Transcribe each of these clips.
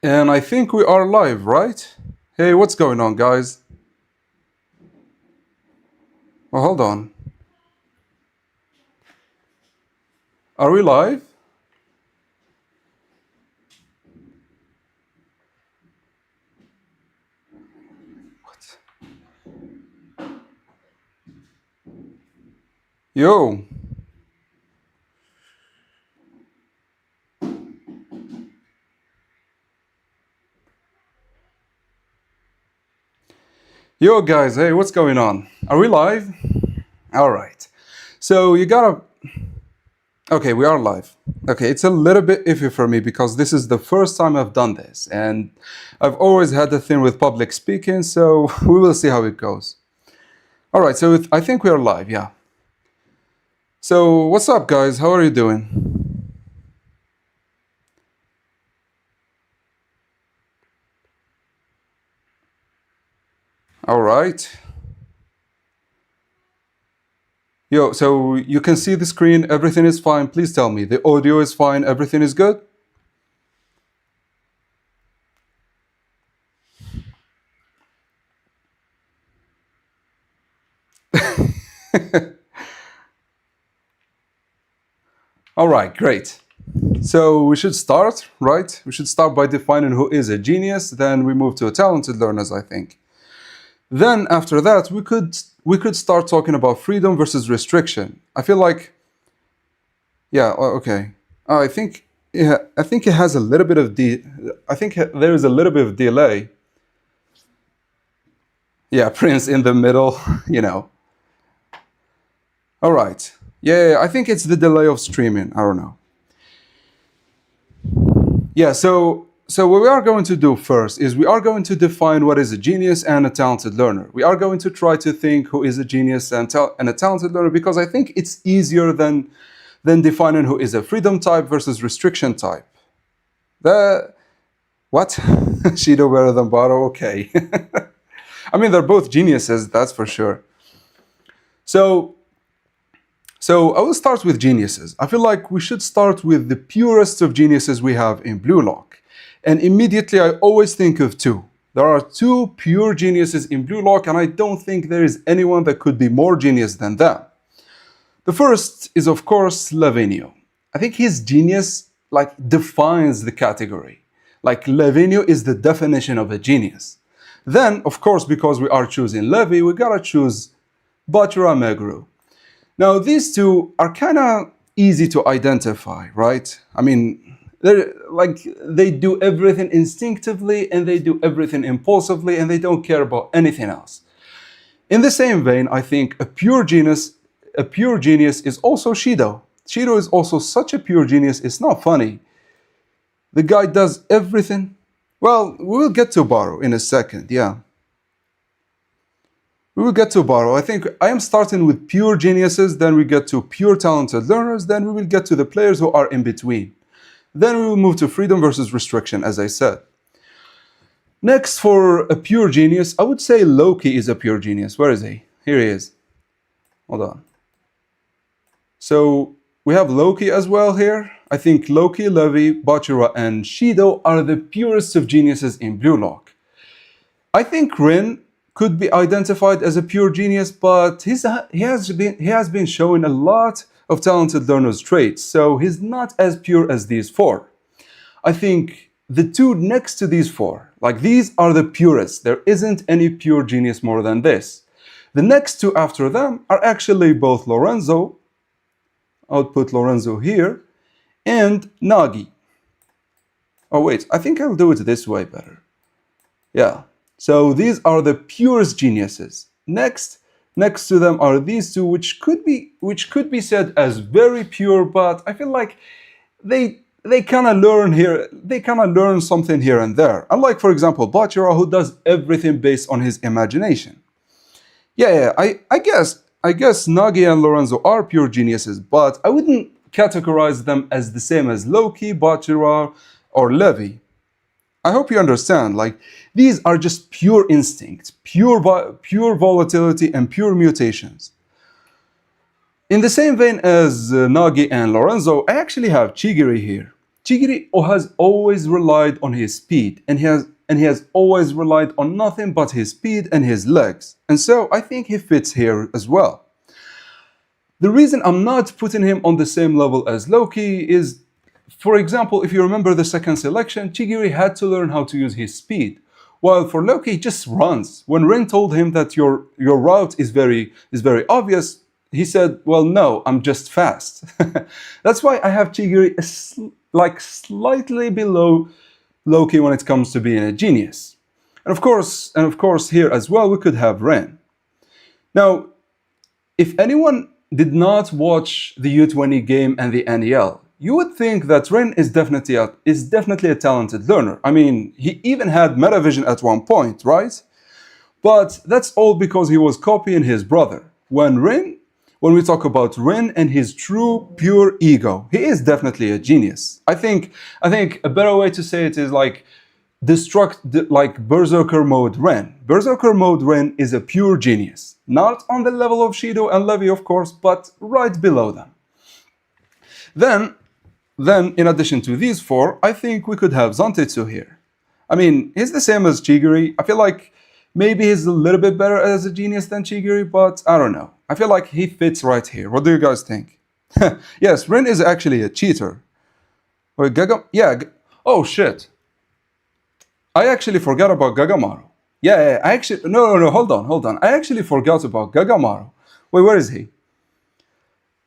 And I think we are live, right? Hey, what's going on, guys? Well, hold on. Are we live? What? Yo. Yo, guys. Hey, what's going on? Are we live? All right. So you gotta. Okay, we are live. Okay, it's a little bit iffy for me because this is the first time I've done this, and I've always had a thing with public speaking, so we will see how it goes. All right, so I think we are live, yeah. So, what's up, guys? How are you doing? All right. Yo, so you can see the screen, everything is fine. Please tell me, the audio is fine, everything is good? All right, great. So we should start, right? We should start by defining who is a genius, then we move to talented learners, I think. Then after that, we could start talking about freedom versus restriction. I feel like, yeah, okay. I think it has a little bit of I think there is a little bit of delay. Yeah, Prince in the middle, you know. All right. Yeah, I think it's the delay of streaming. I don't know. Yeah, so what we are going to do first is we are going to define what is a genius and a talented learner. We are going to try to think who is a genius and a talented learner because I think it's easier than defining who is a freedom type versus restriction type. The what? Shido better than Baro? Okay. I mean, they're both geniuses, that's for sure. So So I will start with geniuses. I feel like we should start with the purest of geniuses we have in Blue Lock. And immediately I always think of two. There are two pure geniuses in Blue Lock, and I don't think there is anyone that could be more genius than them. The first is, of course, Lavinio. I think his genius defines the category. Like Lavinio is the definition of a genius. Then, of course, because we are choosing Levi, we gotta choose Bachara Megru. Now, these two are kind of easy to identify, right? I mean, they do everything instinctively and they do everything impulsively and they don't care about anything else. In the same vein, I think a pure genius is also Shido. Shido is also such a pure genius, it's not funny. The guy does everything. Well, we will get to Baro in a second, yeah. We will get to Baro. I think I am starting with pure geniuses, then we get to pure talented learners, then we will get to the players who are in between. Then we will move to freedom versus restriction, as I said. Next, for a pure genius, I would say Loki is a pure genius. Where is he? Here he is. Hold on. So we have Loki as well here. I think Loki, Levi, Bachara, and Shido are the purest of geniuses in Blue Lock. I think Rin could be identified as a pure genius, but he has been showing a lot of talented learners traits, so he's not as pure as these four. I think the two next to these four, these are the purest. There isn't any pure genius more than this. The next two after them are actually both Lorenzo, I'll put Lorenzo here, and Nagi. Oh wait, I think I'll do it this way better. Yeah. So these are the purest geniuses. Next to them are these two, which could be said as very pure, but I feel like they kind of learn here. They kind of learn something here and there. Unlike, for example, Bachara, who does everything based on his imagination. Yeah. I guess Nagi and Lorenzo are pure geniuses, but I wouldn't categorize them as the same as Loki, Bachara, or Levi. I hope you understand, these are just pure instincts, pure volatility, and pure mutations. In the same vein as Nagi and Lorenzo, I actually have Chigiri here. Chigiri has always relied on his speed, and he has always relied on nothing but his speed and his legs. And so I think he fits here as well. The reason I'm not putting him on the same level as Loki is, for example, if you remember the second selection, Chigiri had to learn how to use his speed. While for Loki, he just runs. When Rin told him that your route is very obvious, he said, well, no, I'm just fast. That's why I have Chigiri like slightly below Loki when it comes to being a genius. And of course, here as well, we could have Ren. Now, if anyone did not watch the U20 game and the NEL, you would think that Ren is definitely a talented learner. I mean, he even had Metavision at one point, right? But that's all because he was copying his brother. When we talk about Rin and his true, pure ego, he is definitely a genius. I think a better way to say it is like Berserker mode Ren. Berserker mode Ren is a pure genius. Not on the level of Shido and Levi, of course, but right below them. Then, in addition to these four, I think we could have Zantetsu here. I mean, he's the same as Chigiri. I feel like maybe he's a little bit better as a genius than Chigiri, but I don't know. I feel like he fits right here. What do you guys think? Yes, Rin is actually a cheater. Wait, oh shit. I actually forgot about Gagamaru. Yeah, I actually, no, hold on. I actually forgot about Gagamaru. Wait, where is he?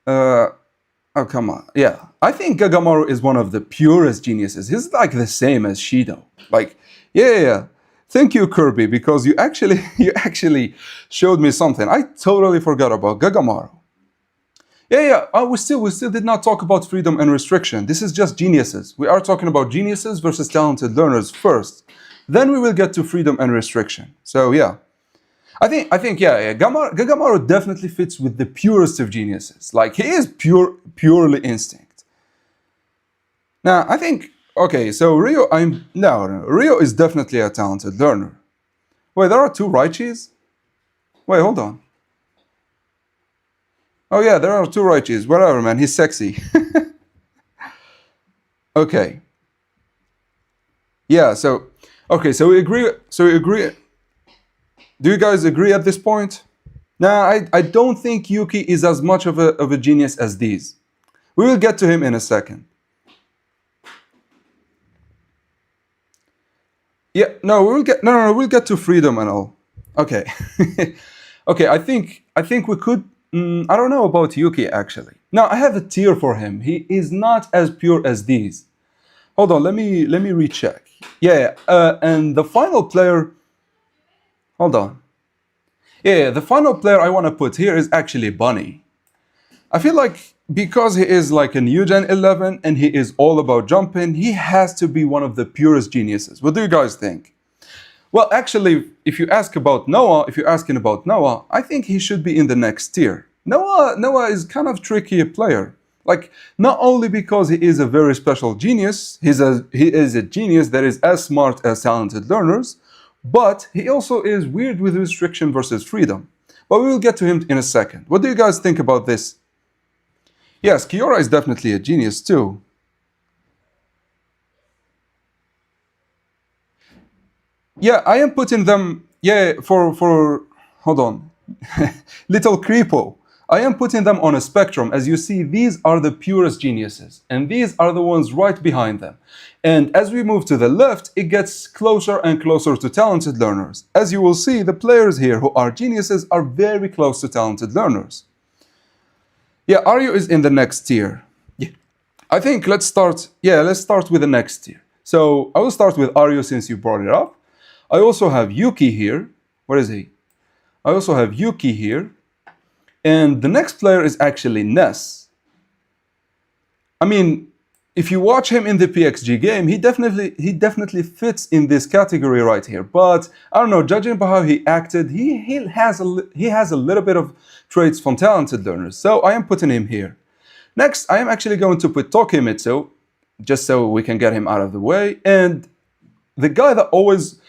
Oh, come on. Yeah, I think Gagamaru is one of the purest geniuses. He's like the same as Shido. Like, yeah. Thank you, Kirby, because you actually showed me something. I totally forgot about Gagamaru. Yeah. We still did not talk about freedom and restriction. This is just geniuses. We are talking about geniuses versus talented learners first. Then we will get to freedom and restriction. So yeah. I think Gagamaru definitely fits with the purest of geniuses. Like, he is purely instinct. Now, I think, okay, so Rio is definitely a talented learner. Wait, there are two Raichis? Wait, hold on. Oh yeah, there are two Raichis. Whatever, man, he's sexy. Okay. Yeah, so we agree. Do you guys agree at this point? Nah, I don't think Yuki is as much of a genius as these. We will get to him in a second. Yeah, we'll get to freedom and all. Okay. Okay, I think we could, I don't know about Yuki actually. Now, I have a tier for him. He is not as pure as these. Hold on, let me recheck. Yeah, and the final player, hold on. Yeah, the final player I want to put here is actually Bunny. I feel like because he is like a new Gen 11 and he is all about jumping, he has to be one of the purest geniuses. What do you guys think? Well, actually, if you're asking about Noah, I think he should be in the next tier. Noah is kind of tricky a player. Like, not only because he is a very special genius, he is a genius that is as smart as talented learners, but he also is weird with restriction versus freedom. But we will get to him in a second. What do you guys think about this? Yes, Kiora is definitely a genius too. Yeah, I am putting them, hold on, Little Creepo. I am putting them on a spectrum. As you see, these are the purest geniuses, and these are the ones right behind them. And as we move to the left, it gets closer and closer to talented learners. As you will see, the players here who are geniuses are very close to talented learners. Yeah, Aryu is in the next tier. Yeah. I think let's start with the next tier. So I will start with Aryu since you brought it up. I also have Yuki here. Where is he? I also have Yuki here. And the next player is actually Ness. I mean, if you watch him in the PXG game, he definitely fits in this category right here. But I don't know, judging by how he acted, he has a little bit of traits from talented learners. So I am putting him here. Next, I am actually going to put Tokimitsu, just so we can get him out of the way. And the guy that always,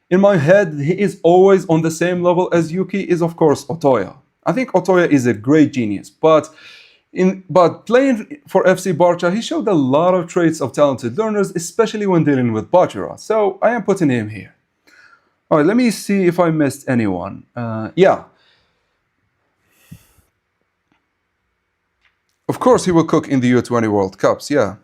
in my head, he is always on the same level as Yuki is, of course, Otoya. I think Otoya is a great genius, but But playing for FC Barca, he showed a lot of traits of talented learners, especially when dealing with Bajura. So I am putting him here. All right, let me see if I missed anyone. Yeah, of course he will cook in the U20 World Cups. Yeah,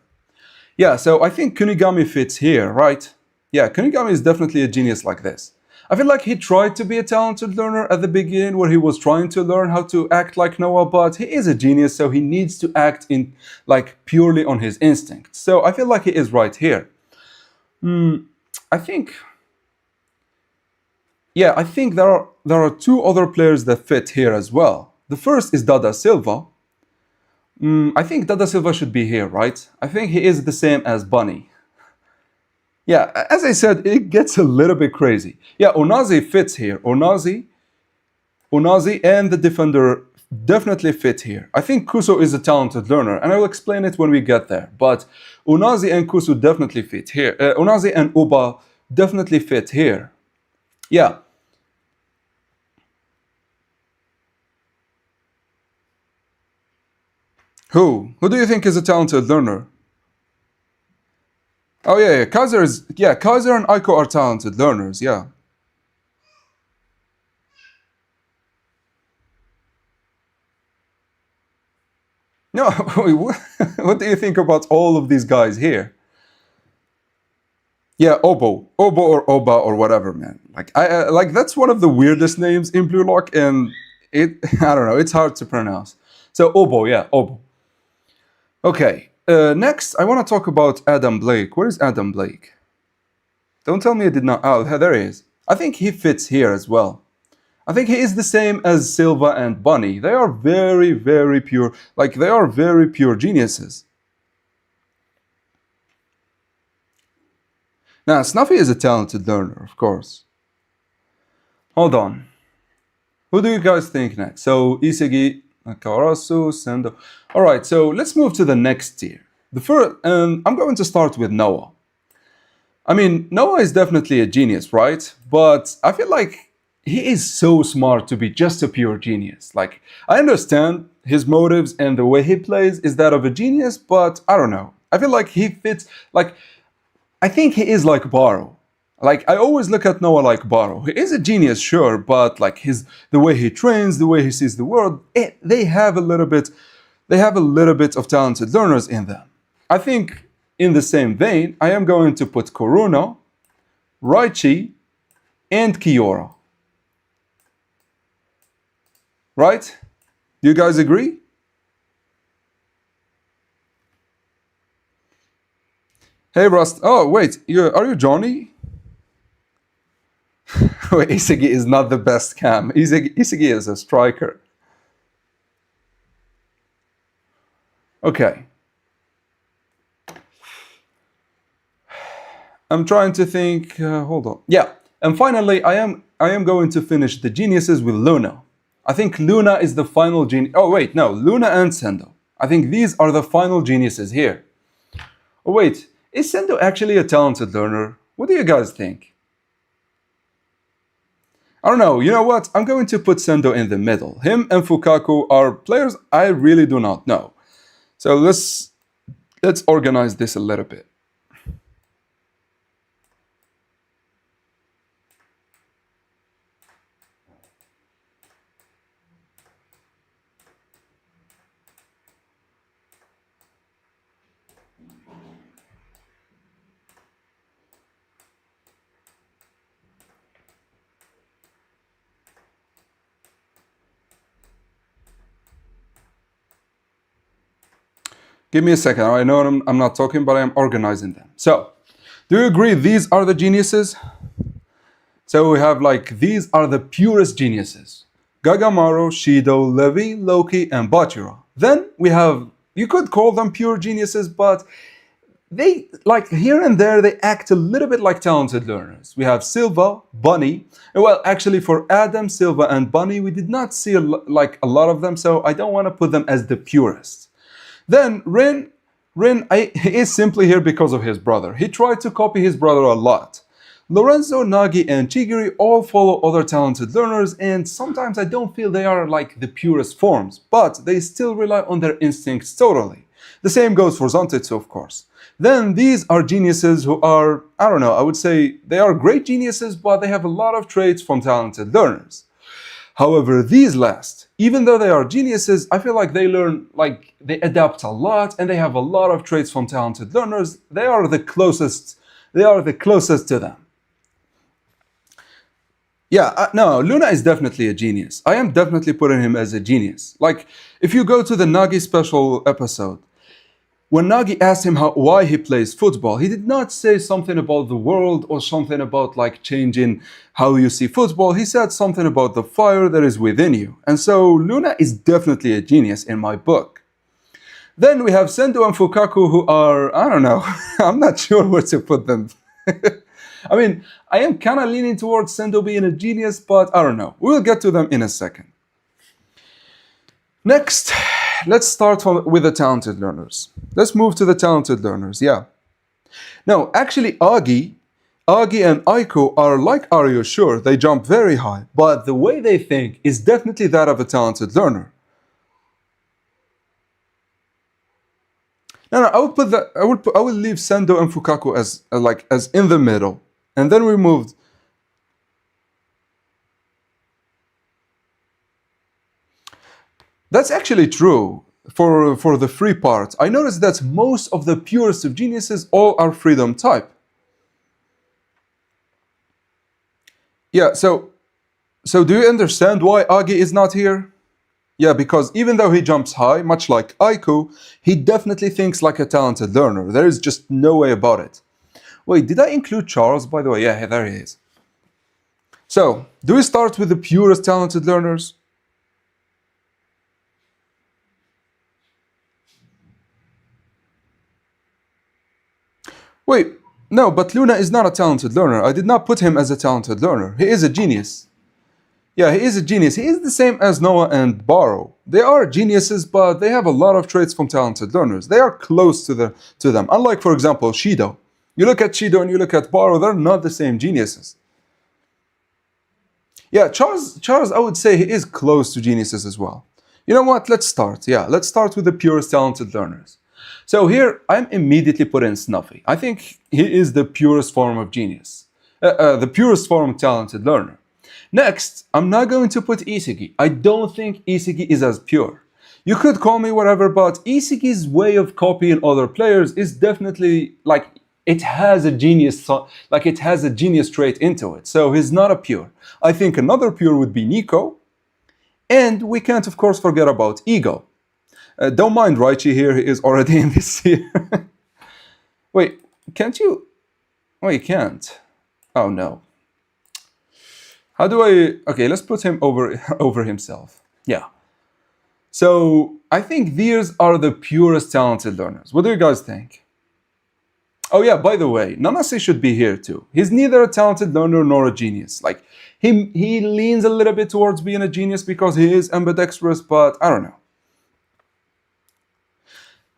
yeah. So I think Kunigami fits here, right? Yeah, Kunigami is definitely a genius like this. I feel like he tried to be a talented learner at the beginning where he was trying to learn how to act like Noah, but he is a genius, so he needs to act in like purely on his instinct. So I feel like he is right here. I think, yeah, I think there are two other players that fit here as well. The first is Dada Silva. I think Dada Silva should be here, right? I think he is the same as Bunny. Yeah, as I said, it gets a little bit crazy. Yeah, Onazi fits here. Onazi and the defender definitely fit here. I think Kuso is a talented learner, and I will explain it when we get there. But Unazi and Kuso definitely fit here. Unazi and Uba definitely fit here. Yeah. Who? Who do you think is a talented learner? Oh yeah, Kaiser and Aiko are talented learners. Yeah. No, what do you think about all of these guys here? Yeah, Obo or Oba or whatever, man. Like like that's one of the weirdest names in Blue Lock, and it I don't know, it's hard to pronounce. So Obo, yeah, Obo. Okay, next I want to talk about Adam Blake. Where is Adam Blake? Don't tell me I did not. Oh, there he is. I think he fits here as well. I think he is the same as Silva and Bunny. They are very, very pure. Like they are very pure geniuses. Now, Snuffy is a talented learner, of course. Hold on. Who do you guys think next? So, Isegi, Kawarasu, Sendo. All right, so let's move to the next tier. The first, I'm going to start with Noah. I mean, Noah is definitely a genius, right? But I feel like he is so smart to be just a pure genius. Like, I understand his motives and the way he plays is that of a genius, but I don't know. I feel like he fits, like, I think he is like Baro. Like I always look at Noah like Baro. He is a genius, sure, but like the way he trains, the way he sees the world, they have a little bit of talented learners in them. I think in the same vein, I am going to put Koruno, Raichi, and Kiora. Right? Do you guys agree? Hey Rust. Oh wait, are you Johnny? Wait, Isagi is not the best cam. Isagi is a striker. Okay. I'm trying to think. Hold on. Yeah, and finally, I am going to finish the geniuses with Luna. I think Luna is the final genius. Oh wait, no, Luna and Sendo. I think these are the final geniuses here. Oh wait, is Sendo actually a talented learner? What do you guys think? I don't know. You know what? I'm going to put Sendo in the middle. Him and Fukaku are players I really do not know. So let's organize this a little bit. Give me a second. I know I'm not talking, but I'm organizing them. So, do you agree these are the geniuses? So we have like, these are the purest geniuses. Gagamaru, Shido, Levi, Loki, and Bachira. Then we have, you could call them pure geniuses, but they, like here and there, they act a little bit like talented learners. We have Silva, Bunny. Well, actually for Adam, Silva, and Bunny, we did not see like a lot of them, so I don't want to put them as the purest. Then Rin he is simply here because of his brother. He tried to copy his brother a lot. Lorenzo, Nagi, and Chigiri all follow other talented learners, and sometimes I don't feel they are like the purest forms, but they still rely on their instincts totally. The same goes for Zantetsu, of course. Then these are geniuses who are, I don't know, I would say they are great geniuses, but they have a lot of traits from talented learners. However, these last, even though they are geniuses, I feel like they learn, like they adapt a lot, and they have a lot of traits from talented learners. They are the closest to them. Yeah, no, Luna is definitely a genius. I am definitely putting him as a genius. Like, if you go to the Nagi special episode, when Nagi asked him why he plays football, he did not say something about the world or something about like changing how you see football. He said something about the fire that is within you. And so Luna is definitely a genius in my book. Then we have Sendo and Fukaku who are, I don't know, I'm not sure where to put them. I mean, I am kind of leaning towards Sendo being a genius, but I don't know. We'll get to them in a second. Next, let's start with the talented learners. Let's move to the talented learners, yeah. Now, actually, Agi and Aiko are like Aryo, sure, they jump very high, but the way they think is definitely that of a talented learner. No, I would put that. I would leave Sendo and Fukaku as in the middle, and then we moved. That's actually true for the free part. I noticed that most of the purest of geniuses all are freedom type. Yeah. So do you understand why Agi is not here? Yeah, because even though he jumps high, much like Aiko, he definitely thinks like a talented learner. There is just no way about it. Wait, did I include Charles, by the way? Yeah, there he is. So, do we start with the purest talented learners? Wait, no, but Luna is not a talented learner. I did not put him as a talented learner. He is a genius. Yeah, he is a genius. He is the same as Noah and Baro. They are geniuses, but they have a lot of traits from talented learners. They are close to them. Unlike, for example, Shido. You look at Shido and you look at Baro, they're not the same geniuses. Yeah, Charles, I would say he is close to geniuses as well. You know what? Let's start. Yeah, let's start with the purest talented learners. So here, I'm immediately putting Snuffy. I think he is the purest form of genius. The purest form of talented learner. Next, I'm not going to put Isagi. I don't think Isagi is as pure. You could call me whatever, but Isagi's way of copying other players is definitely like it has a genius trait into it. So he's not a pure. I think another pure would be Nico. And we can't, of course, forget about Ego. Don't mind Raichi here, he is already in this here. Wait, can't you? Oh, you can't. Oh, no. How do I... Okay, let's put him over himself. Yeah. So, I think these are the purest talented learners. What do you guys think? Oh yeah, by the way, Nanase should be here too. He's neither a talented learner nor a genius. Like, he leans a little bit towards being a genius because he is ambidextrous, but I don't know.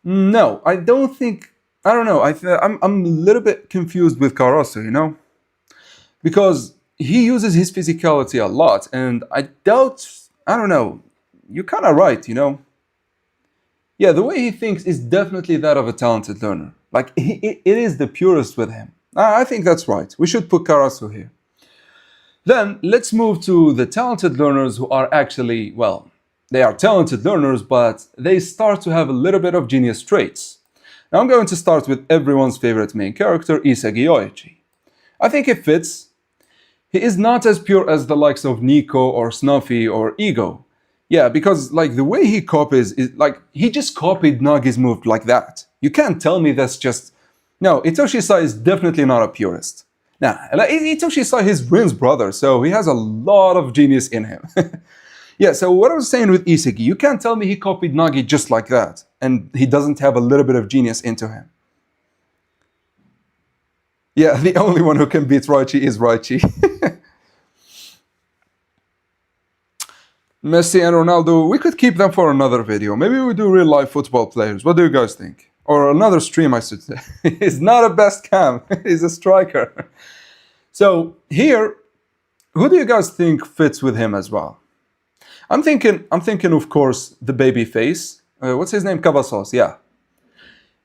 No, I don't think... I don't know. I'm a little bit confused with Karasu, you know? Because he uses his physicality a lot, and I doubt... I don't know. You're kind of right, you know? Yeah, the way he thinks is definitely that of a talented learner. Like, it is the purest with him. I think that's right. We should put Karasu here. Then, let's move to the talented learners who are actually, well, they are talented learners, but they start to have a little bit of genius traits. Now, I'm going to start with everyone's favorite main character, Isagi Yoichi. I think it fits. He is not as pure as the likes of Nico or Snuffy or Ego. Yeah, because like the way he copies is like he just copied Nagi's move like that. You can't tell me that's just... No, Itoshi-sai is definitely not a purist. Nah, like, Itoshi-sai is Rin's brother, so he has a lot of genius in him. Yeah, so what I was saying with Isagi, you can't tell me he copied Nagi just like that, and he doesn't have a little bit of genius into him. Yeah, the only one who can beat Raichi is Raichi. Messi and Ronaldo, we could keep them for another video. Maybe we do real life football players. What do you guys think? Or another stream, I should say. He's not a best cam. He's a striker. So here, who do you guys think fits with him as well? I'm thinking, of course, the baby face. What's his name? Cavazos, yeah.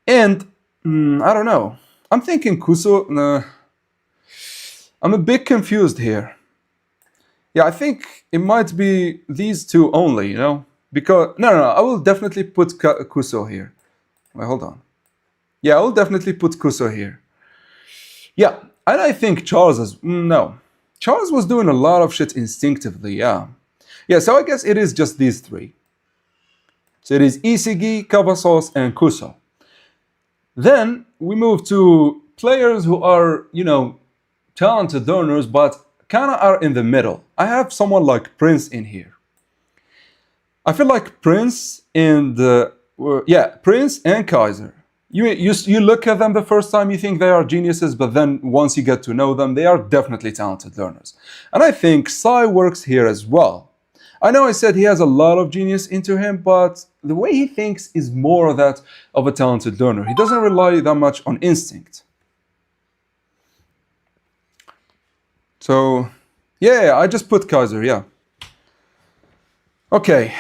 And I don't know. I'm thinking Kuso. I'm a bit confused here. Yeah, I think it might be these two only, you know? Because, no, I will definitely put Kuso here. Wait, hold on. Yeah, I will definitely put Kuso here. Yeah, and I think Charles is, no. Charles was doing a lot of shit instinctively, yeah. Yeah, so I guess it is just these three. So it is Isigi, Cavazos, and Kuso. Then we move to players who are, talented learners, but kind of are in the middle. I have someone like Prince in here. I feel like Prince and Prince and Kaiser. You look at them the first time, you think they are geniuses, but then once you get to know them, they are definitely talented learners. And I think Sai works here as well. I know I said he has a lot of genius into him, but the way he thinks is more that of a talented learner. He doesn't rely that much on instinct. So, yeah, I just put Kaiser, yeah. Okay,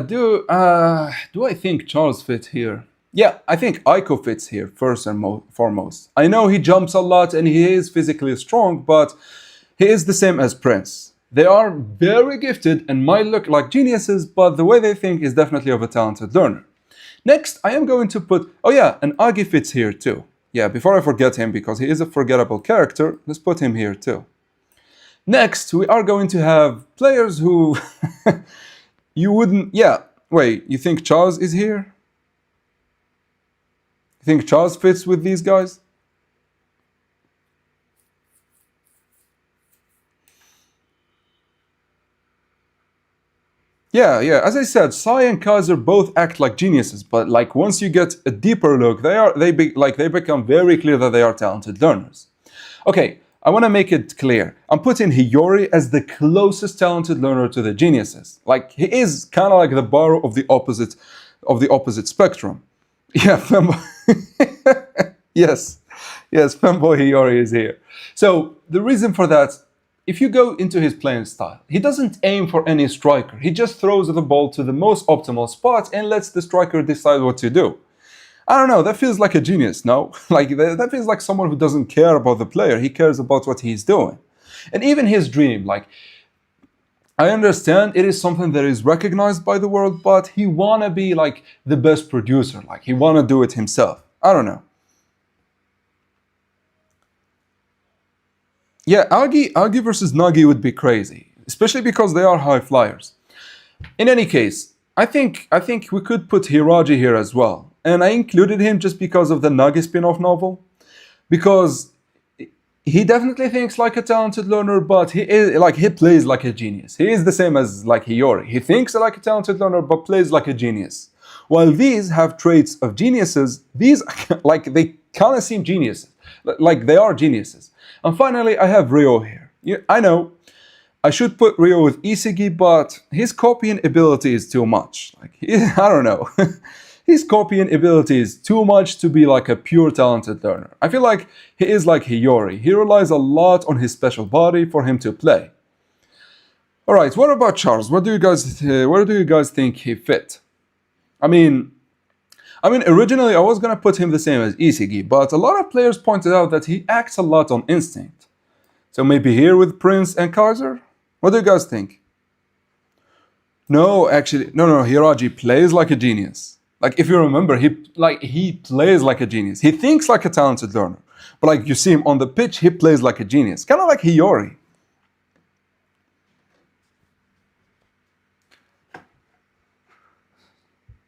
do I think Charles fits here? Yeah, I think Aiko fits here first and foremost. I know he jumps a lot and he is physically strong, but he is the same as Prince. They are very gifted and might look like geniuses, but the way they think is definitely of a talented learner. Next, I am going to put, and Agi fits here too. Yeah, before I forget him, because he is a forgettable character, let's put him here too. Next, we are going to have players who you wouldn't, wait, you think Charles is here? You think Charles fits with these guys? Yeah, as I said, Sai and Kaiser both act like geniuses, but like once you get a deeper look, they become very clear that they are talented learners. Okay, I want to make it clear. I'm putting Hiyori as the closest talented learner to the geniuses. Like he is kind of like the bar of the opposite spectrum. Yeah, yes, Femboy Hiyori is here. So the reason for that, if you go into his playing style, he doesn't aim for any striker. He just throws the ball to the most optimal spot and lets the striker decide what to do. I don't know, that feels like a genius, no? Like that feels like someone who doesn't care about the player. He cares about what he's doing. And even his dream, like, I understand it is something that is recognized by the world, but he wanna be like the best producer. Like he wanna do it himself. I don't know. Yeah, Agi versus Nagi would be crazy, especially because they are high flyers. In any case, I think we could put Hiraji here as well, and I included him just because of the Nagi spin-off novel, because he definitely thinks like a talented learner, but he plays like a genius. He is the same as like Hiyori. He thinks like a talented learner, but plays like a genius. While these have traits of geniuses, these like they kind of seem geniuses, like they are geniuses. And finally, I have Ryo here. I know I should put Ryo with Isigi, but his copying ability is too much. I don't know. His copying ability is too much to be like a pure talented learner. I feel like he is like Hiyori. He relies a lot on his special body for him to play. All right, what about Charles? Where do you guys think he fit? I mean, originally I was gonna put him the same as Isigi, but a lot of players pointed out that he acts a lot on instinct. So maybe here with Prince and Kaiser? What do you guys think? No, actually, no, Hiraji plays like a genius. Like if you remember, he plays like a genius. He thinks like a talented learner. But like you see him on the pitch, he plays like a genius. Kind of like Hiyori.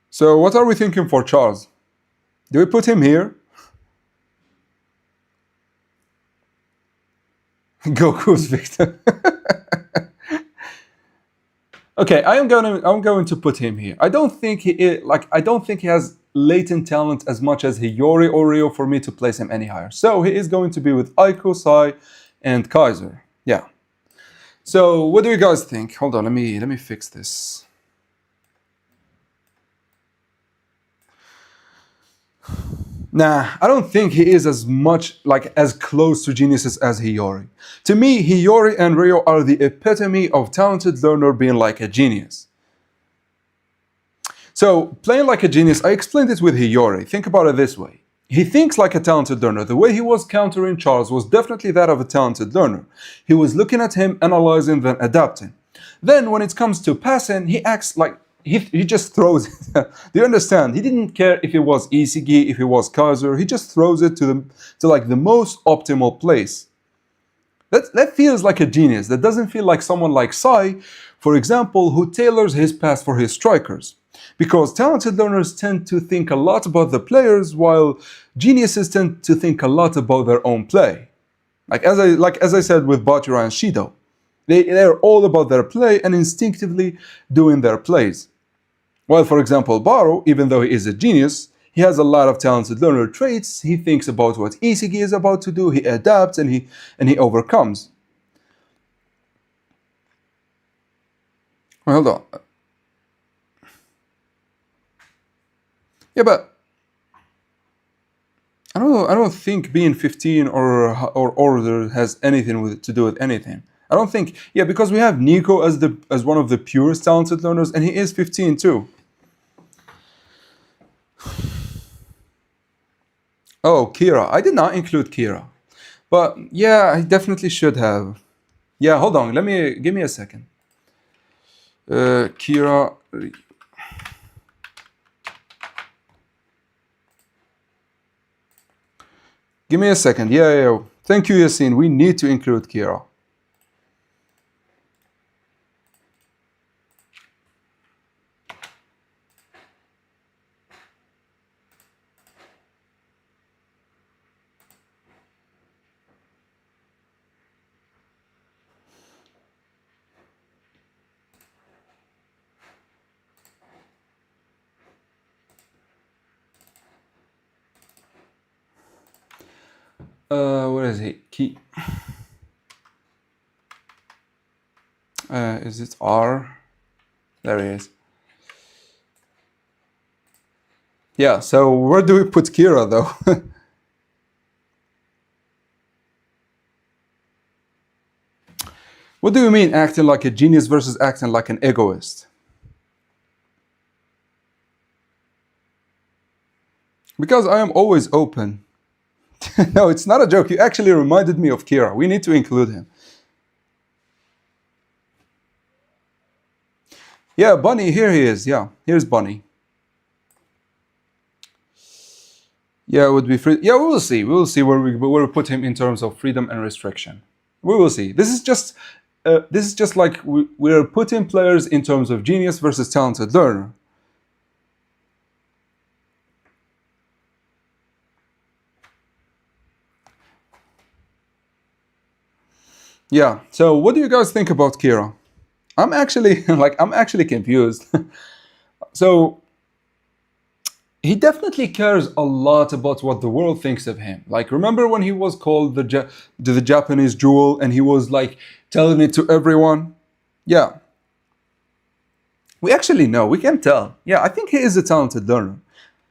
So what are we thinking for Charles? Do we put him here? Goku's victim. Okay, I'm going to put him here. I don't think he has latent talent as much as Hiyori or Ryo for me to place him any higher. So he is going to be with Aiko, Sai, and Kaiser. Yeah. So what do you guys think? Hold on, let me fix this. Nah, I don't think he is as much like as close to geniuses as Hiyori. To me, Hiyori and Ryo are the epitome of talented learner being like a genius. So, playing like a genius, I explained it with Hiyori. Think about it this way. He thinks like a talented learner. The way he was countering Charles was definitely that of a talented learner. He was looking at him, analyzing, then adapting. Then, when it comes to passing, he acts like he just throws it. Do you understand? He didn't care if it was Isigi, if it was Kaiser. He just throws it to like the most optimal place. That feels like a genius. That doesn't feel like someone like Sai, for example, who tailors his pass for his strikers. Because talented learners tend to think a lot about the players, while geniuses tend to think a lot about their own play. Like as I said with Bachira and Shido. They're all about their play and instinctively doing their plays. While, for example, Baro, even though he is a genius, he has a lot of talented learner traits. He thinks about what Isigi is about to do, he adapts, and he overcomes. Well, hold on. Yeah, but I don't think being 15 or older has anything to do with anything. I don't think, yeah, because we have Nico as one of the purest talented learners, and he is 15 too. Oh, Kira. I did not include Kira. But yeah, I definitely should have. Yeah, hold on. Give me a second. Kira. Give me a second. Yeah. Thank you, Yassine. We need to include Kira. Where is he? Is it R? There he is. Yeah, so where do we put Kira though? What do you mean acting like a genius versus acting like an egoist? Because I am always open. No, it's not a joke. You actually reminded me of Kira. We need to include him. Yeah, Bunny, here he is. Yeah, here's Bunny. Yeah, it would be free. Yeah, we will see. We will see where we put him in terms of freedom and restriction. We will see. This is just like we're putting players in terms of genius versus talented learner. Yeah. So, what do you guys think about Kira? I'm actually I'm actually confused. So, he definitely cares a lot about what the world thinks of him. Like, remember when he was called the Japanese jewel and he was like telling it to everyone? Yeah. We actually know. We can tell. Yeah, I think he is a talented learner.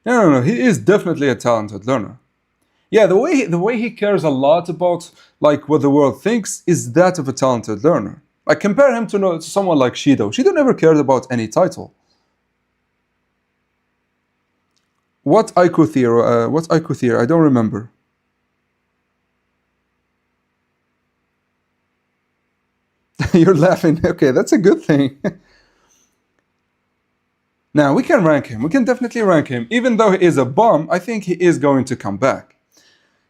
No. He is definitely a talented learner. Yeah, the way he cares a lot about like what the world thinks is that of a talented learner. Like compare him to someone like Shido. Shido never cared about any title. What IQ theory? What IQ theory? I don't remember. You're laughing. Okay, that's a good thing. Now we can rank him. We can definitely rank him. Even though he is a bum, I think he is going to come back.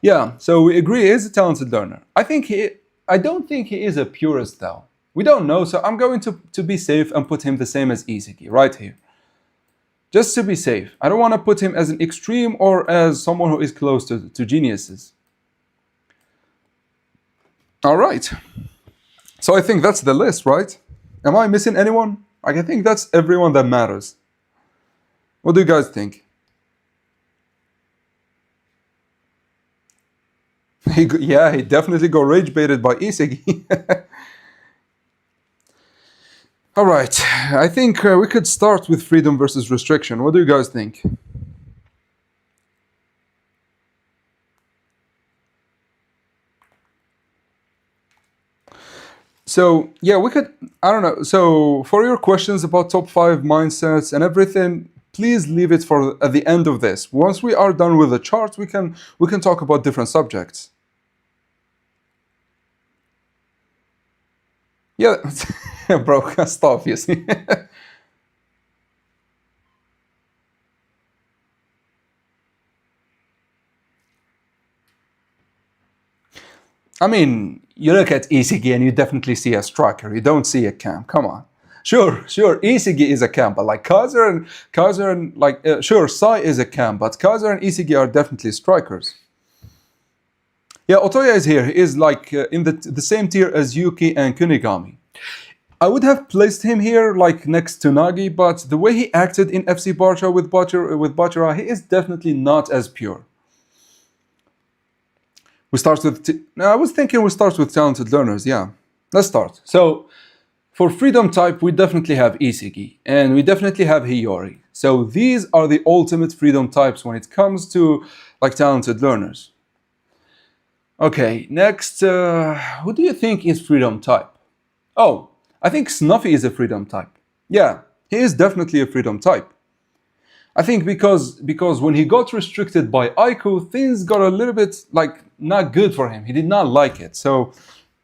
Yeah, so we agree he is a talented learner. I don't think he is a purist though. We don't know, so I'm going to be safe and put him the same as Isigi, right here. Just to be safe. I don't want to put him as an extreme or as someone who is close to geniuses. All right. So I think that's the list, right? Am I missing anyone? I think that's everyone that matters. What do you guys think? He definitely got rage baited by Isigi. All right, I think we could start with freedom versus restriction. What do you guys think? So yeah, we could. I don't know. So for your questions about top five mindsets and everything, please leave it for at the end of this. Once we are done with the chart, we can talk about different subjects. Yeah, bro, stop. You see. I mean, you look at Isigi and you definitely see a striker. You don't see a camp. Come on. Sure. Isigi is a camp, but like Kaiser and like sure, Sai is a camp, but Kaiser and Isigi are definitely strikers. Yeah, Otoya is here. He is like in the same tier as Yuki and Kunigami. I would have placed him here like next to Nagi, but the way he acted in FC Barca with Bachara, he is definitely not as pure. We start with. No, I was thinking we start with talented learners. Yeah, let's start. So for freedom type, we definitely have Isigi and we definitely have Hiyori. So these are the ultimate freedom types when it comes to like talented learners. Okay, next, who do you think is freedom type? Oh, I think Snuffy is a freedom type. Yeah, he is definitely a freedom type. I think because when he got restricted by Aiku, things got a little bit like not good for him. He did not like it. So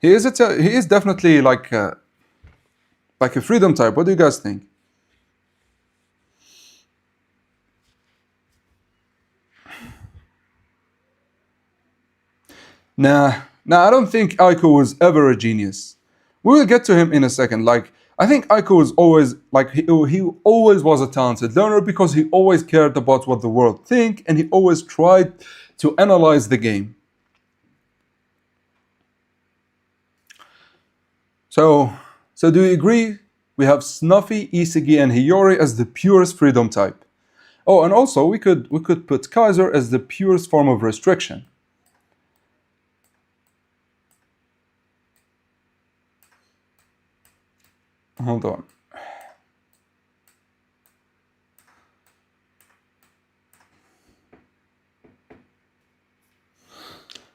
he is definitely like a freedom type. What do you guys think? Nah, I don't think Aiko was ever a genius. We will get to him in a second. Like, I think Aiko was always like he always was a talented learner because he always cared about what the world think and he always tried to analyze the game. So, do you agree? We have Snuffy, Isigi, and Hiyori as the purest freedom type. Oh, and also we could put Kaiser as the purest form of restriction. Hold on.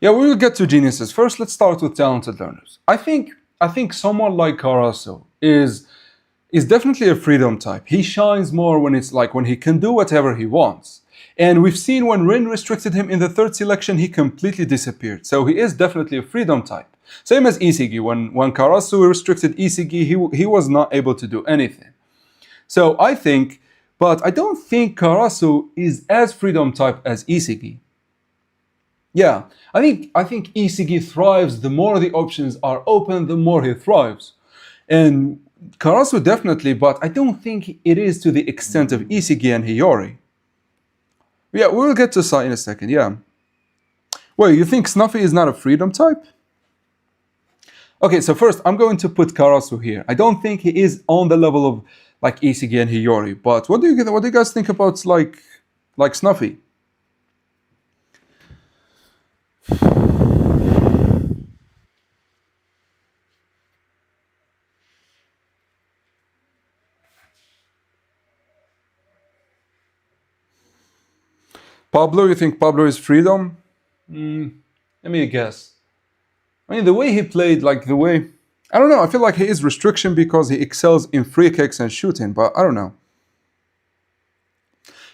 Yeah, we will get to geniuses. First, let's start with talented learners. I think someone like Karasu is definitely a freedom type. He shines more when it's like when he can do whatever he wants. And we've seen when Rin restricted him in the third selection, he completely disappeared. So he is definitely a freedom type. Same as Isigi. When Karasu restricted Isigi, he was not able to do anything. So I think, but I don't think Karasu is as freedom type as Isigi. Yeah, I think Isigi thrives the more the options are open, the more he thrives. And Karasu definitely, but I don't think it is to the extent of Isigi and Hiyori. Yeah, we'll get to Sai in a second, yeah. Well, you think Snuffy is not a freedom type? Okay, so first I'm going to put Karasu here. I don't think he is on the level of like Isigi and Hiyori, but what do you guys think about like Snuffy? Pablo, you think Pablo is freedom? Let me guess. I mean, the way he played, like the way, I don't know. I feel like he is restriction because he excels in free kicks and shooting, but I don't know.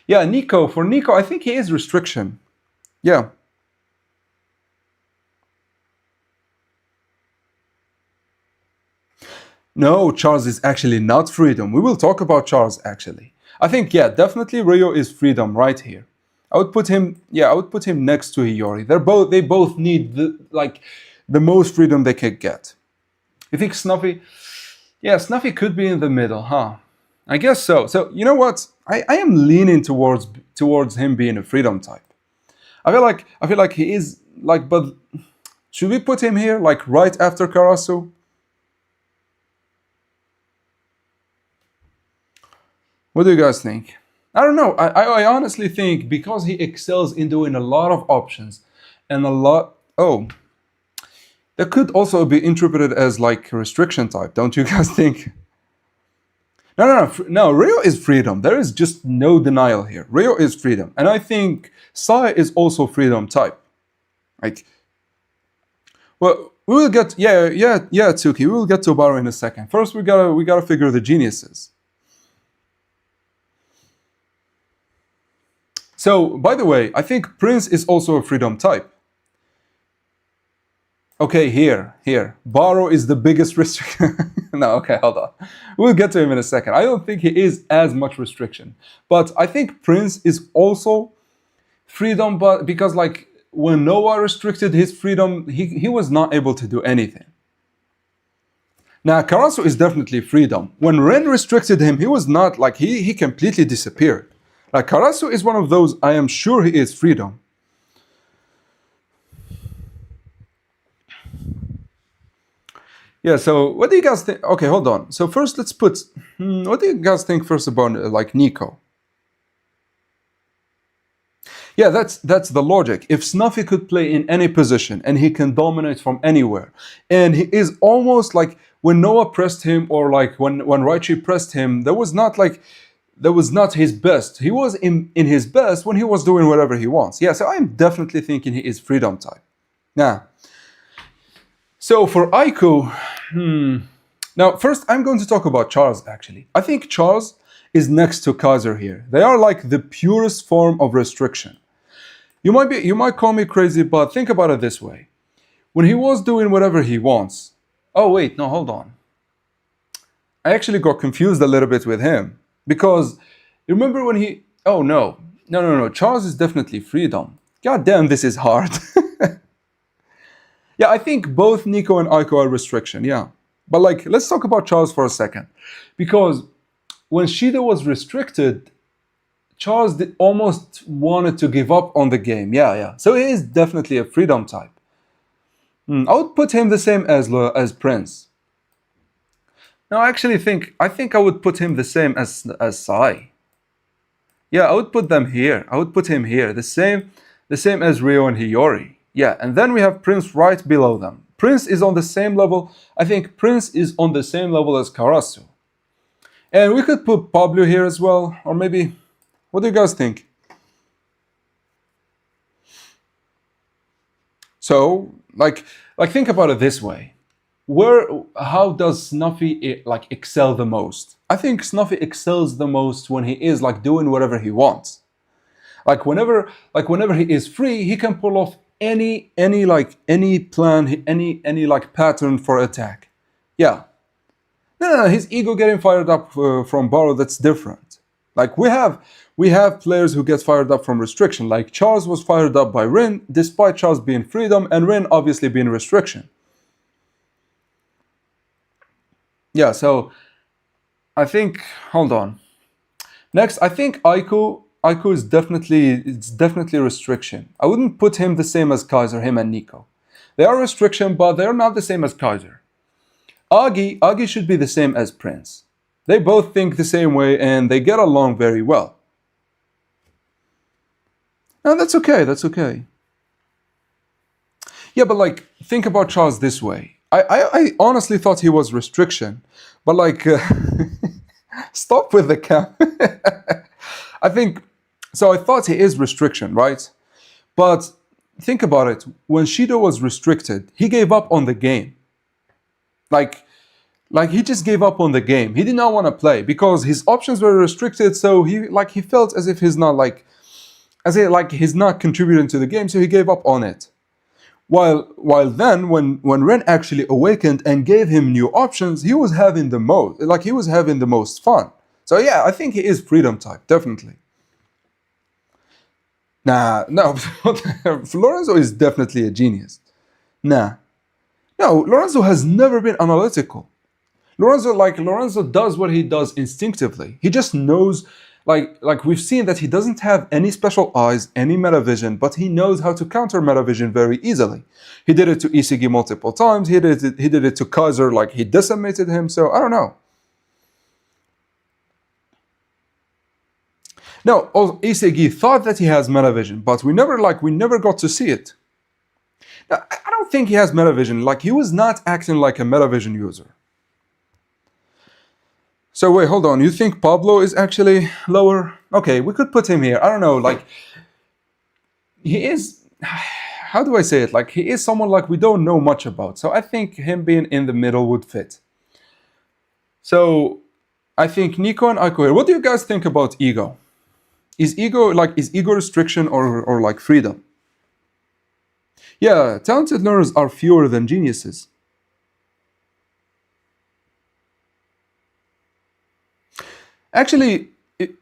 Yeah, Nico. For Nico, I think he is restriction. Yeah. No, Charles is actually not freedom. We will talk about Charles actually. I think yeah, definitely Rio is freedom right here. I would put him yeah, I would put him next to Hiyori. They both need the most freedom they could get. You think Snuffy? Yeah, Snuffy could be in the middle, huh? I guess so. So you know what? I am leaning towards him being a freedom type. I feel like he is like, but should we put him here like right after Karasu? What do you guys think? I don't know. I honestly think because he excels in doing a lot of options and a lot. Oh, that could also be interpreted as like a restriction type, don't you guys think? No. Rio is freedom. There is just no denial here. Rio is freedom, and I think Sai is also freedom type. Like, well, we will get, yeah, Tsuki. We will get to Baro in a second. First, we gotta figure the geniuses. So, by the way, I think Prince is also a freedom type. Okay, here. Baro is the biggest restriction. No, okay, hold on. We'll get to him in a second. I don't think he is as much restriction. But I think Prince is also freedom, but because like when Noah restricted his freedom, he was not able to do anything. Now, Karasu is definitely freedom. When Ren restricted him, he was not like he completely disappeared. Like Karasu is one of those, I am sure he is freedom. Yeah, so what do you guys think? Okay, hold on. So first let's put, what do you guys think first about like Nico? Yeah, that's the logic. If Snuffy could play in any position and he can dominate from anywhere, and he is almost like when Noah pressed him or like when Raichi pressed him, that was not his best. He was in his best when he was doing whatever he wants. Yeah, so I'm definitely thinking he is freedom type. Now, so for Aiku, now first I'm going to talk about Charles actually. I think Charles is next to Kaiser here. They are like the purest form of restriction. You might call me crazy, but think about it this way. When he was doing whatever he wants. Oh wait, no, hold on. I actually got confused a little bit with him. Because remember when he, oh no. Charles is definitely freedom. God damn, this is hard. Yeah, I think both Nico and Aiko are restriction, yeah. But like, let's talk about Charles for a second. Because when Shida was restricted, Charles almost wanted to give up on the game. Yeah. So he is definitely a freedom type. I would put him the same as Prince. No, I think I would put him the same as Sai. Yeah, I would put them here. I would put him here. The same as Ryo and Hiyori. Yeah, and then we have Prince right below them. Prince is on the same level. I think Prince is on the same level as Karasu. And we could put Pablo here as well, or maybe, what do you guys think? So, like think about it this way. How does Snuffy like excel the most? I think Snuffy excels the most when he is like doing whatever he wants. Like whenever he is free, he can pull off any plan, any like pattern for attack. Yeah. No, his ego getting fired up from Baro, that's different. Like we have players who get fired up from restriction. Like Charles was fired up by Rin, despite Charles being freedom and Rin obviously being restriction. Yeah, so I think, hold on. Next, I think Aiku is definitely restriction. I wouldn't put him the same as Kaiser, him and Nico. They are restriction, but they're not the same as Kaiser. Agi should be the same as Prince. They both think the same way and they get along very well. And that's okay. Yeah, but like, think about Charles this way. I honestly thought he was restriction, but like, stop with the cam. I thought he is restriction, right? But think about it. When Shido was restricted, he gave up on the game. Like he just gave up on the game. He did not want to play because his options were restricted. So he felt as if he's not he's not contributing to the game. So he gave up on it. While then, when Ren actually awakened and gave him new options, he was having the most fun. So yeah, I think he is freedom type, definitely. No, Lorenzo is definitely a genius. No, Lorenzo has never been analytical. Lorenzo does what he does instinctively. He just knows, like we've seen that he doesn't have any special eyes, any metavision, but he knows how to counter metavision very easily. He did it to Isagi multiple times. He did it to Kaiser, like he decimated him. So I don't know. No, Isagi thought that he has metavision, but we never got to see it. Now, I don't think he has metavision. Like he was not acting like a metavision user. So wait, hold on. You think Pablo is actually lower? Okay, we could put him here. I don't know, like he is. how do I say it? Like, he is someone like we don't know much about. So I think him being in the middle would fit. So I think Nico and Aiko here. What do you guys think about ego? Is ego restriction or like freedom? Yeah, talented learners are fewer than geniuses. Actually,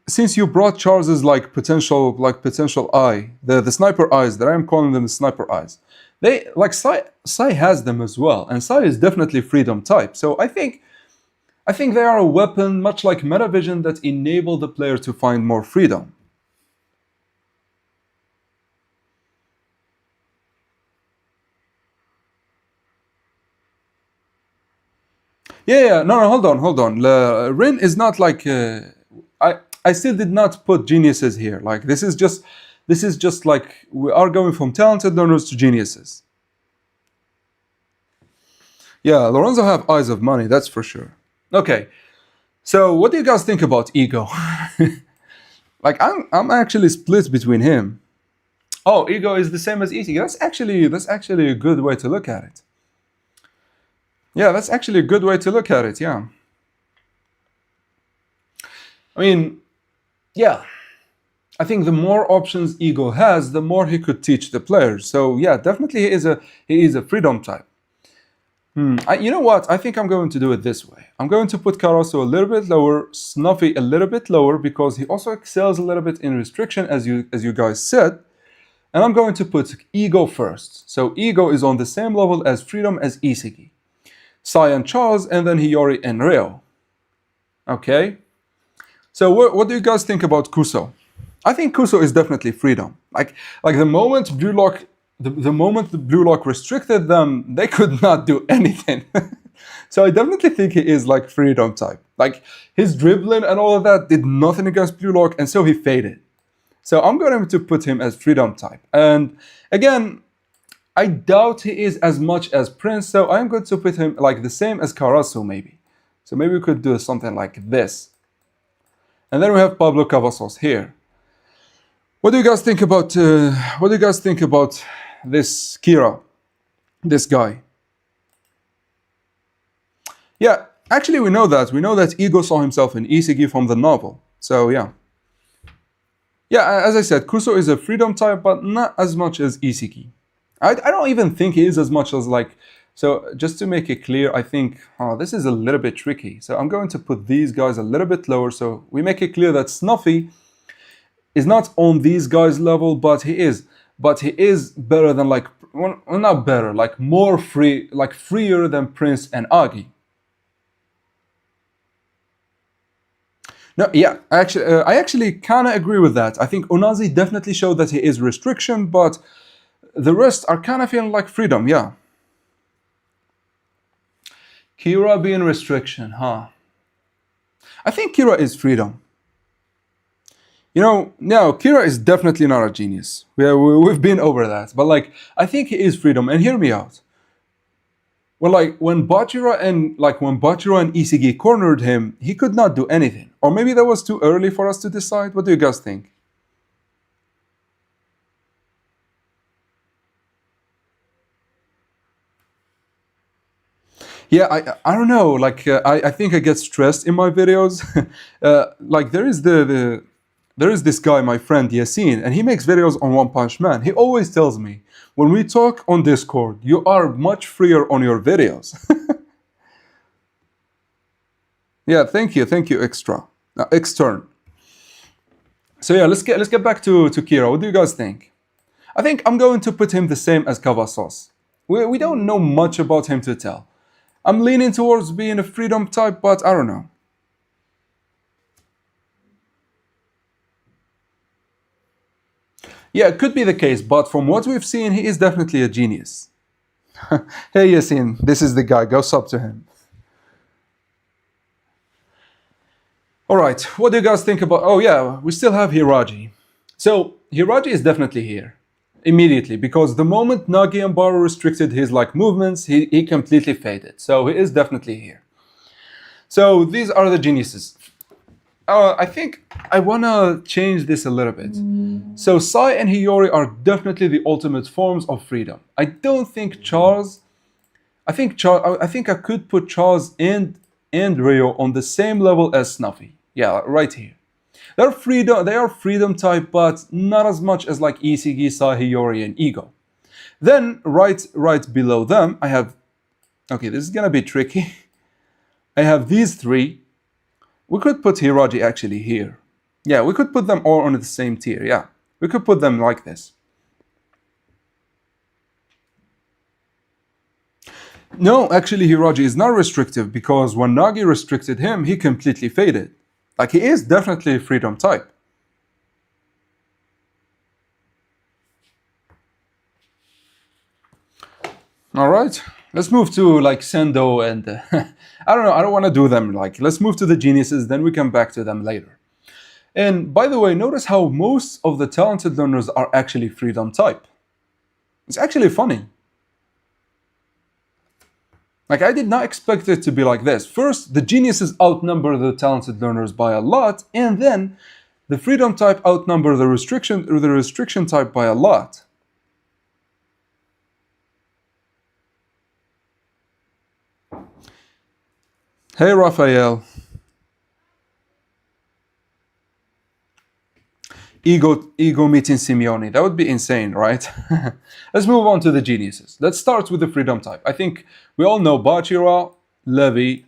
since you brought Charles's like potential eye, the sniper eyes that I'm calling them the sniper eyes, they like Sai has them as well, and Sai is definitely freedom type. So I think they are a weapon, much like Metavision, that enable the player to find more freedom. Yeah, no, hold on. Rin is not like I still did not put geniuses here. Like this is just like we are going from talented learners to geniuses. Yeah, Lorenzo have eyes of money, that's for sure. Okay, so what do you guys think about ego? Like I'm actually split between him. Oh, ego is the same as eating. That's actually a good way to look at it. Yeah, that's actually a good way to look at it. Yeah. I mean, yeah. I think the more options ego has, the more he could teach the players. So yeah, definitely he is a freedom type. You know what? I think I'm going to do it this way. I'm going to put Karasu a little bit lower, Snuffy a little bit lower, because he also excels a little bit in restriction, as you guys said. And I'm going to put ego first. So ego is on the same level as freedom as Isigi. Sai and Charles, and then Hiyori and Reo. Okay? So what do you guys think about Kuso? I think Kuso is definitely freedom. Like the moment Blue Lock the moment the Blue Lock restricted them, they could not do anything. So I definitely think he is like freedom type. Like his dribbling and all of that did nothing against Blue Lock, and so he faded. So I'm going to put him as freedom type. And again, I doubt he is as much as Prince, so I'm going to put him like the same as Karasu maybe. So maybe we could do something like this. And then we have Pablo Cavazos here. What do you guys think about this Kira, this guy? Yeah, actually we know that Ego saw himself in Isigi from the novel. So yeah. Yeah, as I said, Kuso is a freedom type, but not as much as Isigi. I don't even think he is as much as like... So just to make it clear, I think this is a little bit tricky. So I'm going to put these guys a little bit lower, so we make it clear that Snuffy is not on these guys' level, but he is better than like... Well, not better, like more free, like freer than Prince and Agi. No, yeah, I actually kind of agree with that. I think Unazi definitely showed that he is restriction, but the rest are kind of feeling like freedom, yeah. Kira being restriction, huh? I think Kira is freedom. You know, no, Kira is definitely not a genius. We've been over that, but like, I think he is freedom, and hear me out. Well, when Bachira and Isigi cornered him, he could not do anything. Or maybe that was too early for us to decide. What do you guys think? Yeah, I don't know. Like I think I get stressed in my videos. Like there is this guy, my friend Yasin, and he makes videos on One Punch Man. He always tells me, when we talk on Discord, you are much freer on your videos. Yeah, thank you, extern. So yeah, let's get back to Kira. What do you guys think? I think I'm going to put him the same as Cavazos. We don't know much about him to tell. I'm leaning towards being a freedom type, but I don't know. Yeah, it could be the case, but from what we've seen, he is definitely a genius. Hey Yasin, this is the guy, go sub to him. Alright, what do you guys think about... Oh yeah, we still have Hiraji. So, Hiraji is definitely here. Immediately, because the moment Nagi and Baru restricted his movements, he completely faded. So he is definitely here. So these are the geniuses. I think I wanna change this a little bit. So Sai and Hiyori are definitely the ultimate forms of freedom. I don't think Charles. I think I could put Charles and Rio on the same level as Snuffy. Yeah, right here. They are freedom type, but not as much as like Isigi, Sai, Hiyori, and Ego. Then right below them, I have. Okay, this is gonna be tricky. I have these three. We could put Hiraji actually here. Yeah, we could put them all on the same tier. Yeah, we could put them like this. No, actually, Hiraji is not restrictive because when Nagi restricted him, he completely faded. Like, he is definitely a freedom type. All right, let's move to like Sendo and I don't know. I don't want to do them. Like, let's move to the geniuses, then we come back to them later. And by the way, notice how most of the talented learners are actually freedom type. It's actually funny. Like, I did not expect it to be like this. First, the geniuses outnumber the talented learners by a lot, and then the freedom type outnumber the restriction type by a lot. Hey, Raphael. Ego meeting Simeone. That would be insane, right? Let's move on to the geniuses. Let's start with the freedom type. I think we all know Bachira, Levi.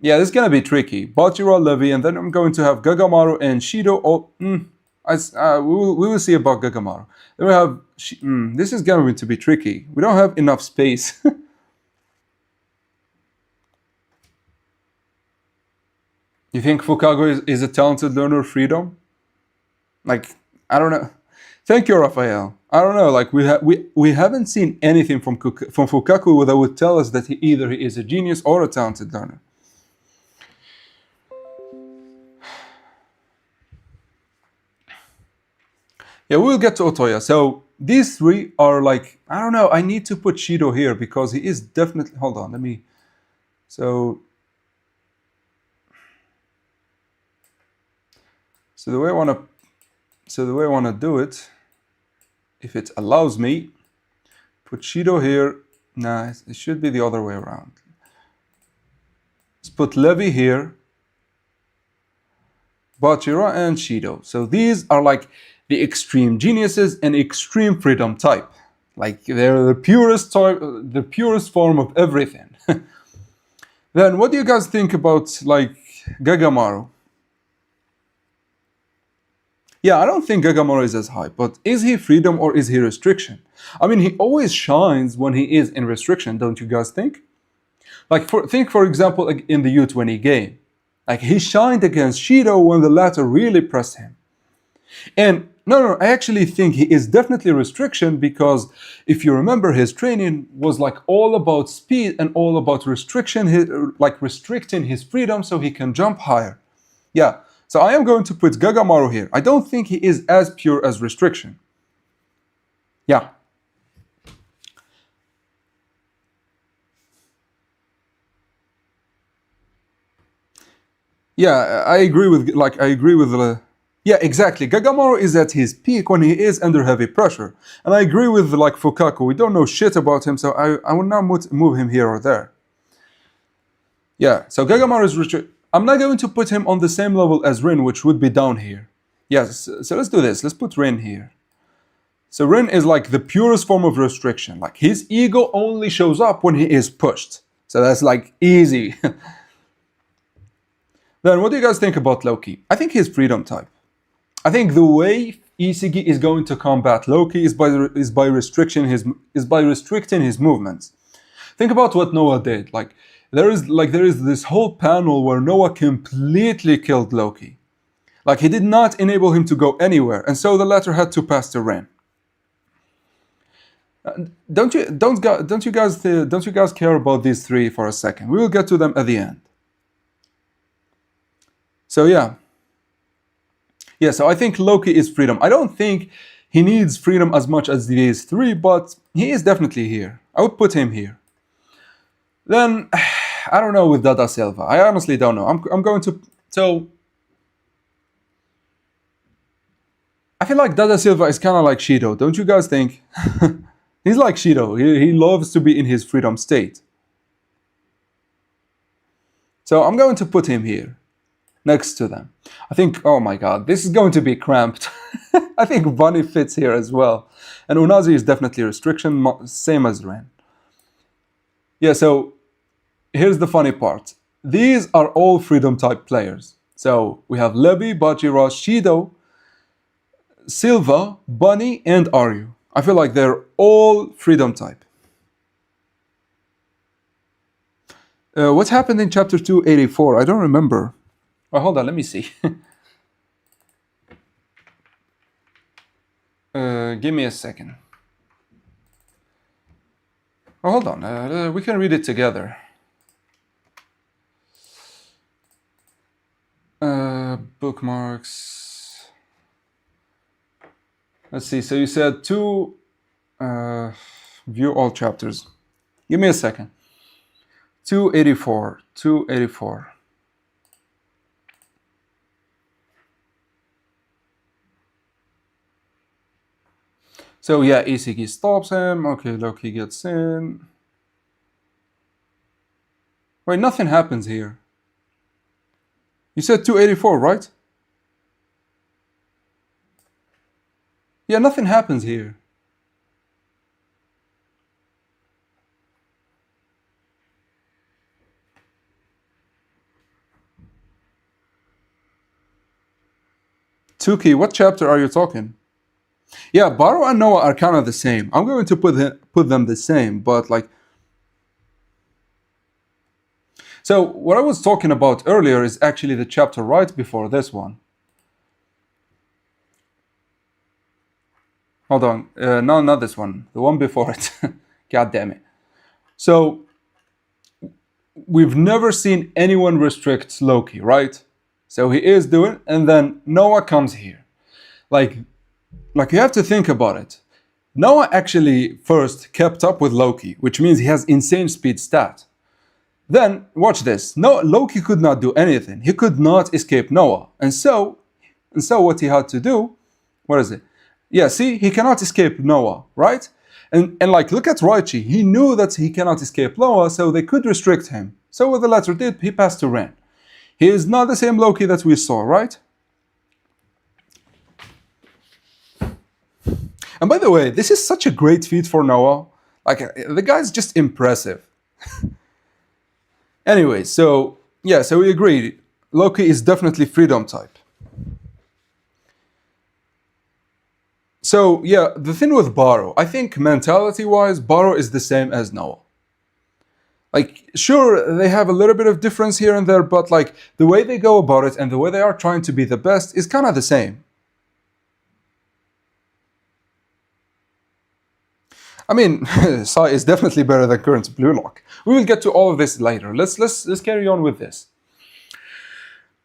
Yeah, this is gonna be tricky. Bachira, Levi, and then I'm going to have Gagamaru and Shido. We will see about Gagamaru. Then we have. This is going to be tricky. We don't have enough space. You think Fukago is a talented learner of freedom? Like, I don't know. Thank you, Raphael. I don't know. Like, we haven't seen anything from Fukaku that would tell us that either he is a genius or a talented learner. Yeah, we'll get to Otoya. So these three are like, I don't know. I need to put Shido here because he is definitely. Hold on, let me. So the way I want to do it, if it allows me, put Shido here. Nah, it should be the other way around. Let's put Levi here, Bachira and Shido. So these are like the extreme geniuses and extreme freedom type. Like, they're the purest type, the purest form of everything. Then what do you guys think about like Gagamaru? Yeah, I don't think Gagamaru is as high, but is he freedom or is he restriction? I mean, he always shines when he is in restriction, don't you guys think? Like, think for example in the U20 game. Like, he shined against Shido when the latter really pressed him. And no, I actually think he is definitely restriction because if you remember, his training was like all about speed and all about restriction, like restricting his freedom so he can jump higher. Yeah. So I am going to put Gagamaru here. I don't think he is as pure as restriction. Yeah. Yeah, I agree with yeah, exactly. Gagamaru is at his peak when he is under heavy pressure. And I agree with like Fukaku. We don't know shit about him, so I will not move him here or there. Yeah, so Gagamaru is restrict. I'm not going to put him on the same level as Rin, which would be down here. Yes, so let's do this. Let's put Rin here. So Rin is like the purest form of restriction. Like, his ego only shows up when he is pushed. So that's like easy. Then what do you guys think about Loki? I think he's freedom type. I think the way Isigi is going to combat Loki is by restricting his movements. Think about what Noah did. Like, there is this whole panel where Noah completely killed Loki. Like, he did not enable him to go anywhere, and so the latter had to pass to Ren. Don't you guys care about these three for a second? We will get to them at the end. So yeah. Yeah, so I think Loki is freedom. I don't think he needs freedom as much as these three, but he is definitely here. I would put him here. Then I don't know with Dada Silva. I honestly don't know. I'm going to... So... I feel like Dada Silva is kind of like Shido, don't you guys think? He's like Shido. He loves to be in his freedom state. So I'm going to put him here, next to them. I think, oh my god, this is going to be cramped. I think Bunny fits here as well. And Unazi is definitely a restriction, same as Ren. Yeah, so here's the funny part. These are all freedom type players. So we have Lebi, Bajira, Shido, Silva, Bunny, and Aryu. I feel like they're all freedom type. What happened in chapter 284? I don't remember. Oh, hold on, let me see. Give me a second. Oh, hold on, we can read it together. Bookmarks. Let's see, so you said view all chapters. Give me a second. 284, 284. So yeah, Isigi stops him. Okay, Loki gets in. Wait, nothing happens here. You said 284, right? Yeah, nothing happens here. Tuki, what chapter are you talking? Yeah, Baro and Noah are kind of the same. I'm going to put them the same, but like... So, what I was talking about earlier is actually the chapter right before this one. Hold on. No, not this one. The one before it. God damn it. So, we've never seen anyone restrict Loki, right? So he is doing, and then Noah comes here. Like you have to think about it. Noah actually first kept up with Loki, which means he has insane speed stat. Then, watch this. No, Loki could not do anything. He could not escape Noah. And so what he had to do, what is it? Yeah, see, he cannot escape Noah, right? And like, look at Raichi. He knew that he cannot escape Noah, so they could restrict him. So what the latter did, he passed to Ren. He is not the same Loki that we saw, right? And by the way, this is such a great feat for Noah. Like, the guy's just impressive. Anyway, so, yeah, so we agreed. Loki is definitely freedom type. So, yeah, the thing with Baro, I think mentality-wise, Baro is the same as Noah. Like, sure, they have a little bit of difference here and there, but like, the way they go about it and the way they are trying to be the best is kind of the same. I mean, Sai is definitely better than current Blue Lock. We will get to all of this later. Let's carry on with this.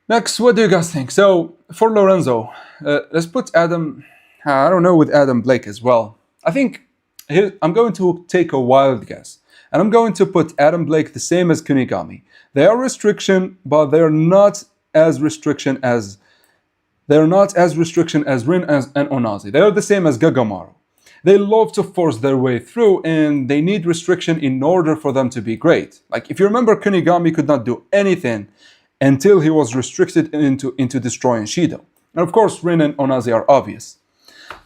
Next, what do you guys think? So, for Lorenzo, let's put Adam... I don't know with Adam Blake as well. I think I'm going to take a wild guess. And I'm going to put Adam Blake the same as Kunigami. They are restriction, but they're not as restriction as Rin and Onazi. They are the same as Gagamaru. They love to force their way through, and they need restriction in order for them to be great. Like, if you remember, Kunigami could not do anything until he was restricted into destroying Shido. And of course, Rin and Onazi are obvious.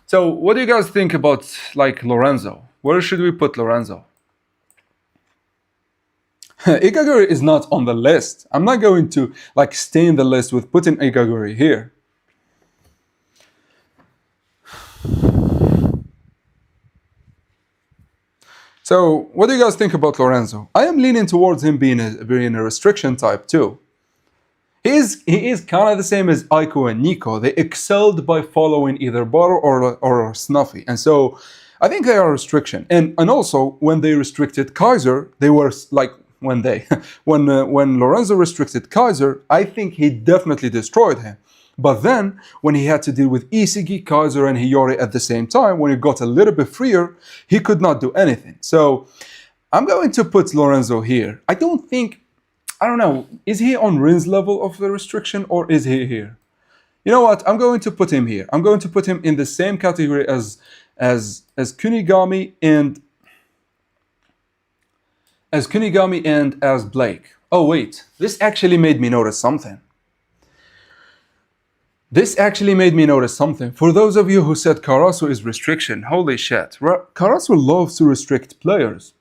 So, what do you guys think about, like, Lorenzo? Where should we put Lorenzo? Ikaguri is not on the list. I'm not going to, like, stain the list with putting Ikaguri here. So, what do you guys think about Lorenzo? I am leaning towards him being a restriction type too. He is kind of the same as Aiko and Nico. They excelled by following either Baro or Snuffy. And so, I think they are restriction. And also, when they restricted Kaiser, they were like... when Lorenzo restricted Kaiser, I think he definitely destroyed him. But then, when he had to deal with Isigi, Kaiser, and Hiyori at the same time, when he got a little bit freer, he could not do anything. So, I'm going to put Lorenzo here. I don't think I don't know, is he on Rin's level of the restriction or is he here? You know what? I'm going to put him here. I'm going to put him in the same category as Kunigami and as Blake. Oh wait, this actually made me notice something. This actually made me notice something. For those of you who said Karasu is restriction, holy shit. Karasu loves to restrict players.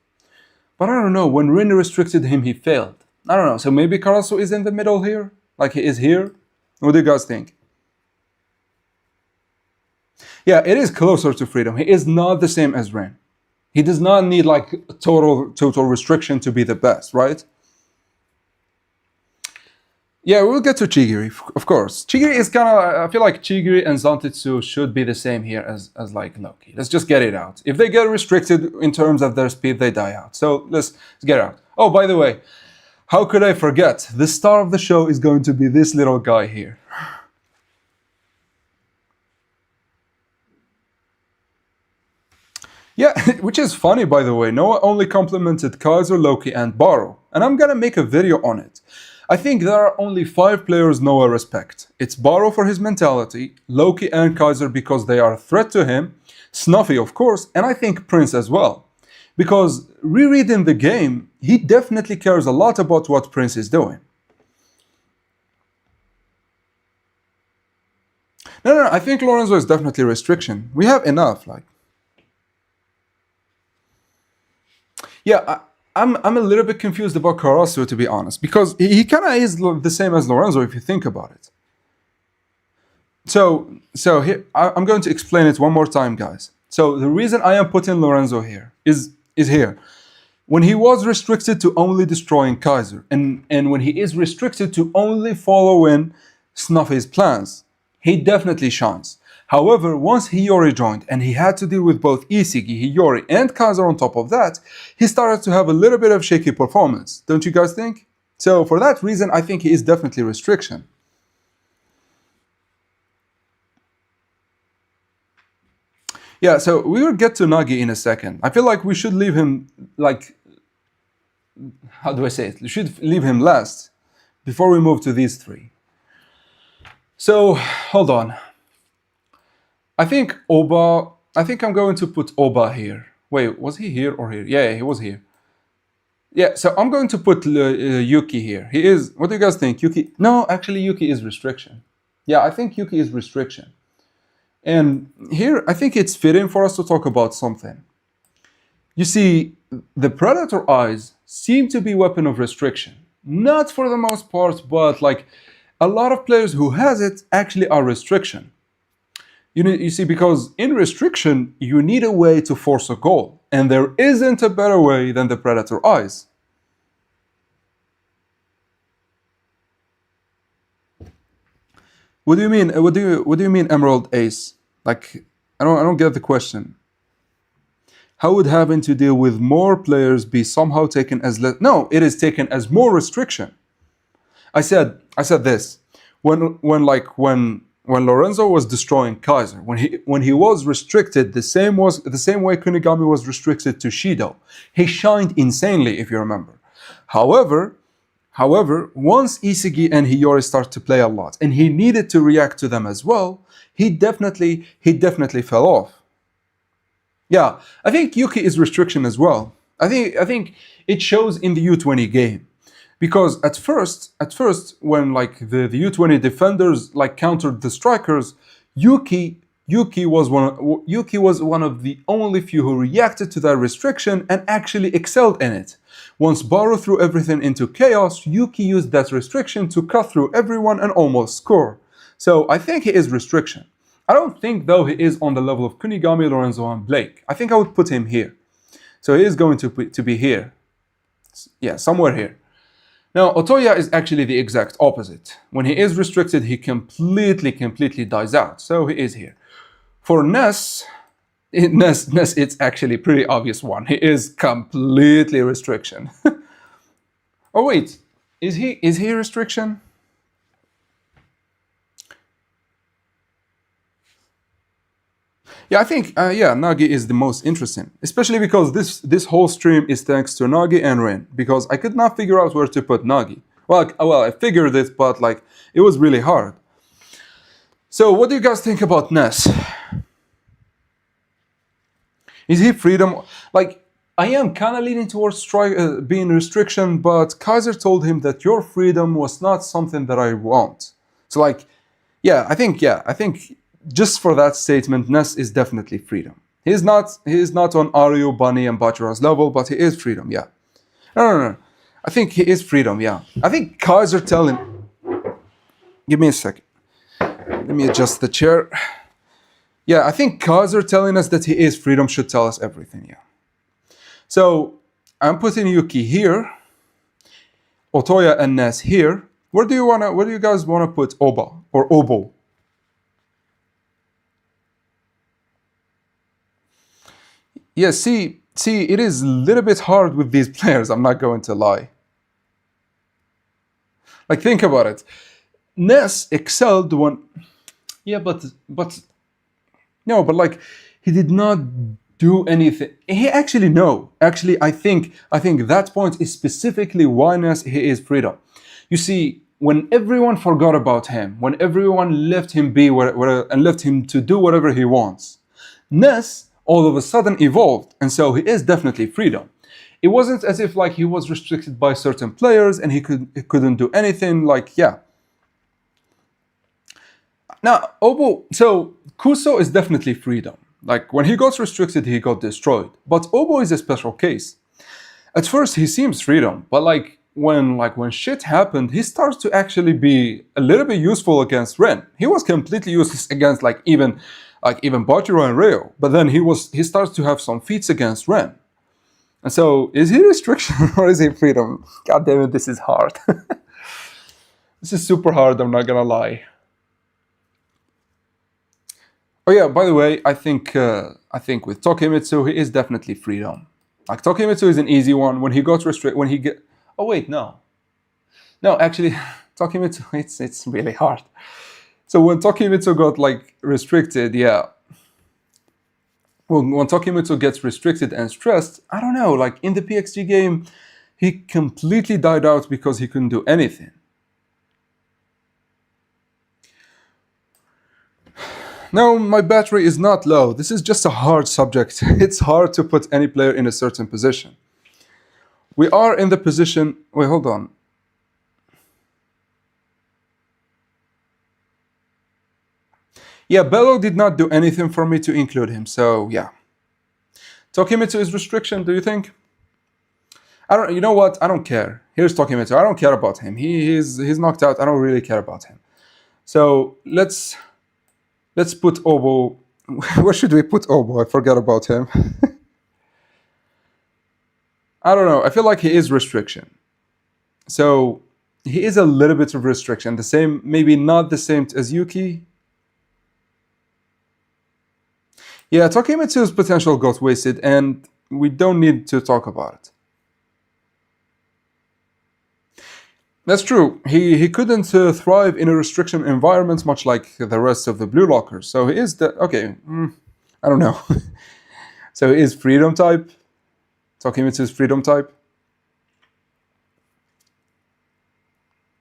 But I don't know, when Rin restricted him, he failed. I don't know, so maybe Karasu is in the middle here? Like he is here? What do you guys think? Yeah, it is closer to freedom. He is not the same as Rin. He does not need like total restriction to be the best, right? Yeah, we'll get to Chigiri, of course. Chigiri is kind of, I feel like Chigiri and Zantetsu should be the same here as like Loki. Let's just get it out. If they get restricted in terms of their speed, they die out. So let's get it out. Oh, by the way, how could I forget? The star of the show is going to be this little guy here. Yeah, which is funny, by the way. Noah only complimented Kaiser, Loki, and Baro, and I'm gonna make a video on it. I think there are only 5 players Noah respect. It's Baro for his mentality, Loki and Kaiser because they are a threat to him, Snuffy of course, and I think Prince as well. Because rereading the game, he definitely cares a lot about what Prince is doing. No, I think Lorenzo is definitely restriction. We have enough, like. Yeah, I'm a little bit confused about Karasu, to be honest, because he kind of is the same as Lorenzo if you think about it. So here, I'm going to explain it one more time, guys. So the reason I am putting Lorenzo here is here. When he was restricted to only destroying Kaiser, and when he is restricted to only following Snuffy's plans, he definitely shines. However, once Hiyori joined and he had to deal with both Isigi, Hiyori, and Kaiser on top of that, he started to have a little bit of shaky performance, don't you guys think? So for that reason, I think he is definitely restriction. Yeah, so we will get to Nagi in a second. I feel like we should leave him, like, how do I say it? We should leave him last before we move to these 3. So, hold on. I think I'm going to put Oba here. Wait, was he here or here? Yeah, he was here. Yeah, so I'm going to put Yuki here. He is, what do you guys think? Yuki? No, actually Yuki is restriction. Yeah, I think Yuki is restriction. And here, I think it's fitting for us to talk about something. You see, the Predator eyes seem to be weapon of restriction. Not for the most part, but like a lot of players who has it actually are restriction. You see, because in restriction, you need a way to force a goal, and there isn't a better way than the Predator eyes. What do you mean? What do you mean, Emerald Ace? Like, I don't get the question. How would having to deal with more players be somehow taken as less? No, it is taken as more restriction. I said this when Lorenzo was destroying Kaiser, when he was restricted, the same way Kunigami was restricted to Shido. He shined insanely, if you remember. However, once Isigi and Hiyori start to play a lot, and he needed to react to them as well, he definitely fell off. Yeah, I think Yuki is restriction as well. I think it shows in the U20 game. Because at first, when like the U20 defenders like countered the strikers, Yuki was one of the only few who reacted to that restriction and actually excelled in it. Once Baro threw everything into chaos, Yuki used that restriction to cut through everyone and almost score. So I think he is restriction. I don't think though he is on the level of Kunigami, Lorenzo, and Blake. I think I would put him here. So he is going to be here. Yeah, somewhere here. Now, Otoya is actually the exact opposite. When he is restricted, he completely dies out. So he is here. For Ness, it's actually a pretty obvious one. He is completely restriction. Oh wait, is he restriction? Yeah, I think yeah, Nagi is the most interesting, especially because this whole stream is thanks to Nagi and Rin. Because I could not figure out where to put Nagi. Well, I figured it, but like it was really hard. So, what do you guys think about Ness? Is he freedom? Like, I am kind of leaning towards being restriction, but Kaiser told him that your freedom was not something that I want. So, like, yeah, I think just for that statement, Ness is definitely freedom. He is not on Aryu, Bunny, and Bachira's level, but he is freedom. Yeah. No. I think he is freedom. Yeah. I think Kaiser telling. Give me a second. Let me adjust the chair. Yeah, I think Kaiser telling us that he is freedom should tell us everything. Yeah. So I'm putting Yuki here, Otoya and Ness here. Where do you guys wanna put Oba or Obo? Yeah, see, it is a little bit hard with these players, I'm not going to lie. Like, think about it. Ness excelled when. Yeah, but. No, but like, he did not do anything. He actually, no. Actually, I think that point is specifically why Ness he is freedom. You see, when everyone forgot about him, when everyone left him be and left him to do whatever he wants, Ness all of a sudden evolved, and so he is definitely freedom. It wasn't as if like he was restricted by certain players and he couldn't do anything. Like, yeah. Now, Obo, so Kuso is definitely freedom. Like, when he got restricted, he got destroyed. But Obo is a special case. At first, he seems freedom, but like when shit happened, he starts to actually be a little bit useful against Ren. He was completely useless against even Bachiro and Ryo, but then he starts to have some feats against Ren. And so, is he restriction or is he freedom? God damn it, this is hard. This is super hard, I'm not gonna lie. Oh yeah, by the way, I think with Tokimitsu, he is definitely freedom. Like, Tokimitsu is an easy one. When he got restricted, oh wait, no, actually, Tokimitsu, it's really hard. So when Tokimitsu got like restricted, yeah. When Tokimitsu gets restricted and stressed, I don't know. Like, in the PXG game, he completely died out because he couldn't do anything. No, my battery is not low. This is just a hard subject. It's hard to put any player in a certain position. We are in the position. Wait, hold on. Yeah, Bello did not do anything for me to include him, so yeah. Tokimitsu is restriction, do you think? You know what? I don't care. Here's Tokimitsu. I don't care about him. He's knocked out. I don't really care about him. So let's put Obo. Where should we put Obo? I forgot about him. I don't know. I feel like he is restriction. So he is a little bit of restriction. The same, maybe not the same as Yuki. Yeah, Tokimitsu's potential got wasted, and we don't need to talk about it. That's true. He couldn't thrive in a restriction environment, much like the rest of the blue lockers. So he is okay. I don't know. So he is freedom type. Tokimitsu's freedom type.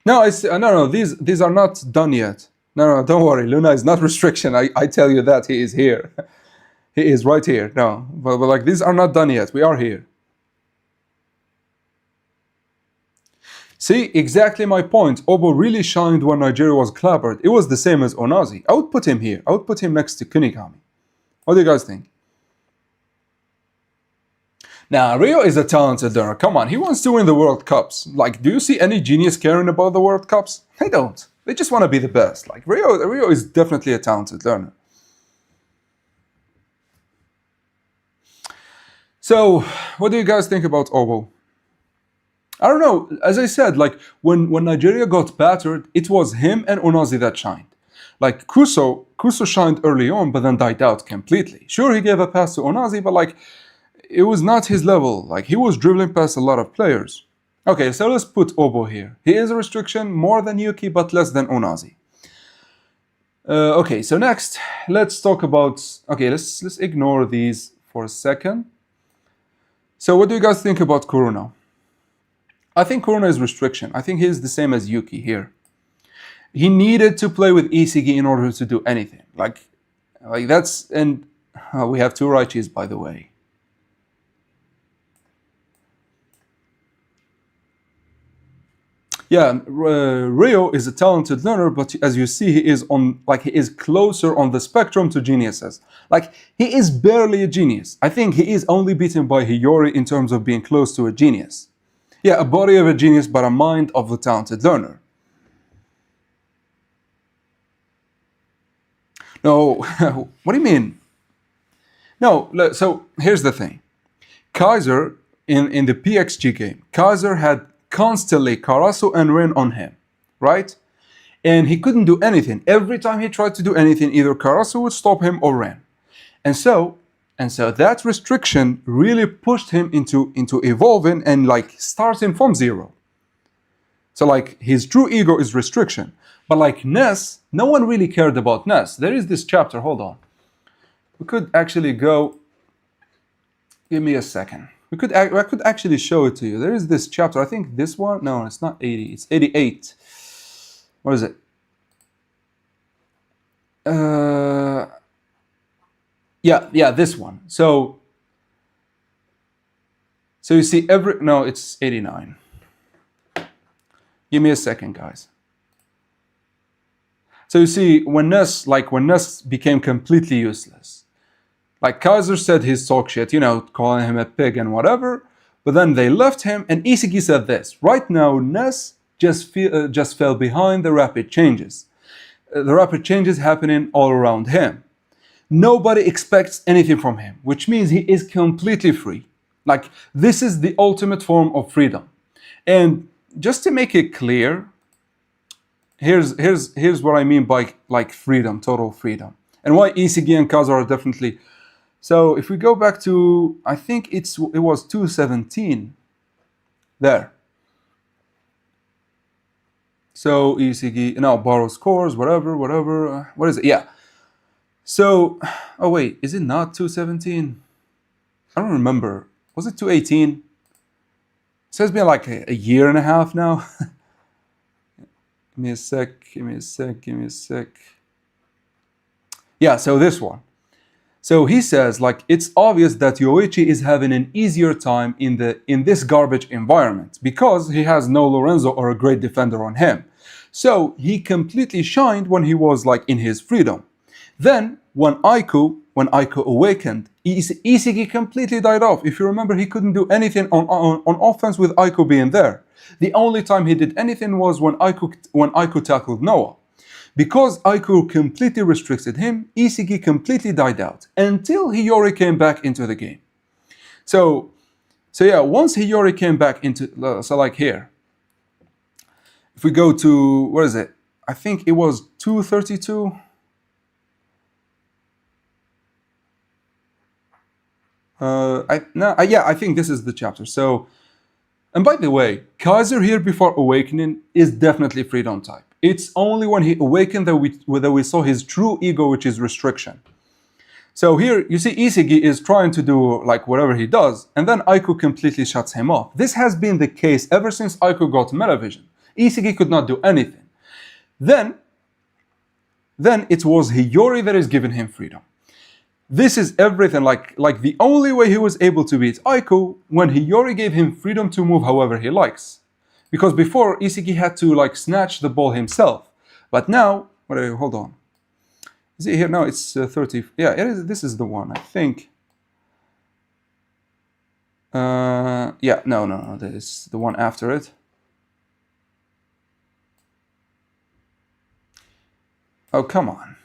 No, no. These are not done yet. No, don't worry. Luna is not restriction. I tell you that he is here. He is right here. No, but like, these are not done yet. We are here. See, exactly my point. Obo really shined when Nigeria was clappered. It was the same as Onazi. I would put him here. I would put him next to Kunigami. What do you guys think? Now, Ryo is a talented learner. Come on, he wants to win the World Cups. Like, do you see any genius caring about the World Cups? They don't. They just want to be the best. Like, Ryo is definitely a talented learner. So, what do you guys think about Obo? I don't know. As I said, like, when Nigeria got battered, it was him and Onazi that shined. Like, Kuso shined early on, but then died out completely. Sure, he gave a pass to Onazi, but like, it was not his level. Like, he was dribbling past a lot of players. Okay, so let's put Obo here. He is a restriction more than Yuki, but less than Onazi. Okay, so next, let's talk about. Okay, let's ignore these for a second. So, what do you guys think about Kuruna? I think Kuruna is restriction. I think he's the same as Yuki here. He needed to play with Isigi in order to do anything. Like that's and we have two Raichis, by the way. Yeah, Ryo is a talented learner, but as you see, he is closer on the spectrum to geniuses. Like he is barely a genius. I think he is only beaten by Hiyori in terms of being close to a genius. Yeah, a body of a genius, but a mind of a talented learner. No, what do you mean? No, so here's the thing. Kaiser, in the PXG game, Kaiser had constantly Karasu and Rin on him, right? And he couldn't do anything. Every time he tried to do anything, either Karasu would stop him or Rin. And so that restriction really pushed him into evolving and like starting from zero. So like his true ego is restriction. But like Ness, no one really cared about Ness. There is this chapter, hold on. We could actually go, give me a second. I could actually show it to you. There is this chapter, I think this one, no, it's not 80, it's 88. What is it? Yeah, this one. So you see no, it's 89. Give me a second, guys. So you see, when Ness became completely useless, like Kaiser said his talk shit, calling him a pig and whatever, but then they left him, and Isigi said this: right now, Ness just fell behind the rapid changes. The rapid changes happening all around him. Nobody expects anything from him, which means he is completely free. Like, this is the ultimate form of freedom. And just to make it clear, here's what I mean by like freedom, total freedom, and why Isigi and Kaiser are definitely. So if we go back to, I think it was 217 there. So Isigi now borrow scores, whatever. What is it? Yeah. So, oh wait, is it not 217? I don't remember. Was it 218? It says been like a year and a half now. Give me a sec. Yeah, so this one. So he says, like, it's obvious that Yoichi is having an easier time in this garbage environment because he has no Lorenzo or a great defender on him. So he completely shined when he was like in his freedom. Then when Aiku awakened, Isigi completely died off. If you remember, he couldn't do anything on offense with Aiku being there. The only time he did anything was when Aiku tackled Noah. Because Aiku completely restricted him, Isigi completely died out until Hiyori came back into the game. So yeah, once Hiyori came back into, so like here, if we go to, what is it? I think it was 232. I think this is the chapter. So, and by the way, Kaiser here before awakening is definitely freedom type. It's only when he awakened that we saw his true ego, which is restriction. So here you see Isigi is trying to do like whatever he does, and then Aiku completely shuts him off. This has been the case ever since Aiku got Metavision. Isigi could not do anything. Then it was Hiyori that is giving him freedom. This is everything, like the only way he was able to beat Aiku when Hiyori gave him freedom to move however he likes. Because before, Isigi had to like snatch the ball himself. But now, hold on. Is it here? No, it's 30. Yeah, it is. This is the one, I think. Yeah, no. This is the one after it. Oh, come on.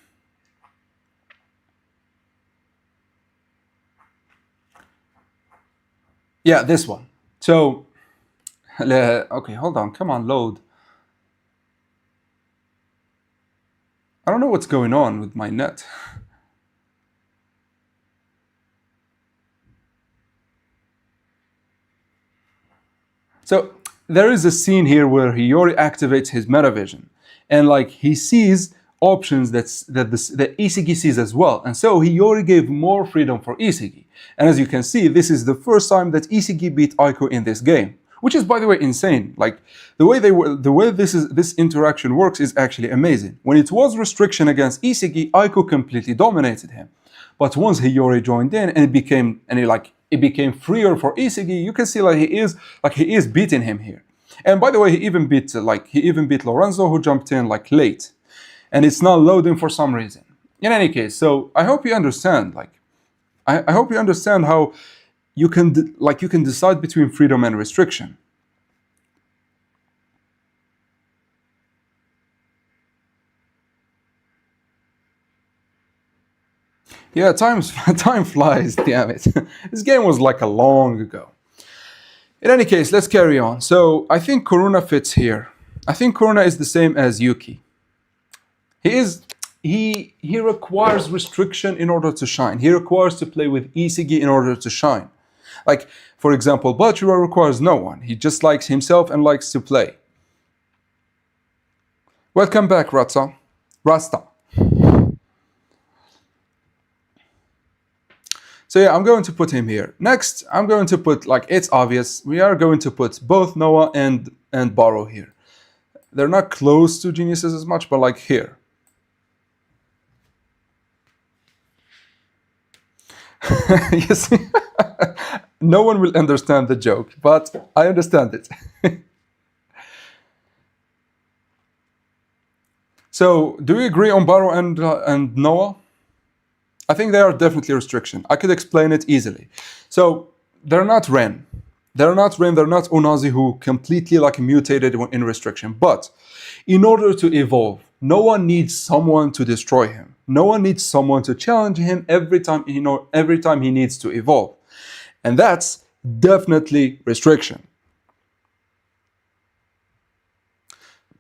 Yeah, this one. So, okay, hold on. Come on, load. I don't know what's going on with my net. So there is a scene here where Hiyori activates his Metavision, and like he sees options that Isigi sees as well. And so Hiyori gave more freedom for Isigi. And as you can see, this is the first time that Isigi beat Aiko in this game, which is, by the way, insane. Like the way this interaction works is actually amazing. When it was restriction against Isigi, Aiko completely dominated him. But once Hiyori joined in and it became freer for Isigi, you can see he is beating him here. And by the way, he even beat Lorenzo, who jumped in like late, and it's not loading for some reason. In any case, so I hope you understand. I hope you understand how you can decide between freedom and restriction. Yeah, time flies. Damn it! This game was like a long ago. In any case, let's carry on. So I think Kuruna fits here. I think Kuruna is the same as Yuki. He requires restriction in order to shine. He requires to play with Isigi in order to shine. Like, for example, Bachira requires no one. He just likes himself and likes to play. Welcome back, Rasta. So yeah, I'm going to put him here. Next, I'm going to put, it's obvious, we are going to put both Noah and Baro here. They're not close to geniuses as much, but like here. Yes. No one will understand the joke, but I understand it. So, do we agree on Baro and Noah? I think they are definitely restriction. I could explain it easily. So, they're not Ren. They're not Onazi who completely mutated in restriction. But in order to evolve, Noah needs someone to destroy him. Noah needs someone to challenge him every time he needs to evolve. And that's definitely restriction.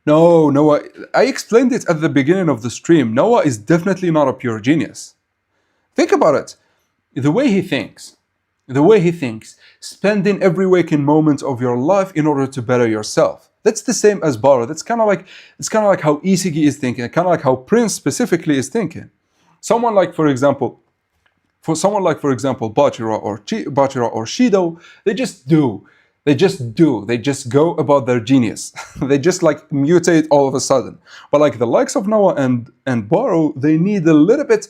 No, Noah, I explained it at the beginning of the stream. Noah is definitely not a pure genius. Think about it. The way he thinks, spending every waking moment of your life in order to better yourself. That's the same as Baro. That's kind of like how Isigi is thinking, kind of like how Prince specifically is thinking. Someone like, for example, Bachira or Shido, they just do. They just go about their genius. They just mutate all of a sudden. But the likes of Noah and Baro, they need a little bit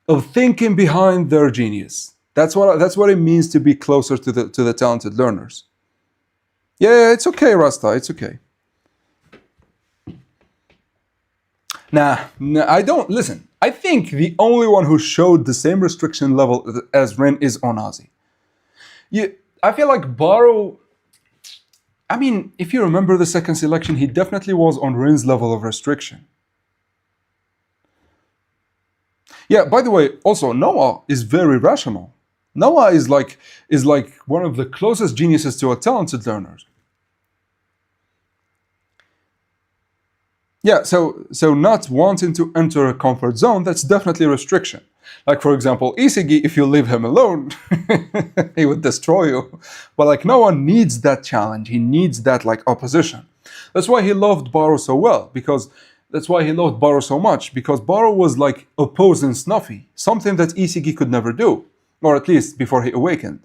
of thinking behind their genius. That's what it means to be closer to the talented learners. Yeah, it's okay, Rasta. It's okay. Nah, I don't listen. I think the only one who showed the same restriction level as Ren is Onazi. I feel like Baro. I mean, if you remember the second selection, he definitely was on Ren's level of restriction. Yeah, by the way, also Noah is very rational. Noah is like one of the closest geniuses to a talented learner. Yeah, so not wanting to enter a comfort zone, that's definitely restriction. Like, for example, Isigi, if you leave him alone, he would destroy you. But Noah needs that challenge. He needs that opposition. That's why he loved Baro so well, that's why he loved Baro so much, because Baro was opposing Snuffy, something that Isigi could never do, or at least before he awakened.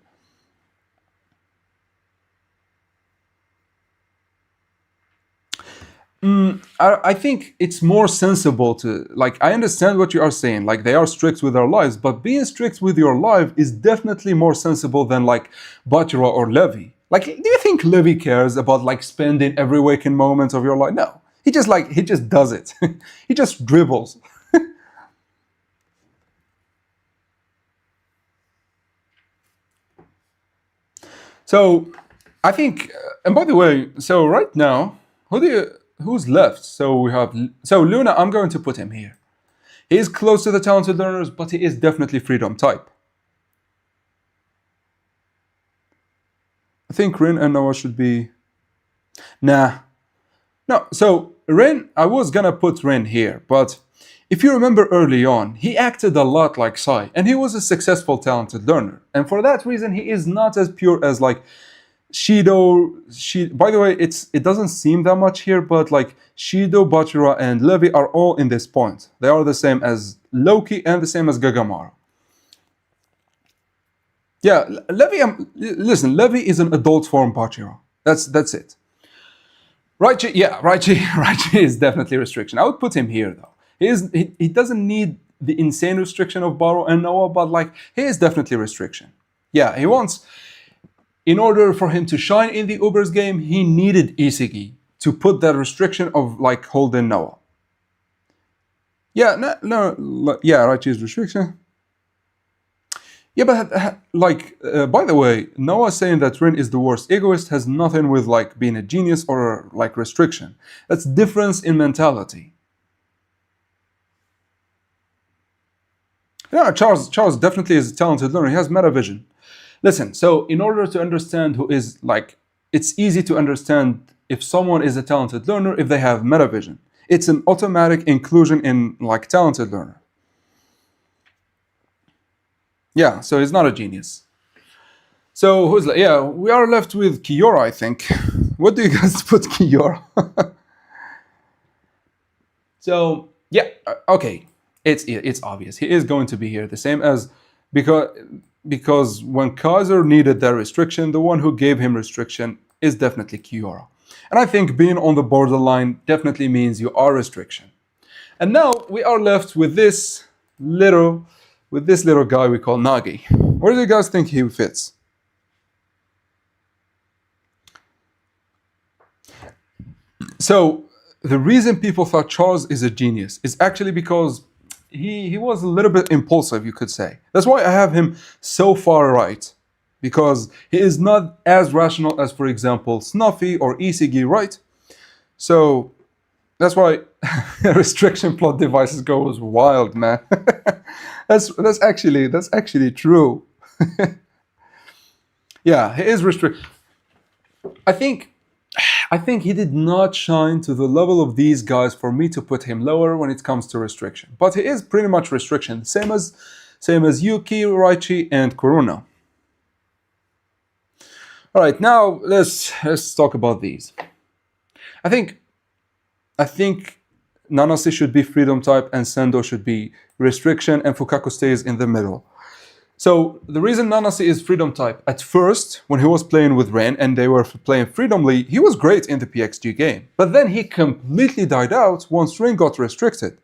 I think it's more sensible to, I understand what you are saying, they are strict with their lives, but being strict with your life is definitely more sensible than Bachira or Levi. Do you think Levi cares about spending every waking moment of your life? No. He just does it. He just dribbles. So, I think, and by the way, so right now, who's left? So Luna, I'm going to put him here. He is close to the talented learners, but he is definitely freedom type. I think Rin and Noah should be... Nah. No, so Rin, I was gonna put Rin here, but if you remember early on, he acted a lot like Sai, and he was a successful talented learner. And for that reason, he is not as pure as By the way, it doesn't seem that much here, but like Shido, Bachira, and Levi are all in this point. They are the same as Loki and the same as Gagamaru. Yeah, Levi. Listen, Levi is an adult form Bachira. That's it. Raichi, yeah, Raichi is definitely restriction. I would put him here though. He doesn't need the insane restriction of Baro and Noah, but like he is definitely restriction. Yeah, he wants. In order for him to shine in the Ubers game, he needed Isigi to put that restriction of like holding Noah. Yeah, yeah, Raichi's restriction. Yeah, but like, by the way, Noah saying that Rin is the worst egoist has nothing with like being a genius or like restriction. That's difference in mentality. Yeah, Charles definitely is a talented learner. He has meta vision. Listen, so in order to understand who is like, it's easy to understand if someone is a talented learner if they have meta vision. It's an automatic inclusion in like talented learner. Yeah, so he's not a genius. So who's like, yeah, we are left with Kiora, I think. What do you guys put Kiora? So yeah, okay, it's obvious. He is going to be here, the same as because when Kaiser needed that restriction, the one who gave him restriction is definitely Kiora. And I think being on the borderline definitely means you are restriction. And now we are left with this little guy we call Nagi. Where do you guys think he fits? So the reason people thought Charles is a genius is actually because he was a little bit impulsive, you could say. That's why I have him so far right. Because he is not as rational as, for example, Snuffy or Isigi, right? So that's why restriction plot devices goes wild, man. that's actually true. Yeah, he is restricted. I think he did not shine to the level of these guys for me to put him lower when it comes to restriction. But he is pretty much restriction, same as Yuki, Raichi, and Kuruna. All right, now let's talk about these. I think Nanase should be freedom type and Sendo should be restriction, and Fukaku stays in the middle. So the reason Nanase is freedom type, at first, when he was playing with Ren and they were playing freedomly, he was great in the PXG game. But then he completely died out once Ren got restricted.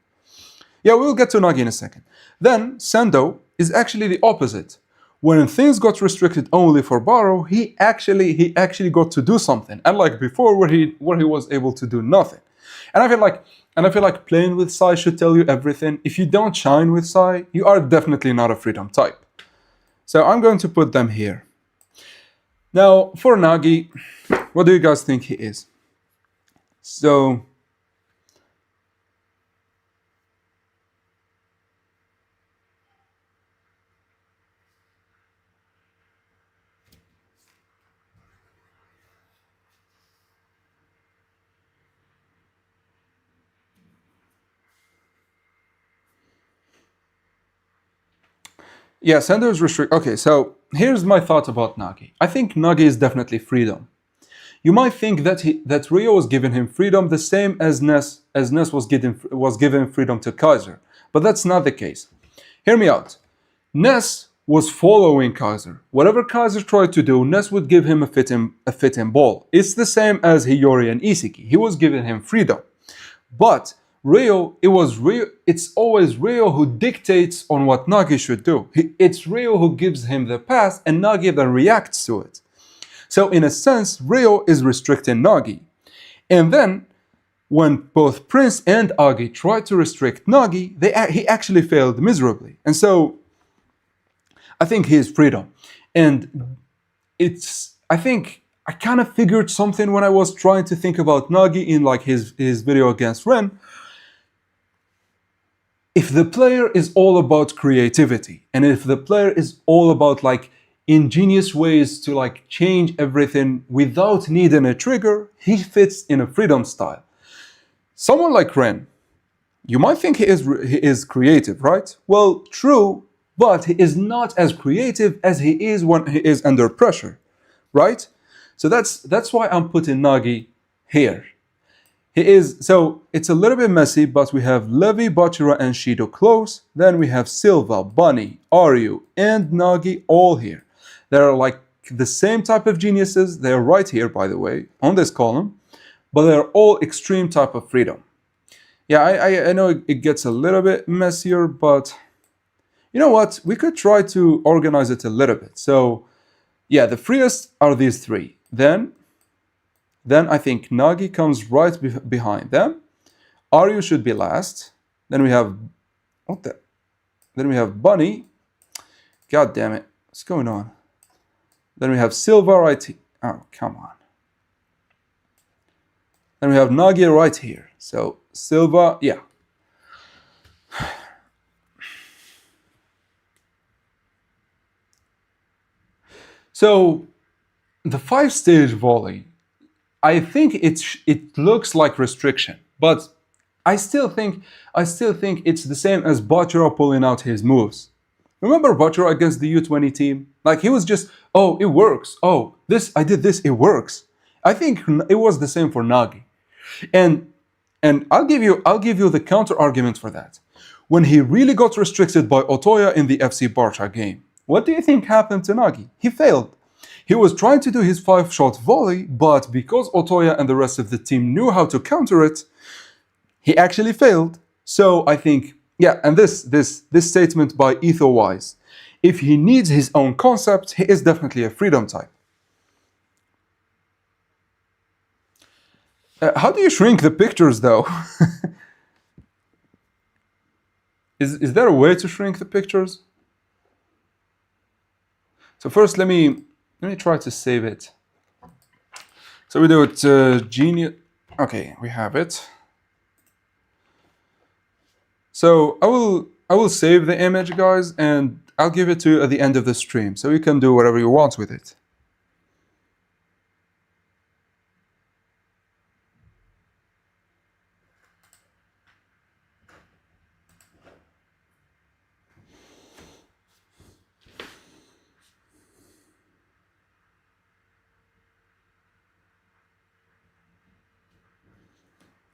Yeah, we'll get to Nagi in a second. Then Sendo is actually the opposite. When things got restricted only for Baro, he actually got to do something, unlike before where he was able to do nothing. And I feel like playing with Sai should tell you everything. If you don't shine with Sai, you are definitely not a freedom type. So I'm going to put them here. Now for Nagi, what do you guys think he is? So yeah, Sender is restrict. Okay, so here's my thought about Nagi. I think Nagi is definitely freedom. You might think that Rio was giving him freedom the same as Ness was given freedom to Kaiser, but that's not the case. Hear me out. Ness was following Kaiser. Whatever Kaiser tried to do, Ness would give him a fit-in ball. It's the same as Hiyori and Isiki. He was giving him freedom. But it's always Rio who dictates on what Nagi should do. It's Rio who gives him the pass and Nagi then reacts to it. So in a sense, Rio is restricting Nagi. And then when both Prince and Agi tried to restrict Nagi, he actually failed miserably. And so I think he is freedom. And I think I kind of figured something when I was trying to think about Nagi in like his video against Ren. If the player is all about creativity, and if the player is all about like ingenious ways to like change everything without needing a trigger, he fits in a freedom style. Someone like Ren, you might think he is creative, right? Well, true, but he is not as creative as he is when he is under pressure, right? So that's why I'm putting Nagi here. He is, so it's a little bit messy, but we have Levi, Bachira, and Shido close. Then we have Silva, Bunny, Aryu, and Nagi all here. They're like the same type of geniuses. They're right here, by the way, on this column, but they're all extreme type of freedom. Yeah, I know it gets a little bit messier, but you know what? We could try to organize it a little bit. So yeah, the freest are these three. Then I think Nagi comes right behind them. Aryu should be last. Then we have, what the? Then we have Bunny. God damn it. What's going on? Then we have Silva right here. Oh, come on. Then we have Nagi right here. So Silva, yeah. So the 5-stage volley, I think it looks like restriction, but I still think it's the same as Bachira pulling out his moves. Remember Bachira against the U20 team? Like he was just, oh, it works. Oh, I did this, it works. I think it was the same for Nagi. And I'll give you the counter argument for that. When he really got restricted by Otoya in the FC Barca game, what do you think happened to Nagi? He failed. He was trying to do his 5-shot volley, but because Otoya and the rest of the team knew how to counter it, he actually failed. So I think, yeah, and this statement by EthoWise, if he needs his own concept, he is definitely a freedom type. How do you shrink the pictures though? Is there a way to shrink the pictures? So first, let me try to save it. So we do it genius. Okay, we have it. So I will save the image, guys, and I'll give it to you at the end of the stream, so you can do whatever you want with it.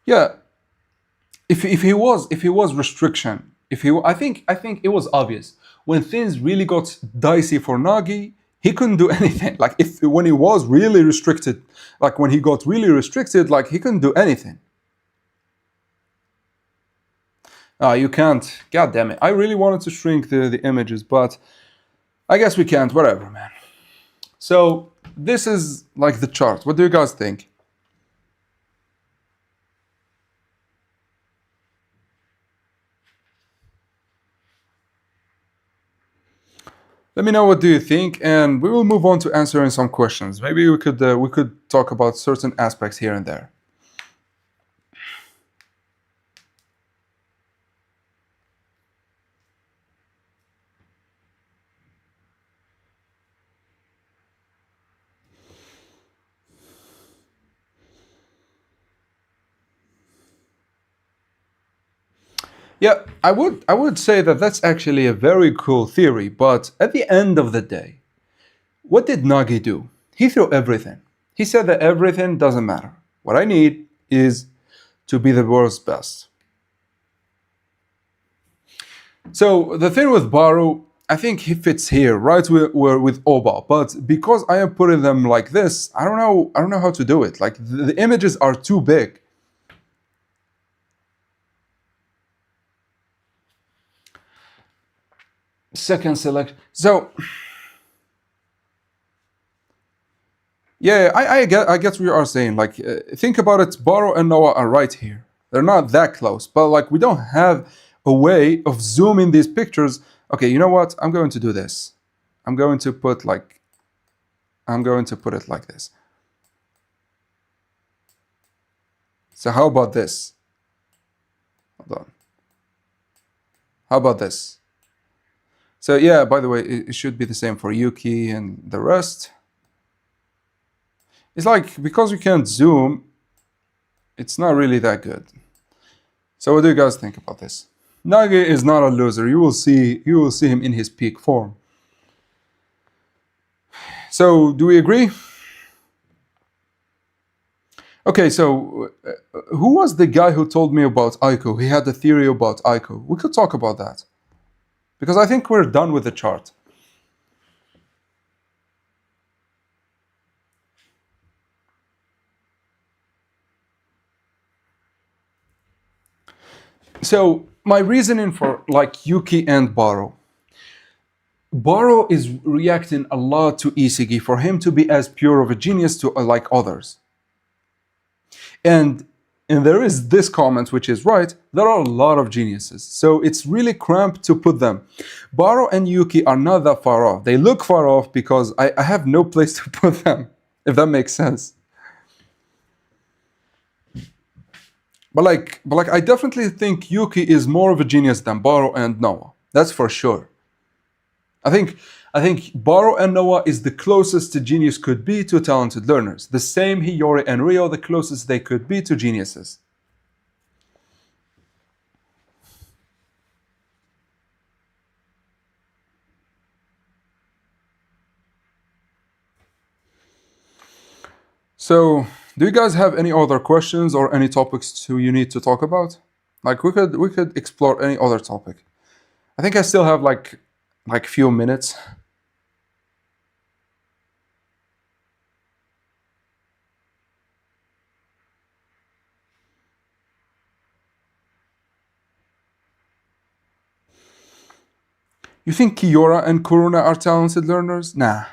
Yeah, if he was restriction, I think it was obvious when things really got dicey for Nagi, he couldn't do anything. Like when he was really restricted, like when he got really restricted, like he couldn't do anything. You can't. God damn it! I really wanted to shrink the images, but I guess we can't. Whatever, man. So this is like the chart. What do you guys think? Let me know what do you think, and we will move on to answering some questions. Maybe we could talk about certain aspects here and there. Yeah, I would say that that's actually a very cool theory, but at the end of the day, what did Nagi do? He threw everything. He said that everything doesn't matter. What I need is to be the world's best. So the thing with Baru, I think he fits here, right with Oba, but because I am putting them like this, I don't know how to do it. Like the images are too big. Second select. So yeah, I get what you are saying. Like think about it. Baru and Noah are right here. They're not that close, but like we don't have a way of zooming these pictures. Okay, you know what? I'm going to do this. I'm going to put it like this. So how about this? Hold on. How about this? So yeah, by the way, it should be the same for Yuki and the rest. It's like, because we can't zoom, it's not really that good. So what do you guys think about this? Nagi is not a loser. You will see him in his peak form. So do we agree? Okay, so who was the guy who told me about Aiko? He had a theory about Aiko. We could talk about that because I think we're done with the chart. So my reasoning for like Yuki and Baro. Baro is reacting a lot to Isigi for him to be as pure of a genius to like others. And there is this comment which is right, there are a lot of geniuses. So it's really cramped to put them. Baro and Yuki are not that far off. They look far off because I have no place to put them, if that makes sense. But like I definitely think Yuki is more of a genius than Baro and Noah. That's for sure. I think Baro and Noah is the closest a genius could be to talented learners. The same Hiyori and Ryo, the closest they could be to geniuses. So, do you guys have any other questions or any topics you need to talk about? Like we could explore any other topic. I think I still have like few minutes. You think Kiora and Kuruna are talented learners? Nah.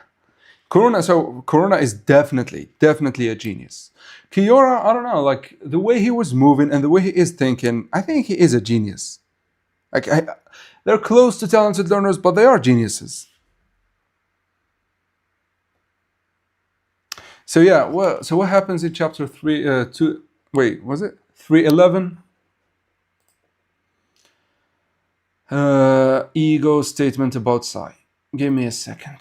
Kuruna is definitely a genius. Kiora, I don't know, like the way he was moving and the way he is thinking, I think he is a genius. Like they're close to talented learners, but they are geniuses. So yeah, well, so what happens in chapter 2? Wait, was it 311? Ego statement about Sai. Give me a second.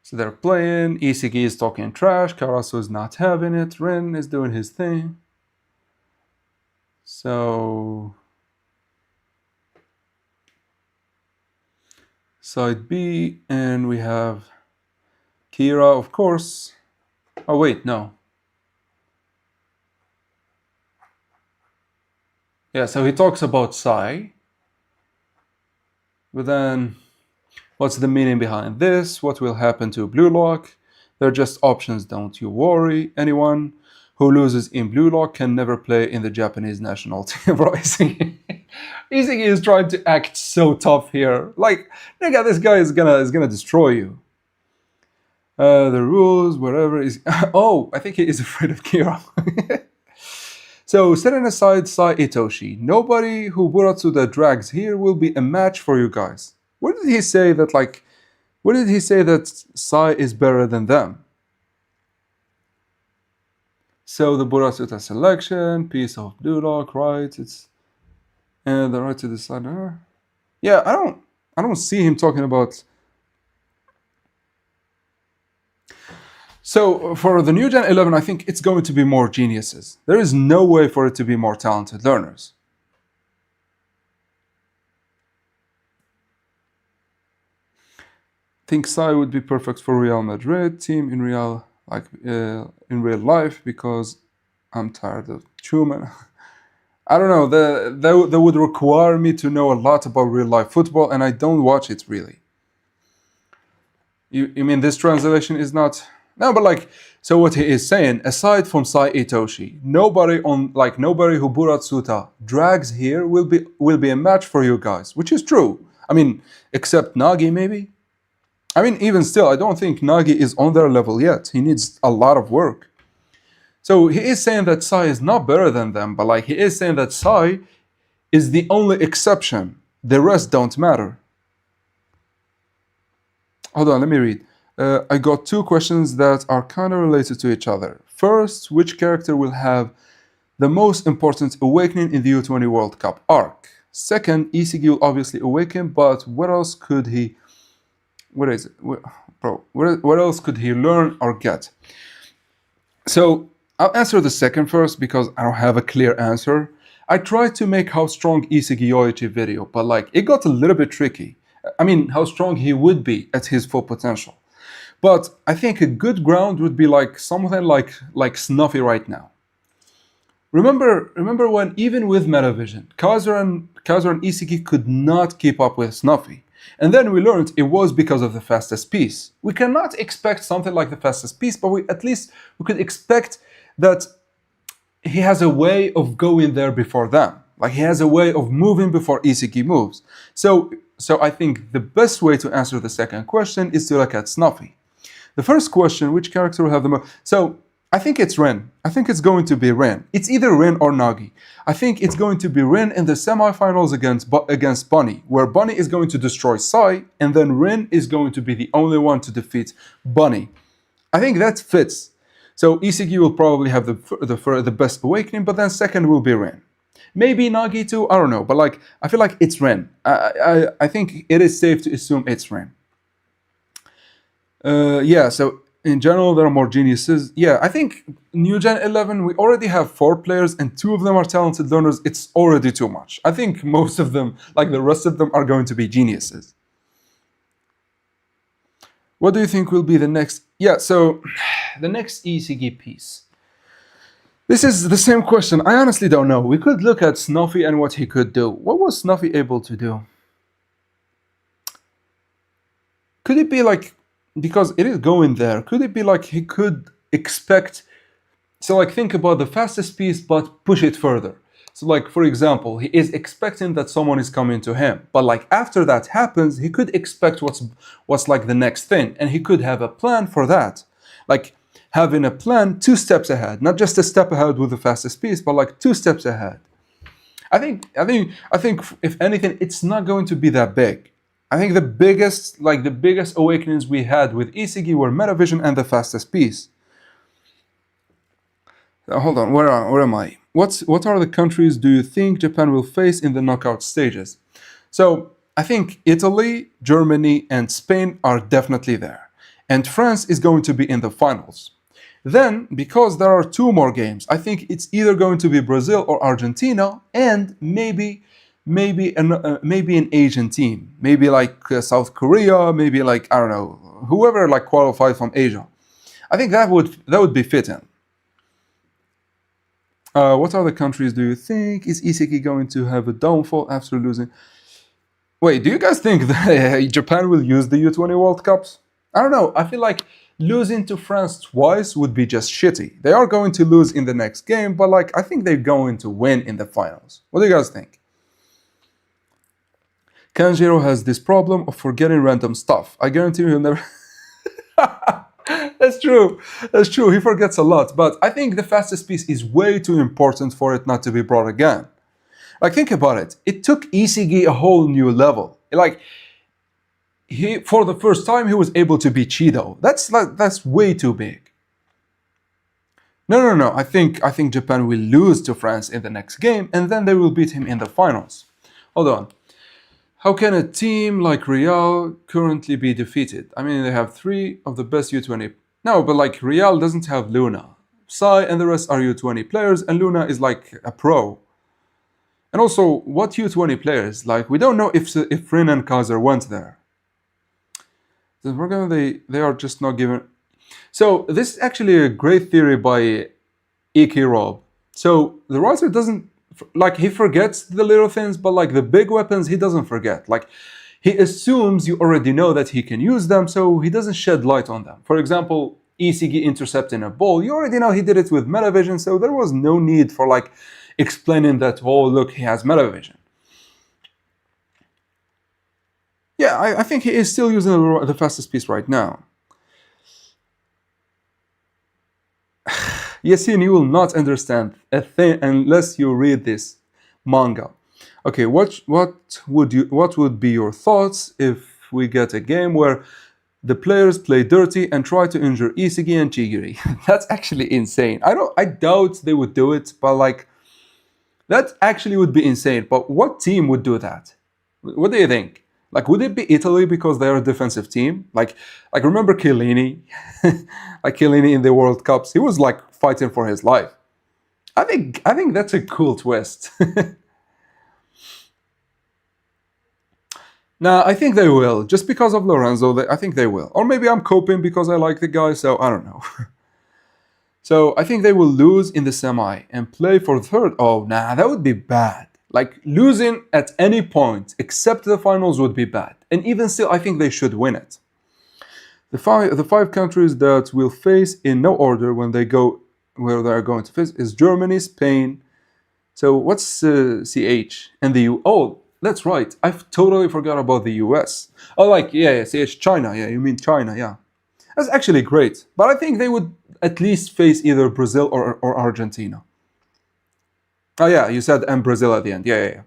So they're playing. Isigi is talking trash. Karasu is not having it. Rin is doing his thing. So side B, and we have Kira, of course. Oh wait, no. Yeah, so he talks about Sai. But then, what's the meaning behind this? What will happen to Blue Lock? They're just options, don't you worry. Anyone who loses in Blue Lock can never play in the Japanese national team. Bro, Isigi is trying to act so tough here. Like, nigga, this guy is gonna destroy you. The rules, whatever is. Oh, I think he is afraid of Kira. So, setting aside Sai Itoshi, nobody who Buratsuda drags here will be a match for you guys. Where did he say that, like, where did he say that Sai is better than them? So, the Buratsuda selection, piece of Blue Lock, right? It's. And the right to decide. Yeah, I don't see him talking about. So for the new Gen 11, I think it's going to be more geniuses. There is no way for it to be more talented learners. I think Sai would be perfect for Real Madrid team in real life because I'm tired of Truman. I don't know. That would require me to know a lot about real life football, and I don't watch it really. You mean this translation is not? No, but like, so what he is saying, aside from Sai Itoshi, nobody who Buratsuta drags here will be a match for you guys, which is true. I mean, except Nagi maybe. I mean, even still, I don't think Nagi is on their level yet. He needs a lot of work. So he is saying that Sai is not better than them, but like he is saying that Sai is the only exception. The rest don't matter. Hold on, let me read. I got two questions that are kind of related to each other. First, which character will have the most important awakening in the U20 World Cup arc? Second, Isigi will obviously awaken, but what else could he... What is it? What else could he learn or get? So, I'll answer the second first because I don't have a clear answer. I tried to make how strong Isigi Yoichi video, but like, it got a little bit tricky. I mean, how strong he would be at his full potential. But I think a good ground would be like something like Snuffy right now. Remember when even with Metavision, Kaiser and Isiki could not keep up with Snuffy. And then we learned it was because of the fastest piece. We cannot expect something like the fastest piece, but at least we could expect that he has a way of going there before them. Like he has a way of moving before Isiki moves. So I think the best way to answer the second question is to look at Snuffy. The first question, which character will have the most? So I think it's Rin. I think it's going to be Rin. It's either Rin or Nagi. I think it's going to be Rin in the semifinals against Bunny, where Bunny is going to destroy Sai, and then Rin is going to be the only one to defeat Bunny. I think that fits. So Isiki will probably have the best awakening, but then second will be Rin. Maybe Nagi too, I don't know, but like I feel like it's Rin. I think it is safe to assume it's Rin. Yeah, so in general, there are more geniuses. Yeah, I think New Gen 11, we already have 4 players and 2 of them are talented learners. It's already too much. I think most of them, like the rest of them, are going to be geniuses. What do you think will be the next? Yeah, so the next Isigi piece. This is the same question. I honestly don't know. We could look at Snuffy and what he could do. What was Snuffy able to do? Could it be like, because it is going there, could it be like he could expect, so like think about the fastest piece but push it further. So like for example, he is expecting that someone is coming to him, but like after that happens, he could expect what's like the next thing, and he could have a plan for that. Like having a plan 2 steps ahead, not just a step ahead with the fastest piece, but like 2 steps ahead. I think if anything, it's not going to be that big. I think the biggest awakenings we had with Isigi were Metavision and the fastest piece. Hold on, where am I? What are the countries do you think Japan will face in the knockout stages? So I think Italy, Germany, and Spain are definitely there. And France is going to be in the finals. Then, because there are 2 more games, I think it's either going to be Brazil or Argentina, and maybe an Asian team, maybe like South Korea, maybe like I don't know, whoever like qualified from Asia. I think that would be fitting. What other countries do you think? Is Isiki going to have a downfall after losing? Wait, do you guys think that Japan will use the U20 World Cups? I don't know. I feel like losing to France twice would be just shitty. They are going to lose in the next game, but like I think they're going to win in the finals. What do you guys think? Kanjiro has this problem of forgetting random stuff. I guarantee he'll never... That's true. That's true. He forgets a lot. But I think the fastest piece is way too important for it not to be brought again. Like, think about it. It took Isigi a whole new level. Like, for the first time, he was able to beat Chido. That's way too big. No. I think Japan will lose to France in the next game, and then they will beat him in the finals. Hold on. How can a team like Real currently be defeated? I mean, they have 3 of the best U20. No, but like Real doesn't have Luna. Sai and the rest are U20 players, and Luna is like a pro. And also, what U20 players? Like, we don't know if Rin and Kaiser went there. They are just not given. So this is actually a great theory by Iki Rob. So the writer doesn't, like, he forgets the little things, but like the big weapons he doesn't forget. Like, he assumes you already know that he can use them, so he doesn't shed light on them. For example, Isigi intercepting a ball, you already know he did it with Metavision, so there was no need for like explaining that, oh look, he has Metavision. Yeah, I think he is still using the fastest piece right now. Yasin, you will not understand a thing unless you read this manga. Okay, what would be your thoughts if we get a game where the players play dirty and try to injure Isigi and Chigiri? That's actually insane. I doubt they would do it, but like that actually would be insane. But what team would do that? What do you think? Like, would it be Italy because they're a defensive team? Like remember Chiellini? Like Chiellini in the World Cups, he was like fighting for his life. I think that's a cool twist. Nah, I think they will. Just because of Lorenzo, I think they will. Or maybe I'm coping because I like the guy, so I don't know. So I think they will lose in the semi and play for third. Oh, nah, that would be bad. Like losing at any point except the finals would be bad. And even still, I think they should win it. The five countries that will face in no order when they go where they are going to face is Germany, Spain. So what's CH and the U? Oh, that's right. I've totally forgot about the US. Oh, like yeah, CH China. Yeah, you mean China? Yeah, that's actually great. But I think they would at least face either Brazil or Argentina. Oh yeah, you said and Brazil at the end. Yeah, yeah, yeah.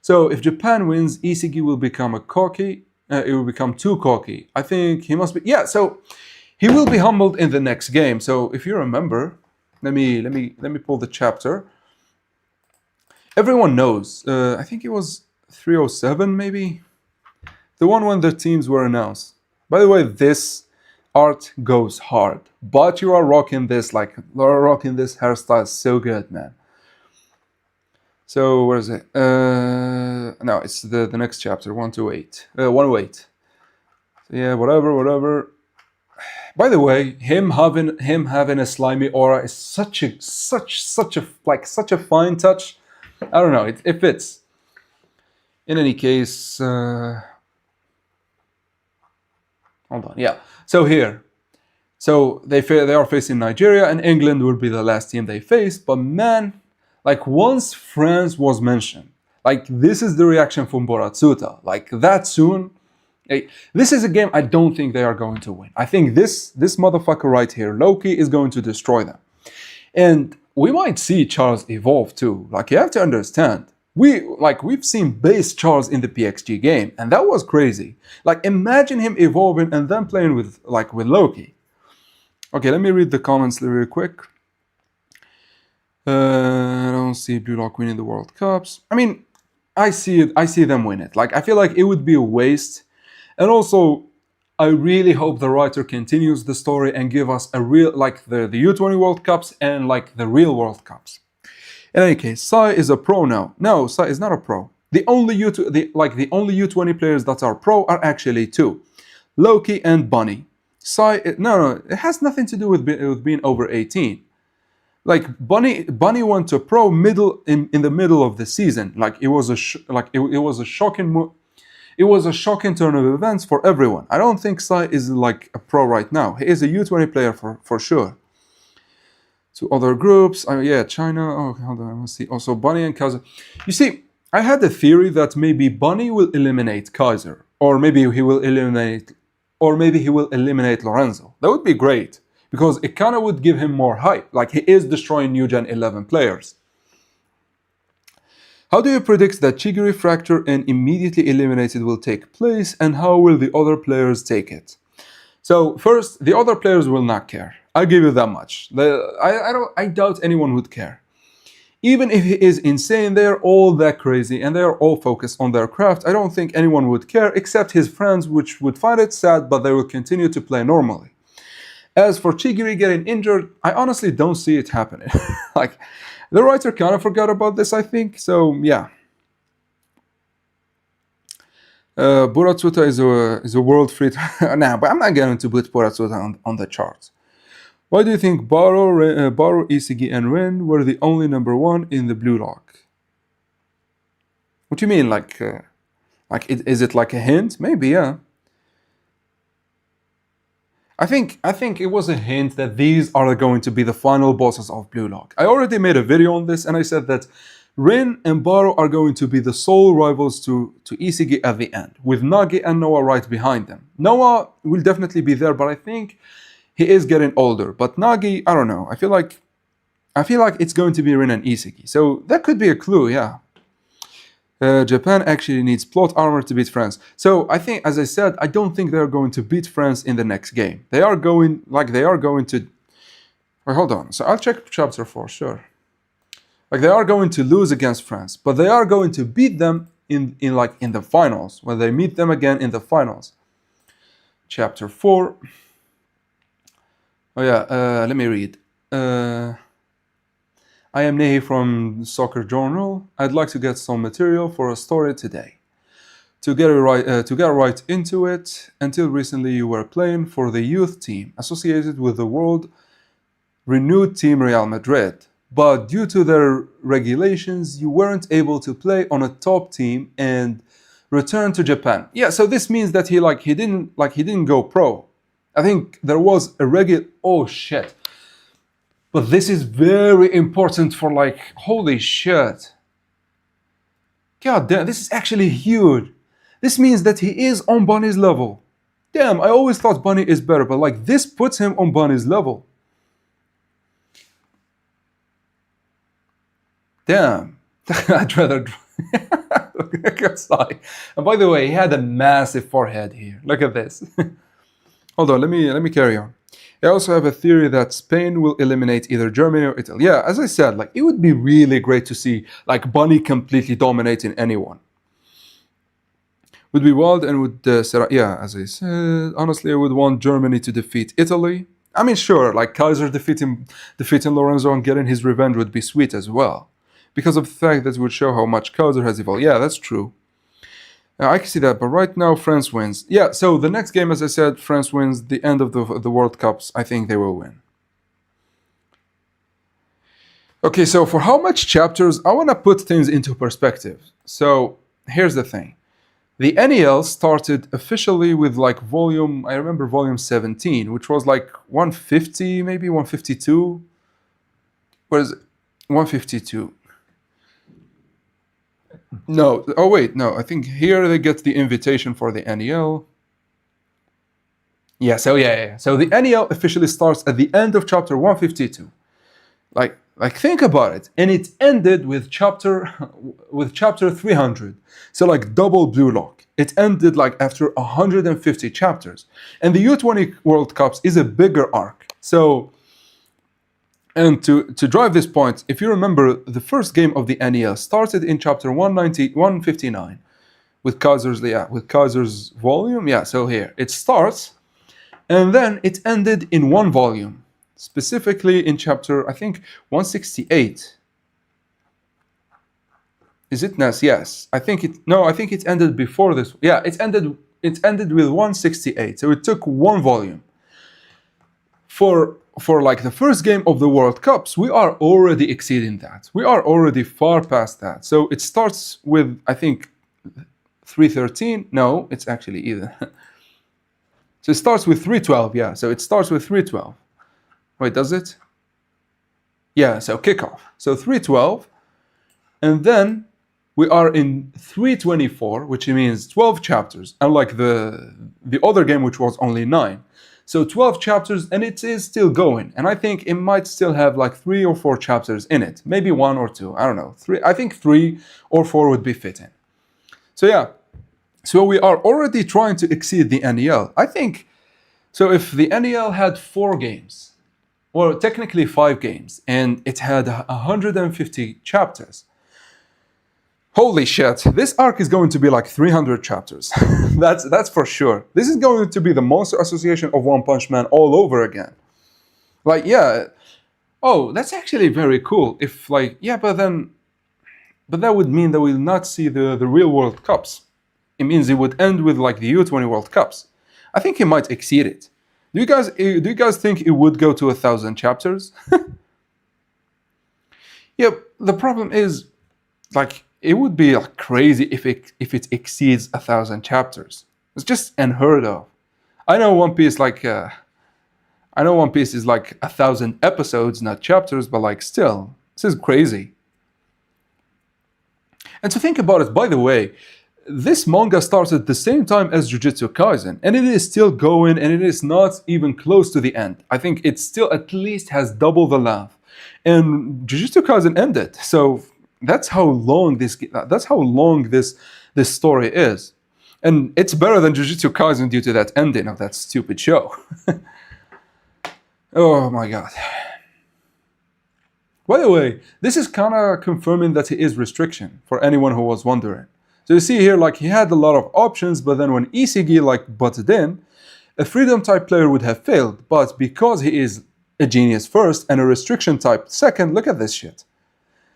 So if Japan wins, Isigi will become a cocky. It will become too cocky. I think he must be. Yeah. So he will be humbled in the next game. So if you remember, let me pull the chapter. Everyone knows. I think it was 307 maybe. The one when the teams were announced. By the way, this art goes hard. But you are rocking this hairstyle so good, man. So where is it? No, it's the next chapter, 128. 108. So yeah, whatever. By the way, him having a slimy aura is such a fine touch. I don't know, it fits. In any case, hold on. Yeah. So here, so they are facing Nigeria, and England will be the last team they face. But man, like once France was mentioned, like this is the reaction from Boratsuta. Like that soon. This is a game I don't think they are going to win. I think this motherfucker right here, Loki, is going to destroy them. And we might see Charles evolve too. Like you have to understand. We've seen base Charles in the PXG game, and that was crazy. Like imagine him evolving and then playing with Loki. Okay, let me read the comments really quick. I don't see Blue Lock winning the World Cups. I mean, I see them win it. Like I feel like it would be a waste. And also, I really hope the writer continues the story and give us a real, like the U20 World Cups and like the real World Cups. In any case, Sai is a pro now. No, Sai is not a pro. The only U20 players that are pro are actually two, Loki and Bunny. Sai, no, it has nothing to do with being over 18. Like Bunny went to pro in the middle of the season. Like it was a shocking. It was a shocking turn of events for everyone. I don't think Sai is like a pro right now. He is a U20 player for sure. To other groups, yeah, China. Oh, hold on, let's see. Also, Bunny and Kaiser. You see, I had the theory that maybe Bunny will eliminate Kaiser, or maybe he will eliminate Lorenzo. That would be great because it kind of would give him more hype. Like he is destroying New Gen 11 players. How do you predict that Chigiri fracture and immediately eliminated will take place, and how will the other players take it? So first, the other players will not care. I'll give you that much. I doubt anyone would care. Even if he is insane, they're all that crazy and they're all focused on their craft. I don't think anyone would care except his friends, which would find it sad, but they will continue to play normally. As for Chigiri getting injured, I honestly don't see it happening. Like, the writer kind of forgot about this, I think. So, yeah. Boratsuta is a world free. Nah, but I'm not going to put Boratsuta on the charts. Why do you think Baro, Isigi, and Ren were the only number one in the Blue Lock? What do you mean? Is it like a hint? Maybe, yeah. I think it was a hint that these are going to be the final bosses of Blue Lock. I already made a video on this, and I said that Ren and Baro are going to be the sole rivals to Isigi at the end, with Nagi and Noah right behind them. Noah will definitely be there, but I think he is getting older. But Nagi, I don't know. I feel like it's going to be Ren and Isigi. So that could be a clue, yeah. Japan actually needs plot armor to beat France. So I think, as I said, I don't think they're going to beat France in the next game. They are going to... Wait, hold on. So I'll check chapter 4, sure. Like they are going to lose against France, but they are going to beat them in the finals, when they meet them again in the finals. Chapter 4. Oh yeah, let me read. I am Nehi from Soccer Journal. I'd like to get some material for a story today. to get right into it, until recently you were playing for the youth team associated with the world renewed team Real Madrid. But due to their regulations, you weren't able to play on a top team and return to Japan. Yeah, so this means that he didn't go pro. I think there was a oh shit. But this is very important for like, holy shit. God damn, this is actually huge. This means that he is on Bunny's level. Damn, I always thought Bunny is better, but like this puts him on Bunny's level. Damn. I'd rather sigh. And by the way, he had a massive forehead here. Look at this. Hold on, let me carry on. I also have a theory that Spain will eliminate either Germany or Italy. Yeah, as I said, like it would be really great to see like Bunny completely dominating anyone. Would be wild and would yeah, as I said, honestly, I would want Germany to defeat Italy. I mean, sure, like Kaiser defeating Lorenzo and getting his revenge would be sweet as well, because of the fact that it would show how much Kaiser has evolved. Yeah, that's true. I can see that, but right now France wins. Yeah, so the next game, as I said, France wins. The end of the World Cups, I think they will win. Okay, so for how much chapters, I want to put things into perspective. So here's the thing. The NEL started officially with like volume, I remember volume 17, which was like 150, maybe 152. What is it? 152. No, oh wait, no, I think here they get the invitation for the NEL. Yeah, so the NEL officially starts at the end of chapter 152. Like think about it, and it ended with chapter 300. So like double Blue Lock. It ended like after 150 chapters. And the U20 World Cups is a bigger arc. So, and to drive this point, if you remember, the first game of the NEL started in chapter 159 with Kaiser's volume. Yeah, so here it starts, and then it ended in one volume, specifically in chapter, I think, 168. Is it Ness? Yes. I think it ended before this. Yeah, it ended with 168. So it took one volume. For like the first game of the World Cups, we are already exceeding that. We are already far past that. So it starts with, I think, 313. No, it's actually either. So it starts with 312. Yeah, so it starts with 312. Wait, does it? Yeah, so kickoff. So 312. And then we are in 324, which means 12 chapters, unlike the other game, which was only 9. So 12 chapters, and it is still going. And I think it might still have like 3 or 4 chapters in it. Maybe 1 or 2. I don't know. 3. I think 3 or 4 would be fitting. So yeah. So we are already trying to exceed the NEL. I think, so if the NEL had 4 games, or technically 5 games, and it had 150 chapters, holy shit, this arc is going to be like 300 chapters. That's for sure. This is going to be the Monster Association of One Punch Man all over again. Like, yeah. Oh, that's actually very cool. If like, yeah, but that would mean that we'll not see the real World Cups. It means it would end with like the U20 World Cups. I think it might exceed it. Do you guys think it would go to 1,000 chapters? Yeah, the problem is, like, it would be like crazy if it exceeds 1,000 chapters. It's just unheard of. I know One Piece is like 1,000 episodes, not chapters, but like still, this is crazy. And to think about it, by the way, this manga started at the same time as Jujutsu Kaisen, and it is still going, and it is not even close to the end. I think it still at least has double the length. And Jujutsu Kaisen ended, so that's how long this story is. And it's better than Jujutsu Kaisen due to that ending of that stupid show. Oh my god. By the way, this is kind of confirming that he is restriction, for anyone who was wondering. So you see here, like, he had a lot of options, but then when Isigi like butted in, a freedom type player would have failed. But because he is a genius first and a restriction type second, look at this shit.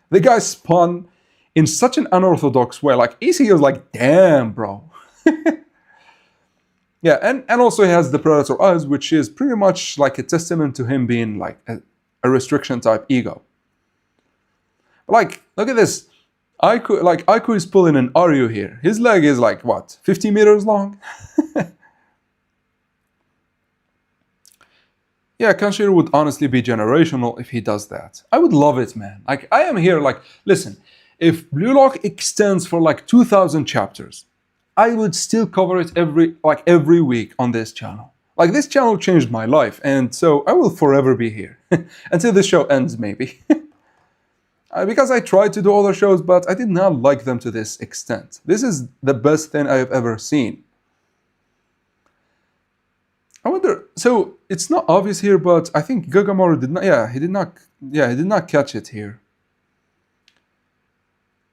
The guy spun in such an unorthodox way. Like, Isigi was like, damn, bro. Yeah, and also he has the Predator eyes, which is pretty much like a testament to him being like a restriction type ego. Like, look at this. Aiku is pulling an Aryu here. His leg is like what, 50 meters long? Yeah, Kanshiro would honestly be generational if he does that. I would love it, man. Like, I am here, like, listen, if Blue Lock extends for like 2,000 chapters, I would still cover it every week on this channel. Like, this channel changed my life, and so I will forever be here. Until the show ends, maybe. Because I tried to do other shows, but I did not like them to this extent. This is the best thing I have ever seen. I wonder, so it's not obvious here, but I think Gagamaru did not, he did not catch it here.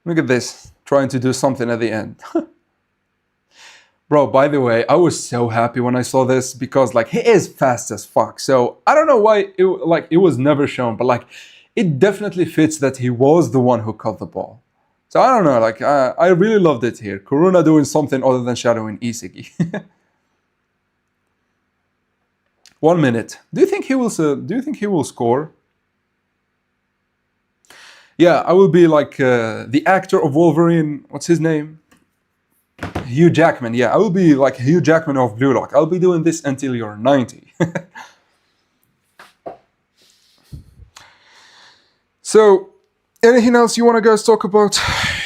Look at this, trying to do something at the end. Bro, by the way, I was so happy when I saw this because like he is fast as fuck. So I don't know why it was never shown, but like it definitely fits that he was the one who caught the ball. So I don't know, like I really loved it here. Kuruna doing something other than shadowing Isagi. 1 minute. Do you think he will score? Yeah, I will be like the actor of Wolverine. What's his name? Hugh Jackman. Yeah, I will be like Hugh Jackman of Blue Lock. I'll be doing this until you're 90. So, anything else you want to guys talk about?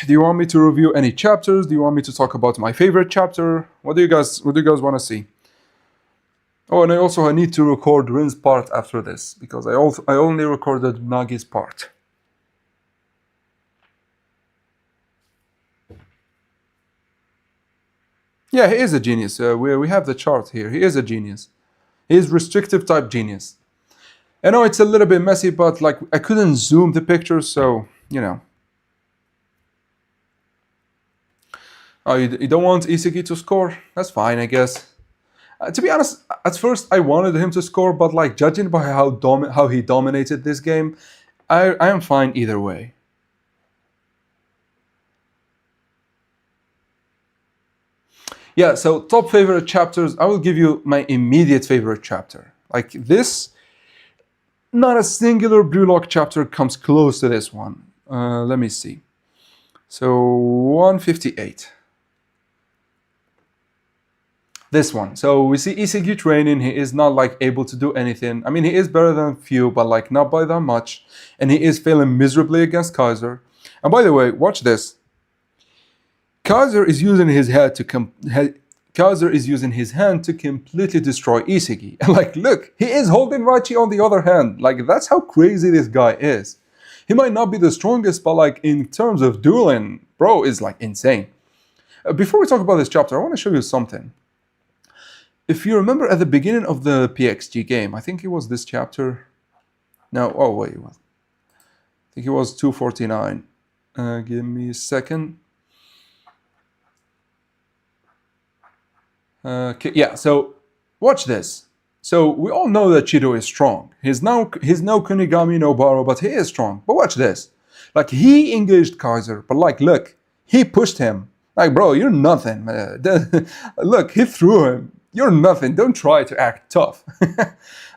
Do you want me to review any chapters? Do you want me to talk about my favorite chapter? What do you guys want to see? Oh, and I need to record Rin's part after this because I only recorded Nagi's part. Yeah, he is a genius. We have the chart here. He is a genius. He is restrictive type genius. I know it's a little bit messy, but like I couldn't zoom the picture, so you know. Oh, you don't want Isagi to score? That's fine, I guess. To be honest, at first I wanted him to score, but like judging by how he dominated this game, I am fine either way. Yeah, so top favorite chapters, I will give you my immediate favorite chapter. Like this, not a singular Blue Lock chapter comes close to this one. Let me see. So 158. This one. So we see Isagi training. He is not like able to do anything. I mean, he is better than few, but like not by that much. And he is failing miserably against Kaiser. And by the way, watch this. Kaiser is using his hand to completely destroy Isagi. And like, look, he is holding Raichi on the other hand. Like, that's how crazy this guy is. He might not be the strongest, but like in terms of dueling, bro is like insane. Before we talk about this chapter, I want to show you something. If you remember at the beginning of the PXG game, I think it was this chapter. No, oh wait, I think it was 249. Give me a second. Okay, yeah, so watch this. So we all know that Chido is strong. He's no Kunigami, no Baro, but he is strong. But watch this. Like, he engaged Kaiser, but like, look, he pushed him. Like, bro, you're nothing. Look, he threw him. You're nothing. Don't try to act tough.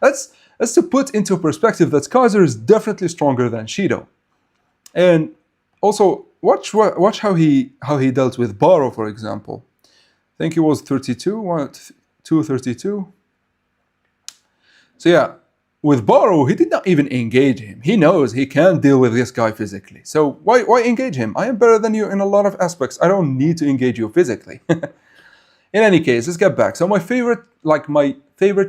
That's to put into perspective that Kaiser is definitely stronger than Shido. And also, watch how he dealt with Baro, for example. I think it was 232. So yeah, with Baro, he did not even engage him. He knows he can't deal with this guy physically. So why engage him? I am better than you in a lot of aspects. I don't need to engage you physically. In any case, let's get back. So my favorite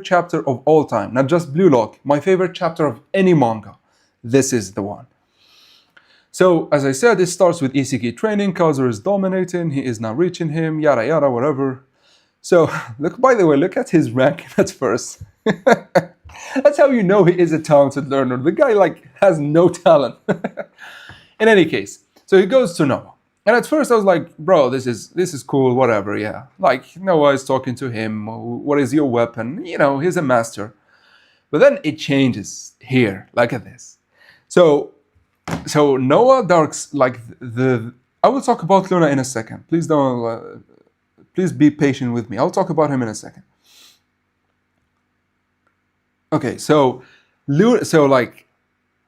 chapter of all time, not just Blue Lock, my favorite chapter of any manga. This is the one. So, as I said, it starts with Isagi training, Kaiser is dominating, he is not reaching him, yada yada, whatever. So, by the way, look at his rank at first. That's how you know he is a talented learner. The guy, like, has no talent. In any case, so he goes to Noah. And at first I was like, bro, this is cool, whatever, yeah. Like, Noah is talking to him, what is your weapon? You know, he's a master. But then it changes here, look at this. So Noah Darks, like I will talk about Luna in a second. Please don't Please be patient with me. I'll talk about him in a second. Okay, so like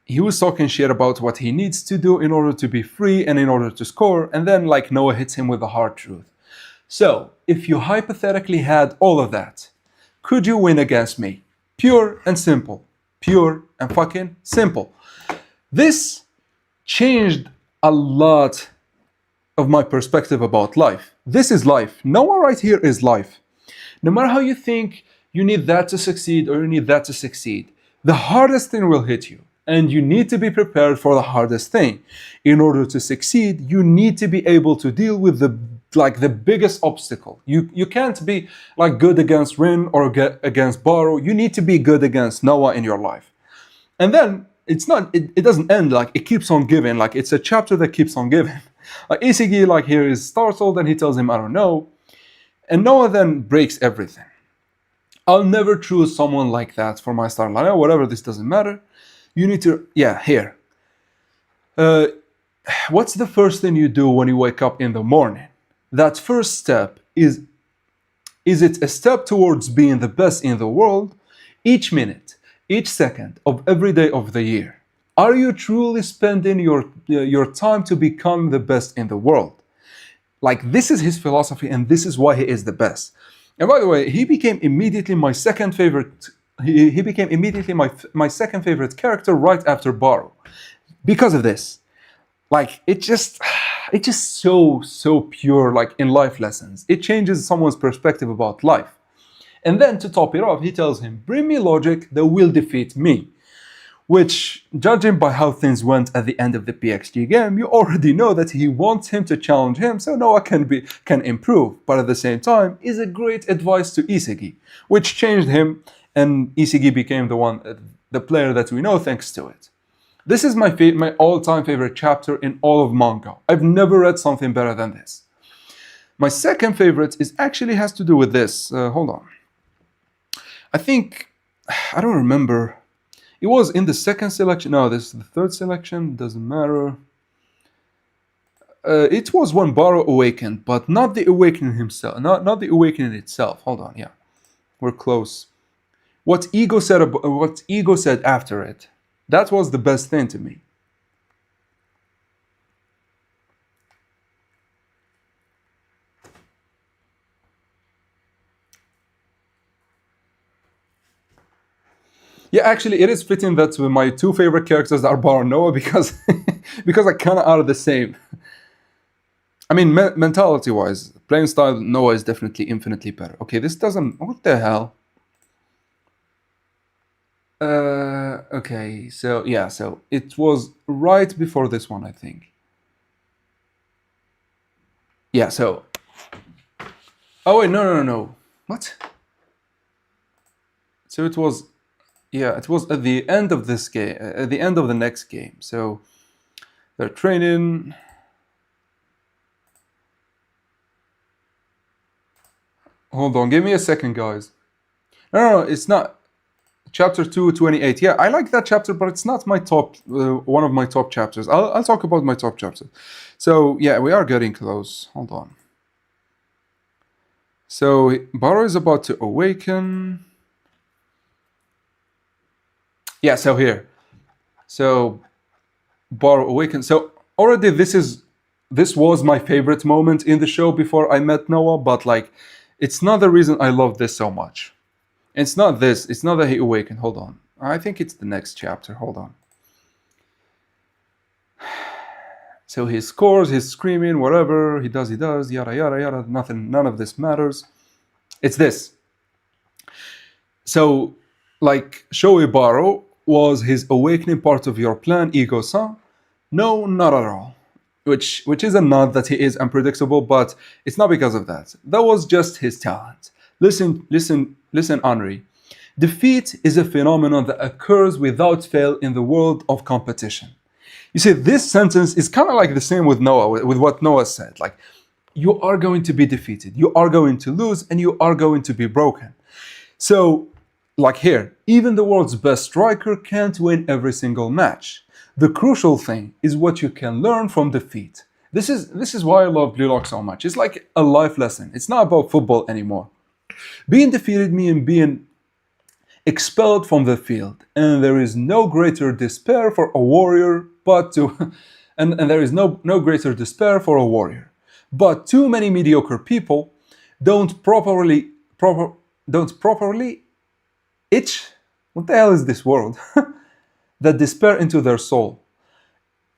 he was talking shit about what he needs to do in order to be free and in order to score, and then like Noah hits him with the hard truth. So, if you hypothetically had all of that, could you win against me? Pure and simple. Pure and fucking simple. This changed a lot of my perspective about life. This is life. Noah right here is life. No matter how you think you need that to succeed or you need that to succeed, the hardest thing will hit you. And you need to be prepared for the hardest thing. In order to succeed, you need to be able to deal with the biggest obstacle. You can't be like good against Rin or against Baro. You need to be good against Noah in your life. And then it doesn't end, like it keeps on giving, like it's a chapter that keeps on giving. Like Isagi like here is startled and he tells him, I don't know. And Noah then breaks everything. I'll never choose someone like that for my star line. Whatever, this doesn't matter. You need to, yeah, here. What's the first thing you do when you wake up in the morning? That first step is it a step towards being the best in the world each minute, each second of every day of the year? Are you truly spending your time to become the best in the world? Like, this is his philosophy and this is why he is the best. And by the way, he became immediately my second favorite. He became immediately my second favorite character right after Baro, because of this. Like it's just so pure, like in life lessons. It changes someone's perspective about life. And then to top it off, he tells him, bring me logic that will defeat me. Which, judging by how things went at the end of the PXG game, you already know that he wants him to challenge him so Noah can improve. But at the same time, is a great advice to Isagi, which changed him, and Isagi became the player that we know thanks to it. This is my all-time favorite chapter in all of manga. I've never read something better than this. My second favorite actually has to do with this. Hold on. I think, I don't remember. It was in the second selection. No, this is the third selection. Doesn't matter. It was when Baro awakened, but not the awakening himself. Not the awakening itself. Hold on. Yeah, we're close. What Ego said after it. That was the best thing to me. Yeah, actually, it is fitting that my two favorite characters are Baro and Noah because I kind of are the same. I mean, mentality-wise, playing style, Noah is definitely infinitely better. Okay, this doesn't... What the hell? Okay, so yeah, so it was right before this one, I think. Yeah, so... Oh wait, no. What? So it was... Yeah, it was at the end of this game, at the end of the next game. So they're training. Hold on, give me a second, guys. No, it's not. Chapter 228. Yeah, I like that chapter, but it's not my top, one of my top chapters. I'll talk about my top chapter. So yeah, we are getting close. Hold on. So Baro is about to awaken. Yeah, so here. So Baro awakens. So already this was my favorite moment in the show before I met Noah, but like it's not the reason I love this so much. It's not this. It's not that he awakened. Hold on. I think it's the next chapter. Hold on. So he scores, he's screaming, whatever he does, yada yada yada. None of this matters. It's this. So like Shoei Baro was his awakening part of your plan, Ego-san? No, not at all. Which is a nod that he is unpredictable, but it's not because of that. That was just his talent. Listen, Henri. Defeat is a phenomenon that occurs without fail in the world of competition. You see, this sentence is kind of like the same with Noah, with what Noah said. Like, you are going to be defeated, you are going to lose, and you are going to be broken. So, like here, even the world's best striker can't win every single match. The crucial thing is what you can learn from defeat. This is why I love Blue Lock so much. It's like a life lesson. It's not about football anymore. Being defeated means being expelled from the field, and there is no greater despair for a warrior but to and there is no greater despair for a warrior. But too many mediocre people don't properly itch. What the hell is this word? That despair into their soul.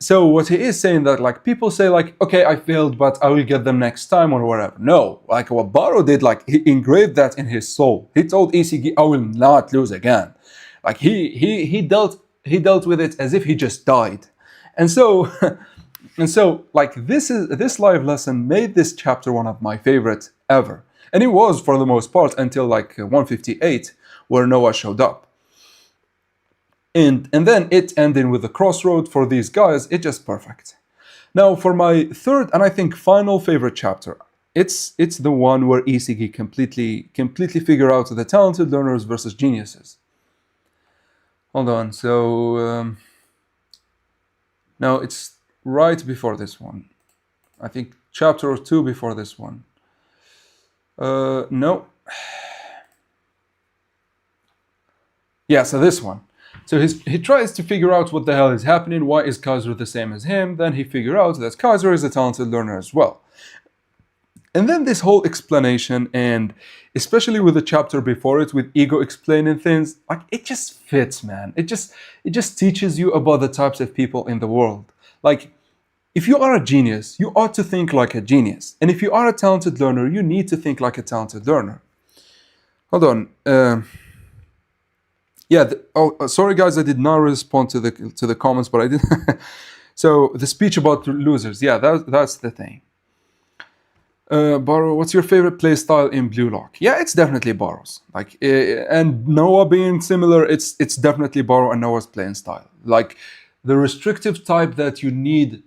So what he is saying that like people say like, okay, I failed, but I will get them next time or whatever. No, like what Baro did, like he engraved that in his soul. He told ECG, I will not lose again. Like he dealt with it as if he just died. And so and so like this live lesson made this chapter one of my favorite ever. And it was for the most part until like 158 where Noah showed up. And then it ending with the crossroad for these guys, it's just perfect. Now for my third and I think final favorite chapter, it's the one where Isigi completely figure out the talented learners versus geniuses. Hold on, so no, it's right before this one. I think chapter or two before this one. No. Yeah, so this one. So he tries to figure out what the hell is happening, why is Kaiser the same as him, then he figures out that Kaiser is a talented learner as well. And then this whole explanation, and especially with the chapter before it, with Ego explaining things, like it just fits, man. It just teaches you about the types of people in the world. Like, if you are a genius, you ought to think like a genius. And if you are a talented learner, you need to think like a talented learner. Hold on. Yeah. Sorry, guys. I did not respond to the comments, but I did. So the speech about losers. Yeah, that's the thing. Baro, what's your favorite play style in Blue Lock? Yeah, it's definitely Baro's. Like, and Noah being similar, it's definitely Baro and Noah's playing style. Like, the restrictive type that you need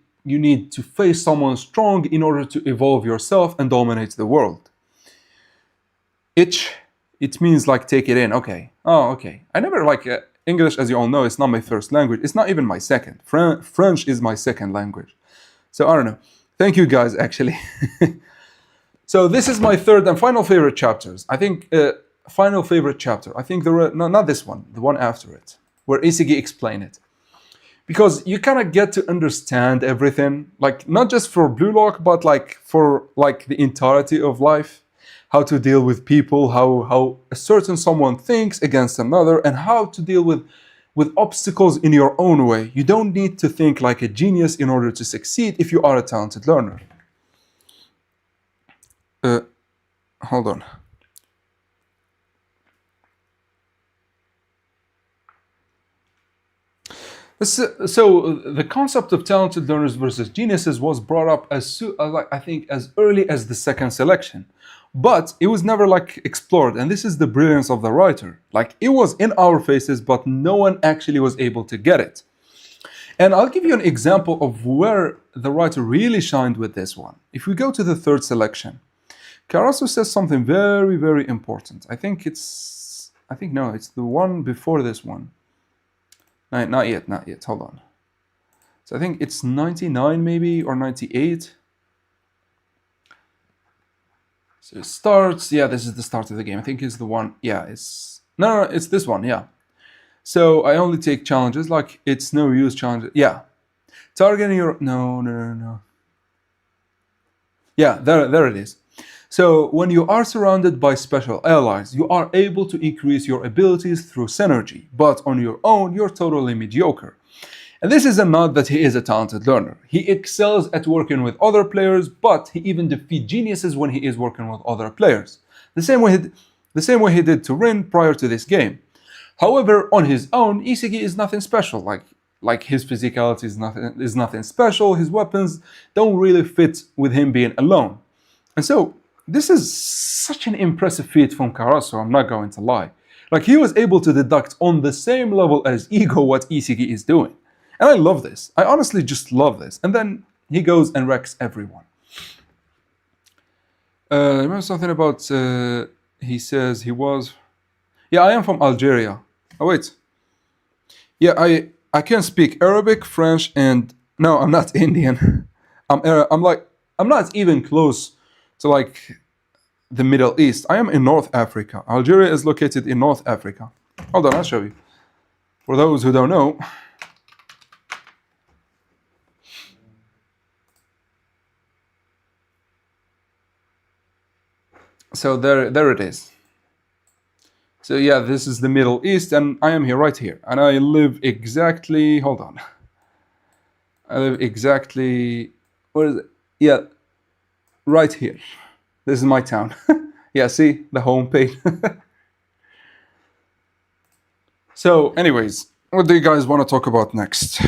to face someone strong in order to evolve yourself and dominate the world. It means like take it in. Okay. Oh, okay. I never like English, as you all know, it's not my first language. It's not even my second. French is my second language. So I don't know. Thank you guys, actually. So this is my third and final favorite chapters. I think final favorite chapter. I think not this one, the one after it, where Isigi explain it. Because you kind of get to understand everything, like not just for Blue Lock, but like for like the entirety of life. How to deal with people, how a certain someone thinks against another, and how to deal with obstacles in your own way. You don't need to think like a genius in order to succeed if you are a talented learner. Hold on. So the concept of talented learners versus geniuses was brought up I think as early as the second selection. But it was never like explored, and this is the brilliance of the writer. Like it was in our faces, but no one actually was able to get it. And I'll give you an example of where the writer really shined with this one. If we go to the third selection, Carasso says something very, very important. I think no, it's the one before this one. No, not yet. Hold on. So I think it's 99 maybe, or 98. So it starts, yeah, this is the start of the game. I think it's the one, yeah, no, it's this one, yeah. So I only take challenges, like it's no use challenges, yeah. Targeting your, no. Yeah, there it is. So when you are surrounded by special allies, you are able to increase your abilities through synergy, but on your own, you're totally mediocre. And this is a nod that he is a talented learner. He excels at working with other players, but he even defeats geniuses when he is working with other players. The same way he did to Rin prior to this game. However, on his own, Isigi is nothing special. Like his physicality is nothing special. His weapons don't really fit with him being alone. And so this is such an impressive feat from Carasso, I'm not going to lie. Like he was able to deduct on the same level as Ego what Isigi is doing. And I love this. I honestly just love this. And then he goes and wrecks everyone. Remember something about, he says he was... Yeah, I am from Algeria. Oh, wait. Yeah, I can speak Arabic, French, and... No, I'm not Indian. I'm not even close to like the Middle East. I am in North Africa. Algeria is located in North Africa. Hold on, I'll show you. For those who don't know, so there it is. So yeah, this is the Middle East, and I am here, right here, and I live exactly. Hold on, I live exactly. What is it? Yeah, right here. This is my town. Yeah, see the home page. So, anyways, what do you guys want to talk about next?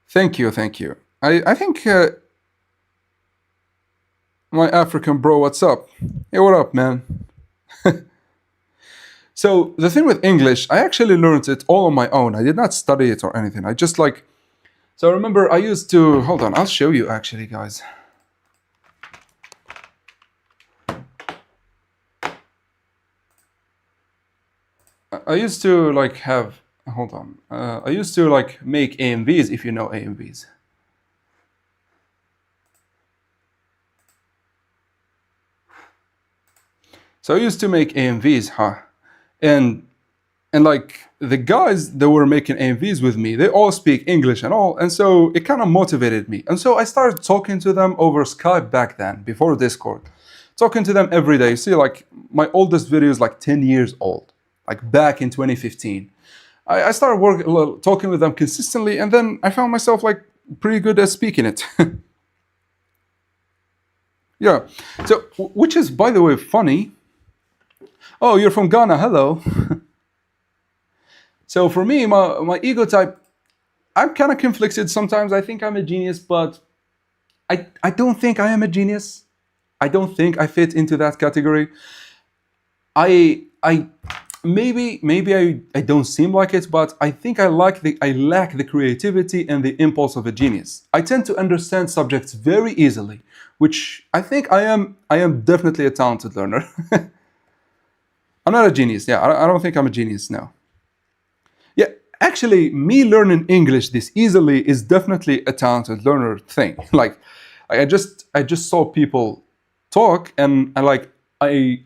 Thank you, thank you. I think my African bro, what's up? Hey, what up, man? So the thing with English, I actually learned it all on my own. I did not study it or anything. I just like. So I remember I used to. Hold on, I'll show you actually, guys. I used to like have. Hold on. I used to like make AMVs, if you know AMVs. So I used to make AMVs, huh? And like the guys that were making AMVs with me, they all speak English and all, and so it kind of motivated me. And so I started talking to them over Skype back then, before Discord. Talking to them every day. See, like my oldest video is like 10 years old, like back in 2015. I started talking with them consistently, and then I found myself like pretty good at speaking it. Yeah. So, which is, by the way, funny. Oh, you're from Ghana. Hello. So for me, my ego type, I'm kind of conflicted sometimes. I think I'm a genius, but I don't think I am a genius. I don't think I fit into that category. I maybe I don't seem like it, but I think I lack the creativity and the impulse of a genius. I tend to understand subjects very easily, which I think I am definitely a talented learner. I'm not a genius. Yeah, I don't think I'm a genius now. Yeah, actually, me learning English this easily is definitely a talented learner thing. Like, I just saw people talk, and I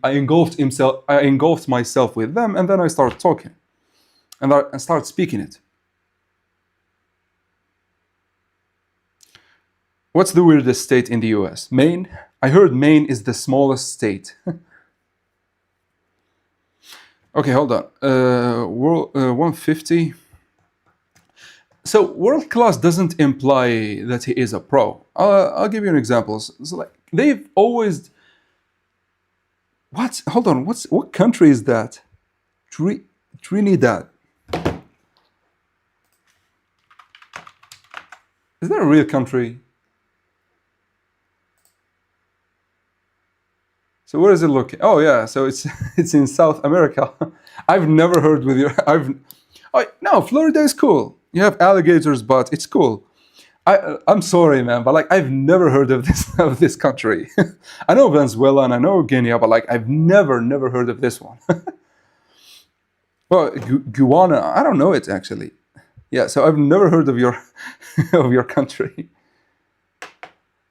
engulfed myself with them, and then I started talking, and I started speaking it. What's the weirdest state in the U.S.? Maine. I heard Maine is the smallest state. Okay, hold on. World 150. So world class doesn't imply that he is a pro. I'll give you an example. So like they've always. What? Hold on. What country is that? Trinidad. Is that a real country? So where is it located? Oh yeah, so it's it's in South America. I've never heard with your. Oh, no, Florida is cool. You have alligators, but it's cool. I'm sorry, man, but like I've never heard of this of this country. I know Venezuela and I know Guinea, but like I've never heard of this one. Well, Guyana, I don't know it actually. Yeah, so I've never heard of your of your country.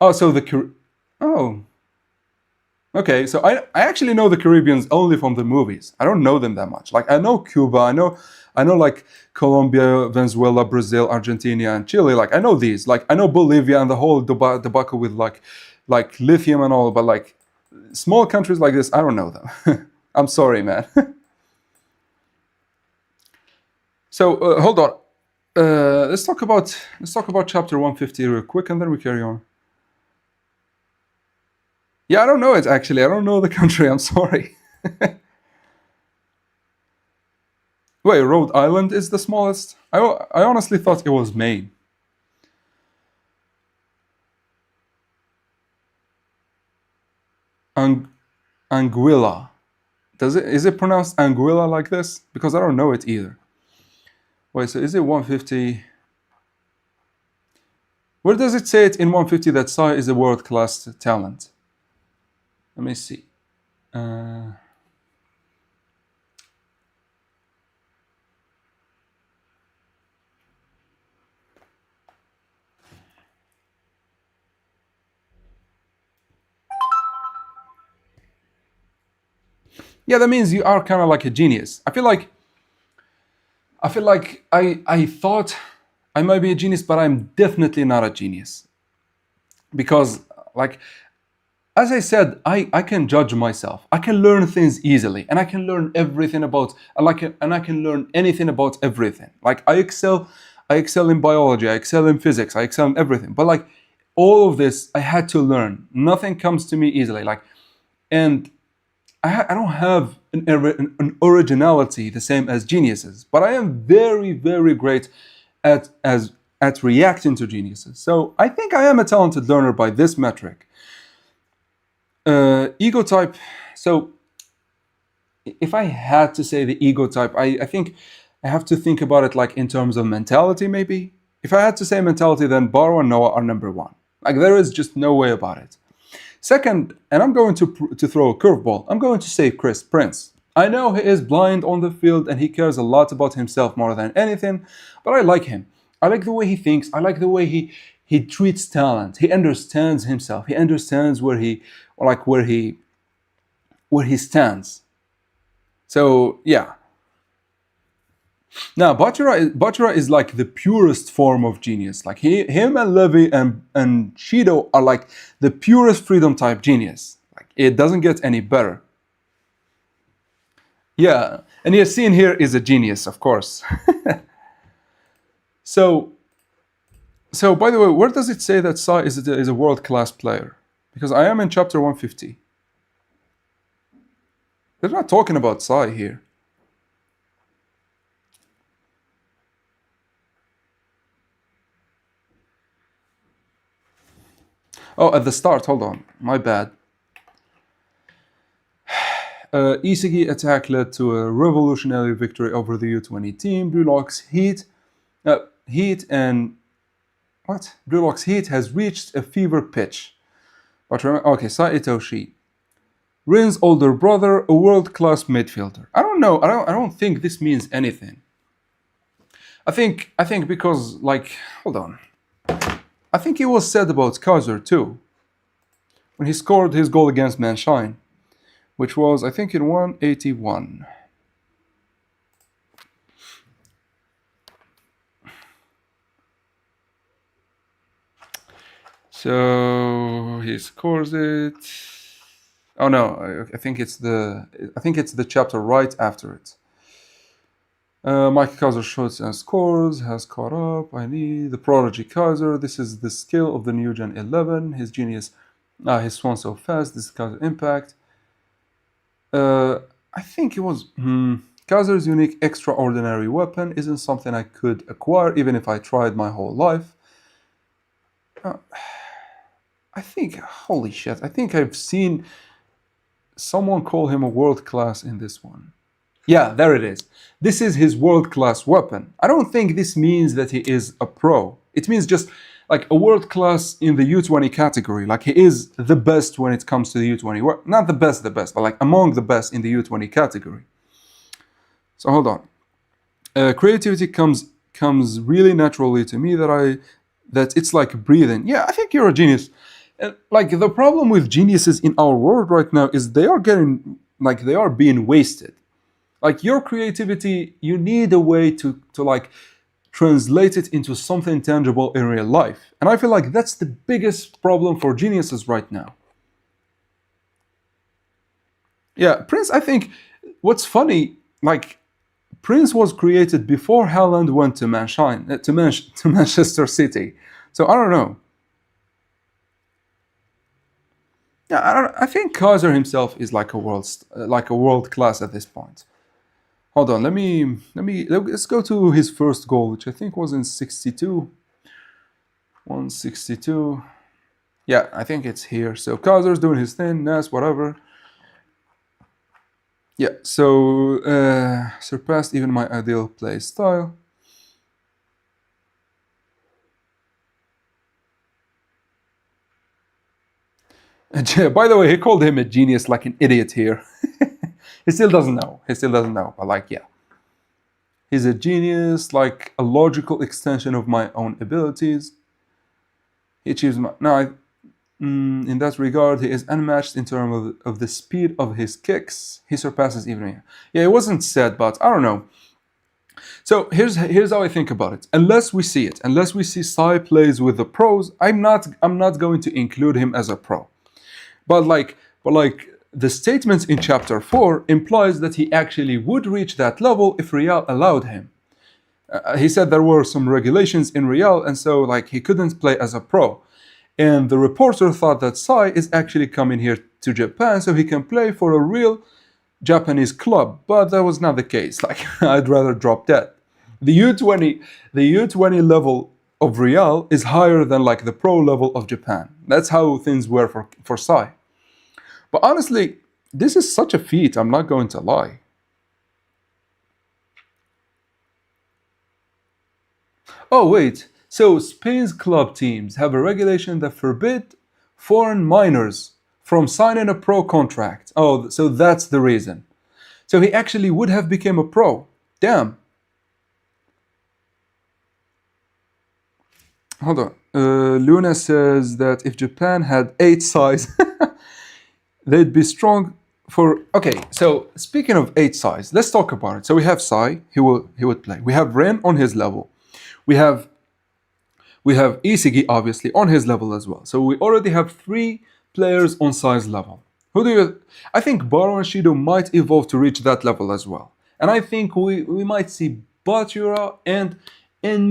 Oh, so oh, okay. So I actually know the Caribbeans only from the movies. I don't know them that much. Like I know Cuba, I know like Colombia, Venezuela, Brazil, Argentina, and Chile. Like I know these. Like I know Bolivia and the whole debacle with like lithium and all. But like small countries like this, I don't know them. I'm sorry, man. So hold on. Let's talk about chapter 150 real quick, and then we carry on. Yeah, I don't know it actually. I don't know the country. I'm sorry. Wait, Rhode Island is the smallest? I honestly thought it was Maine. Ang- Anguilla. Is it pronounced Anguilla like this? Because I don't know it either. Wait, so is it 150? Where does it say it in 150 that Sai is a world-class talent? Let me see. Uh, Yeah, that means you are kind of like a genius. I thought I might be a genius, but I'm definitely not a genius because, like, as I said, I can judge myself. I can learn things easily, and I can learn everything about, and I can learn anything about everything. Like I excel in biology, I excel in physics, I excel in everything. But like all of this, I had to learn. Nothing comes to me easily. Like, and I don't have an originality the same as geniuses, but I am very, very great at reacting to geniuses. So I think I am a talented learner by this metric. Ego type. So if I had to say the ego type, I think I have to think about it like in terms of mentality, maybe. If I had to say mentality, then Baro and Noah are number one. Like there is just no way about it. Second, and I'm going to throw a curveball, I'm going to say Chris Prince. I know he is blind on the field and he cares a lot about himself more than anything, but I like him. I like the way he thinks. I like the way he treats talent. He understands himself. He understands where he stands. So yeah. Now Bachira is like the purest form of genius. Like him and Levy and Shido are like the purest freedom type genius. Like it doesn't get any better. Yeah, and Yassine here is a genius, of course. So by the way, where does it say that Sai is a world class player? Because I am in chapter 150. They're not talking about Sai here. Oh, at the start, hold on. My bad. Isagi attack led to a revolutionary victory over the U20 team. Blue Lock's heat and what? Blue Lock's heat has reached a fever pitch. But remember, okay, Sai Itoshi, Rin's older brother, a world-class midfielder. I don't know. I don't think this means anything. I think because like, hold on. I think it was said about Kaiser too, when he scored his goal against Manshine, which was, I think, in 181. So he scores it. Oh no, I think it's the chapter right after it. Mike Kaiser shoots and scores, has caught up. I need the prodigy Kaiser. This is the skill of the new Gen 11. His genius, he swung so fast. This is Kaiser impact. I think it was Kaiser's unique extraordinary weapon isn't something I could acquire even if I tried my whole life. I think, holy shit, I think I've seen someone call him a world class in this one. Yeah, there it is. This is his world class weapon. I don't think this means that he is a pro. It means just like a world class in the U20 category. Like he is the best when it comes to the U20. Not the best, but like among the best in the U20 category. So hold on. Creativity comes really naturally to me that it's like breathing. Yeah, I think you're a genius. Like the problem with geniuses in our world right now is they are being wasted. Like your creativity, you need a way to like translate it into something tangible in real life. And I feel like that's the biggest problem for geniuses right now. Yeah, Prince, I think what's funny, like Prince was created before Haaland went to to Manchester City. So I don't know. Yeah, I think Kaiser himself is like a world class at this point. Hold on, let's go to his first goal, which I think was in 62. 162. Yeah, I think it's here. So Kaiser's doing his thing, Nas, whatever. Yeah, so surpassed even my ideal play style. By the way, he called him a genius like an idiot here. He still doesn't know. But like, yeah. He's a genius, like a logical extension of my own abilities. He achieves my... No, In that regard, he is unmatched in terms of the speed of his kicks. He surpasses even. Yeah, it wasn't said, but I don't know. So here's how I think about it. Unless we see it, unless we see Sai plays with the pros, I'm not going to include him as a pro. But like the statements in chapter 4 implies that he actually would reach that level if Real allowed him. He said there were some regulations in Real, and so like he couldn't play as a pro. And the reporter thought that Sai is actually coming here to Japan so he can play for a real Japanese club, but that was not the case. Like I'd rather drop that. The U20 level of Real is higher than like the pro level of Japan. That's how things were for Sai. But honestly, this is such a feat, I'm not going to lie. Oh wait, so Spain's club teams have a regulation that forbid foreign minors from signing a pro contract. Oh, so that's the reason. So he actually would have become a pro. Damn. Hold on. Luna says that if Japan had 8 size, they'd be strong for. Okay, so speaking of 8 size, let's talk about it. So we have Sai, he would play. We have Ren on his level. We have Isigi obviously on his level as well. So we already have 3 players on Sai's level. I think Baro and Shido might evolve to reach that level as well. And I think we might see Bachira and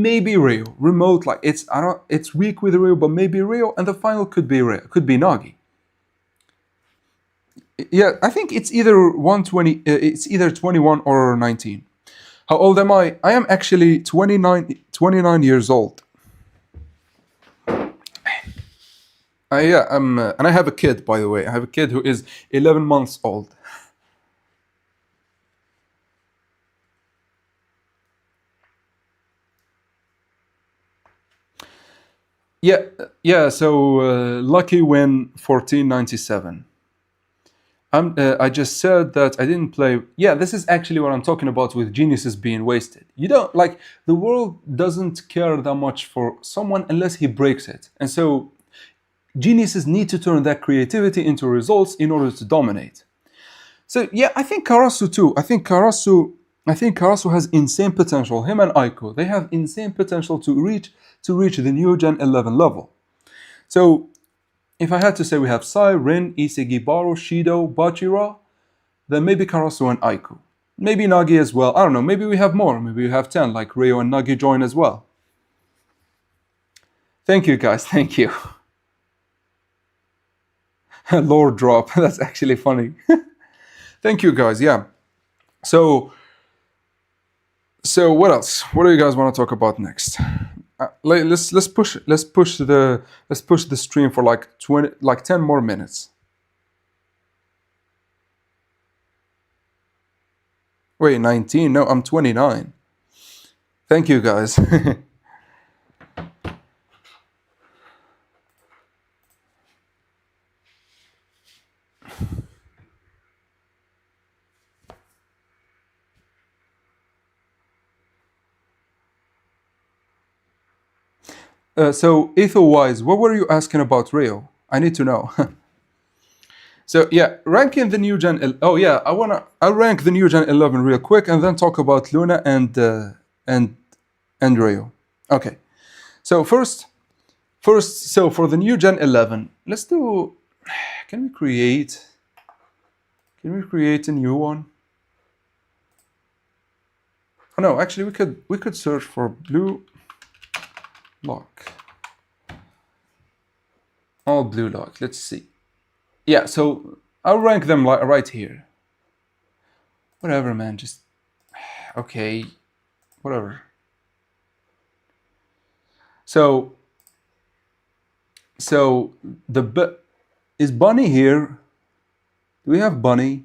maybe Rio. Remote, like it's weak with Rio, but maybe Rio, and the final could be Rio, could be Nagi. Yeah, I think it's either 120, it's either 21 or 19. How old am I? I am actually 29 years old. Yeah, and I have a kid, by the way. I have a kid who is 11 months old. Yeah, yeah. So lucky win 1497. I just said that I didn't play. Yeah, this is actually what I'm talking about with geniuses being wasted. You don't like the world doesn't care that much for someone unless he breaks it, and so geniuses need to turn that creativity into results in order to dominate. So yeah, I think Karasu too. I think Karasu has insane potential. Him and Aiko, they have insane potential to reach the new Gen 11 level. So if I had to say we have Sai, Rin, Isegi, Baro, Shido, Bachira, then maybe Karasu and Aiko. Maybe Nagi as well. I don't know. Maybe we have more. Maybe we have 10, like Ryo and Nagi join as well. Thank you guys. Thank you. Lore drop. That's actually funny. Thank you guys. Yeah. So what else? What do you guys want to talk about next? Let's push the stream for like 10 more minutes. Wait, 19? No, I'm 29. Thank you guys. So Etho-wise, what were you asking about Rio? I need to know. So yeah, ranking the new Gen. Oh yeah, I'll rank the new Gen 11 real quick, and then talk about Luna and Rio. Okay. So first, so for the new Gen 11, let's do. Can we create a new one? Oh no, actually we could search for blue lock. All blue lock. Let's see. Yeah, so I'll rank them right here. Whatever, man. Just okay. Whatever. So is Bunny here? Do we have Bunny?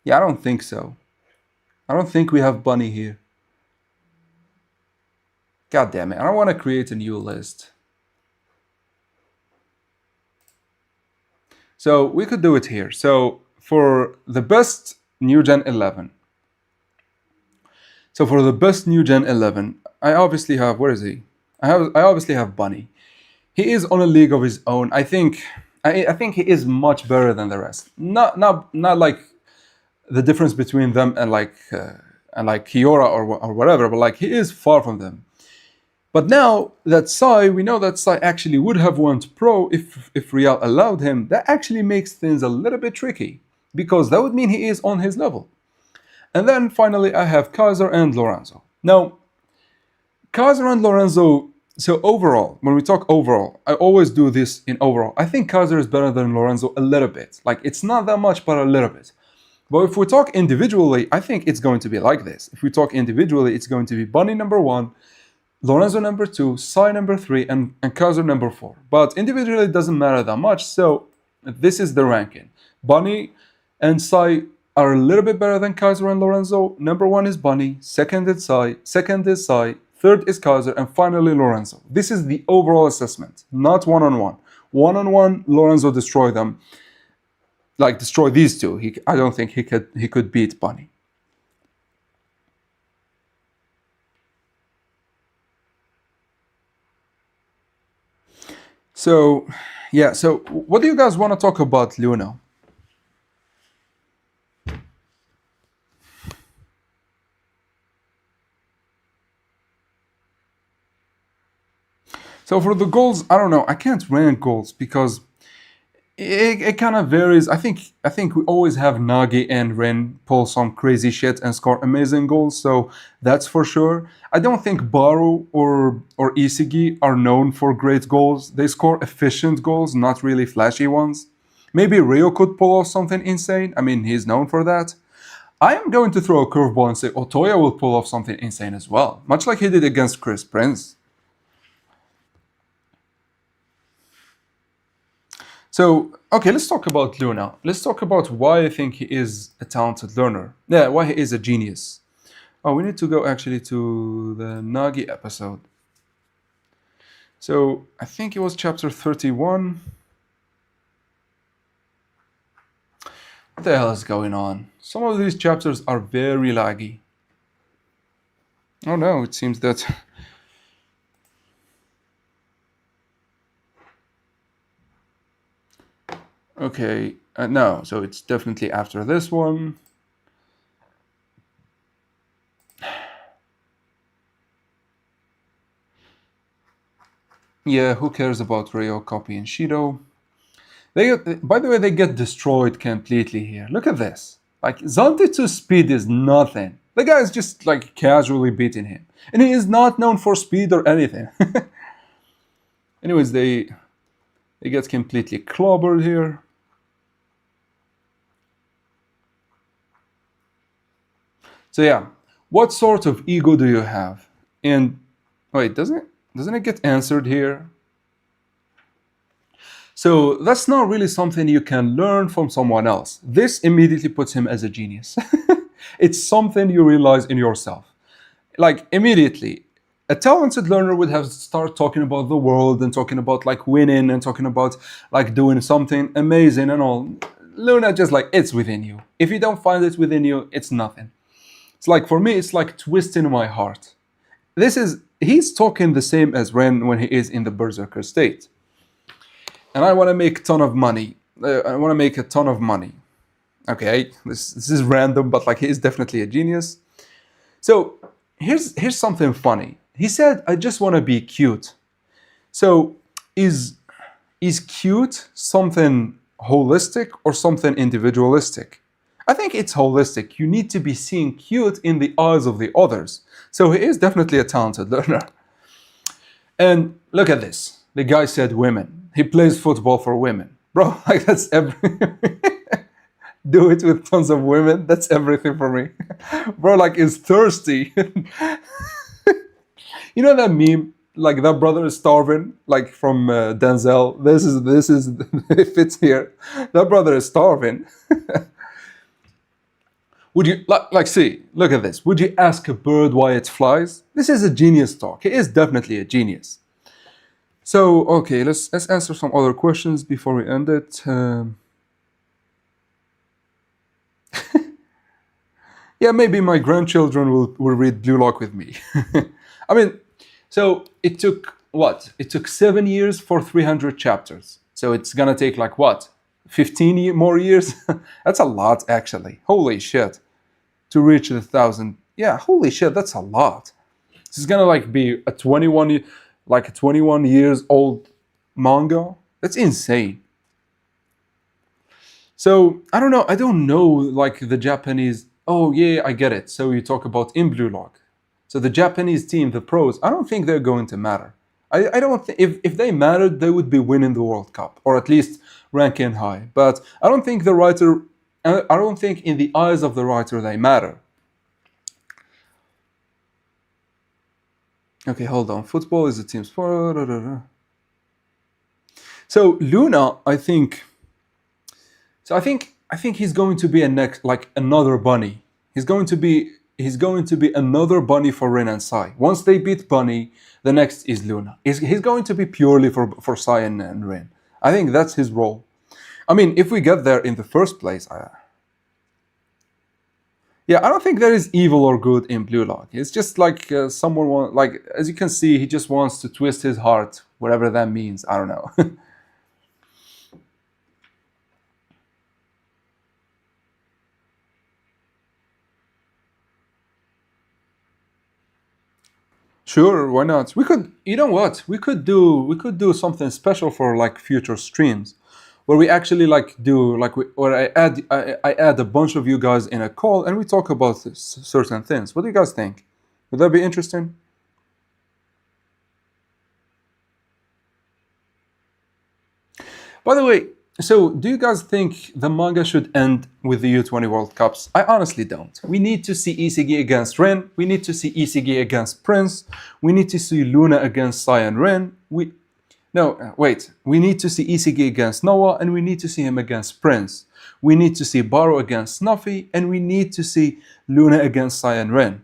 Yeah, I don't think so. I don't think we have Bunny here. God damn it! I don't want to create a new list. So we could do it here. So for the best new Gen 11. So for the best new Gen 11, I obviously have, where is he? I obviously have Bunny. he is on a league of his own. I think he is much better than the rest. Not like the difference between them and like Kiora or whatever, but like he is far from them. But now that Sai, we know that Sai actually would have went pro if Real allowed him. That actually makes things a little bit tricky because that would mean he is on his level. And then finally, I have Kaiser and Lorenzo. Now, Kaiser and Lorenzo. So overall, when we talk overall, I always do this in overall. I think Kaiser is better than Lorenzo a little bit. Like it's not that much, but a little bit. But if we talk individually, I think it's going to be like this. If we talk individually, it's going to be Bunny number 1, Lorenzo number 2, Sai number 3, and Kaiser number 4. But individually, it doesn't matter that much. So this is the ranking. Bunny and Sai are a little bit better than Kaiser and Lorenzo. Number 1 is Bunny, second is Sai, third is Kaiser, and finally Lorenzo. This is the overall assessment, not one-on-one. One-on-one, Lorenzo destroyed them. Like destroy these two. I don't think he could beat Bunny. So, yeah. So, what do you guys want to talk about, Luna? So for the goals, I don't know. I can't rank goals because it kind of varies. I think we always have Nagi and Ren pull some crazy shit and score amazing goals. So that's for sure. I don't think Baru or Isigi are known for great goals. They score efficient goals, not really flashy ones. Maybe Rio could pull off something insane. I mean, he's known for that. I am going to throw a curveball and say Otoya will pull off something insane as well, much like he did against Chris Prince. So, okay, let's talk about Luna. Let's talk about why I think he is a talented learner. Yeah, why he is a genius. Oh, we need to go actually to the Nagi episode. So, I think it was chapter 31. What the hell is going on? Some of these chapters are very laggy. Oh no, it seems that... Okay, no, so it's definitely after this one. Yeah, who cares about Ryo, Copy, and Shido? By the way, they get destroyed completely here. Look at this. Like, Zantetsu's speed is nothing. The guy is just, like, casually beating him. And he is not known for speed or anything. Anyways, they get completely clobbered here. So yeah, what sort of ego do you have? And wait, doesn't it get answered here? So that's not really something you can learn from someone else. This immediately puts him as a genius. It's something you realize in yourself. Like immediately, a talented learner would have start talking about the world and talking about like winning and talking about like doing something amazing and all. Luna just like it's within you. If you don't find it within you, it's nothing. It's like for me, it's like twisting my heart. He's talking the same as Ren when he is in the berserker state. And I want to make a ton of money. I want to make a ton of money. Okay, this is random, but like he is definitely a genius. So here's something funny. He said, "I just want to be cute." So is cute something holistic or something individualistic? I think it's holistic. You need to be seeing cute in the eyes of the others. So he is definitely a talented learner. And look at this. The guy said women. He plays football for women. Bro, like that's do it with tons of women. That's everything for me. Bro, like is thirsty. You know that meme? Like that brother is starving, like from Denzel. This is it fits here. That brother is starving. Would you see? Look at this. Would you ask a bird why it flies? This is a genius talk. He is definitely a genius. So okay, let's answer some other questions before we end it. Yeah, maybe my grandchildren will read Blue Lock with me. I mean, so it took what? It took 7 years for 300 chapters. So it's gonna take like what? 15 more years? That's a lot, actually. Holy shit. To reach the thousand. Yeah, holy shit, that's a lot. This is gonna like be a 21 years old manga. That's insane. So I don't know. I don't know like the Japanese. Oh yeah, I get it. So you talk about in Blue Lock. So the Japanese team, the pros, I don't think they're going to matter. I don't think if they mattered, they would be winning the World Cup or at least ranking high. But I don't think the writer. I don't think in the eyes of the writer they matter. Okay, hold on. Football is a team sport. So Luna, I think. So I think he's going to be a next like another bunny. He's going to be another bunny for Rin and Sai. Once they beat Bunny, the next is Luna. He's going to be purely for Sai and Rin. I think that's his role. I mean, if we get there in the first place, yeah, I don't think there is evil or good in Blue Lock. It's just like like as you can see, he just wants to twist his heart, whatever that means. I don't know. Sure, why not? We could, you know what? We could do something special for like future streams, where we actually like do like where I add a bunch of you guys in a call and we talk about certain things. What do you guys think? Would that be interesting? By the way, so do you guys think the manga should end with the U20 World Cups? I honestly don't. We need to see Isigi against Ren. We need to see Isigi against Prince. We need to see Luna against Cyan Ren. Wait. We need to see Isigi against Noah, and we need to see him against Prince. We need to see Baro against Snuffy, and we need to see Luna against Cyan Ren.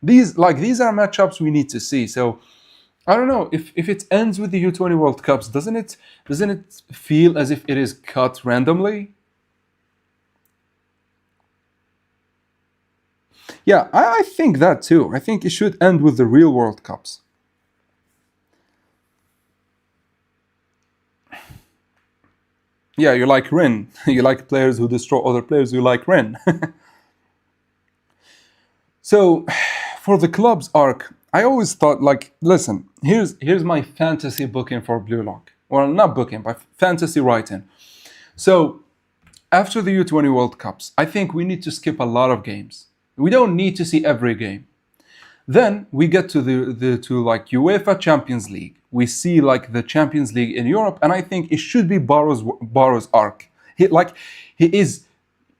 These are matchups we need to see. So I don't know if it ends with the U20 World Cups, doesn't it feel as if it is cut randomly? Yeah, I think that too. I think it should end with the real World Cups. Yeah, you like Ren. You like players who destroy other players. You like Ren. So, for the club's arc, I always thought like, listen, here's my fantasy booking for Blue Lock. Well, not booking, but fantasy writing. So, after the U20 World Cups, I think we need to skip a lot of games. We don't need to see every game. Then we get to the to like UEFA Champions League. We see like the Champions League in Europe, and I think it should be Baro's arc. He is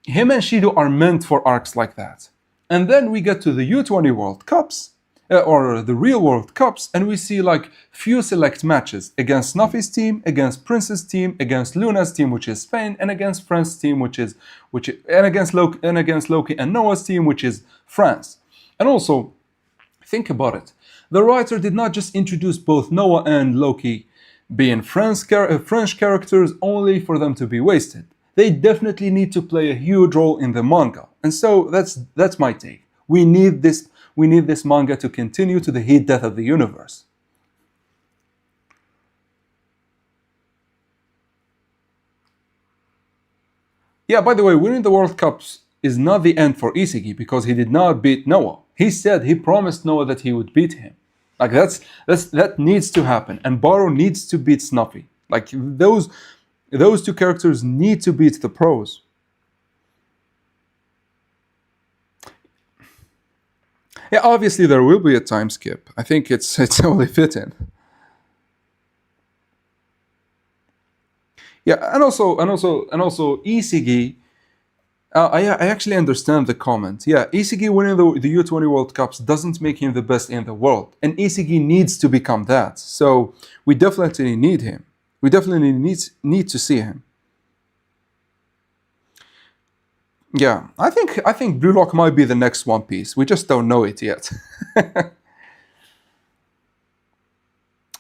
him and Shido are meant for arcs like that. And then we get to the U20 World Cups, or the real World Cups, and we see like few select matches against Snuffy's team, against Prince's team, against Luna's team, which is Spain, and against France's team, and against Loki and Noah's team, which is France. And also, think about it. The writer did not just introduce both Noah and Loki being French characters only for them to be wasted. They definitely need to play a huge role in the manga. And so that's my take. We need this manga to continue to the heat death of the universe. Yeah, by the way, winning the World Cups is not the end for Isigi because he did not beat Noah. He said he promised Noah that he would beat him. Like that needs to happen, and Baro needs to beat Snuffy. Like those two characters need to beat the pros. Yeah, obviously there will be a time skip. I think it's only fitting. Yeah, and also Isigi. I actually understand the comment. Yeah, Isigi winning the U20 World Cups doesn't make him the best in the world, and Isigi needs to become that. So we definitely need him. We definitely need to see him. Yeah, I think Blue Lock might be the next One Piece. We just don't know it yet.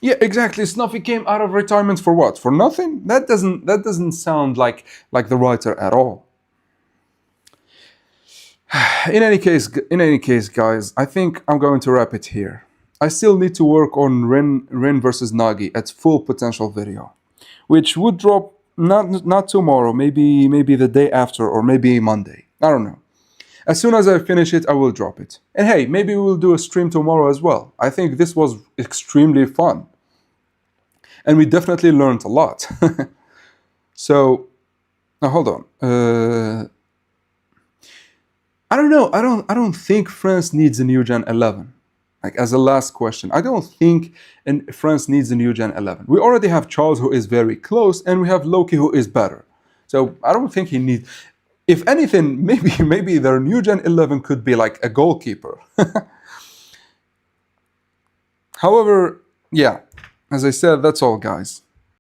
Yeah, exactly. Snuffy came out of retirement for what? For nothing? That doesn't sound like the writer at all. In any case, guys, I think I'm going to wrap it here. I still need to work on Rin versus Nagi at full potential video, which would drop not tomorrow, maybe the day after, or maybe Monday. I don't know. As soon as I finish it, I will drop it. And hey, maybe we'll do a stream tomorrow as well. I think this was extremely fun. And we definitely learned a lot. So, now hold on. I don't know. I don't think France needs a new Gen 11. Like, as a last question, I don't think France needs a new Gen 11. We already have Charles, who is very close, and we have Loki, who is better. So I don't think he needs. If anything, maybe their new Gen 11 could be like a goalkeeper. However, yeah, as I said, that's all, guys.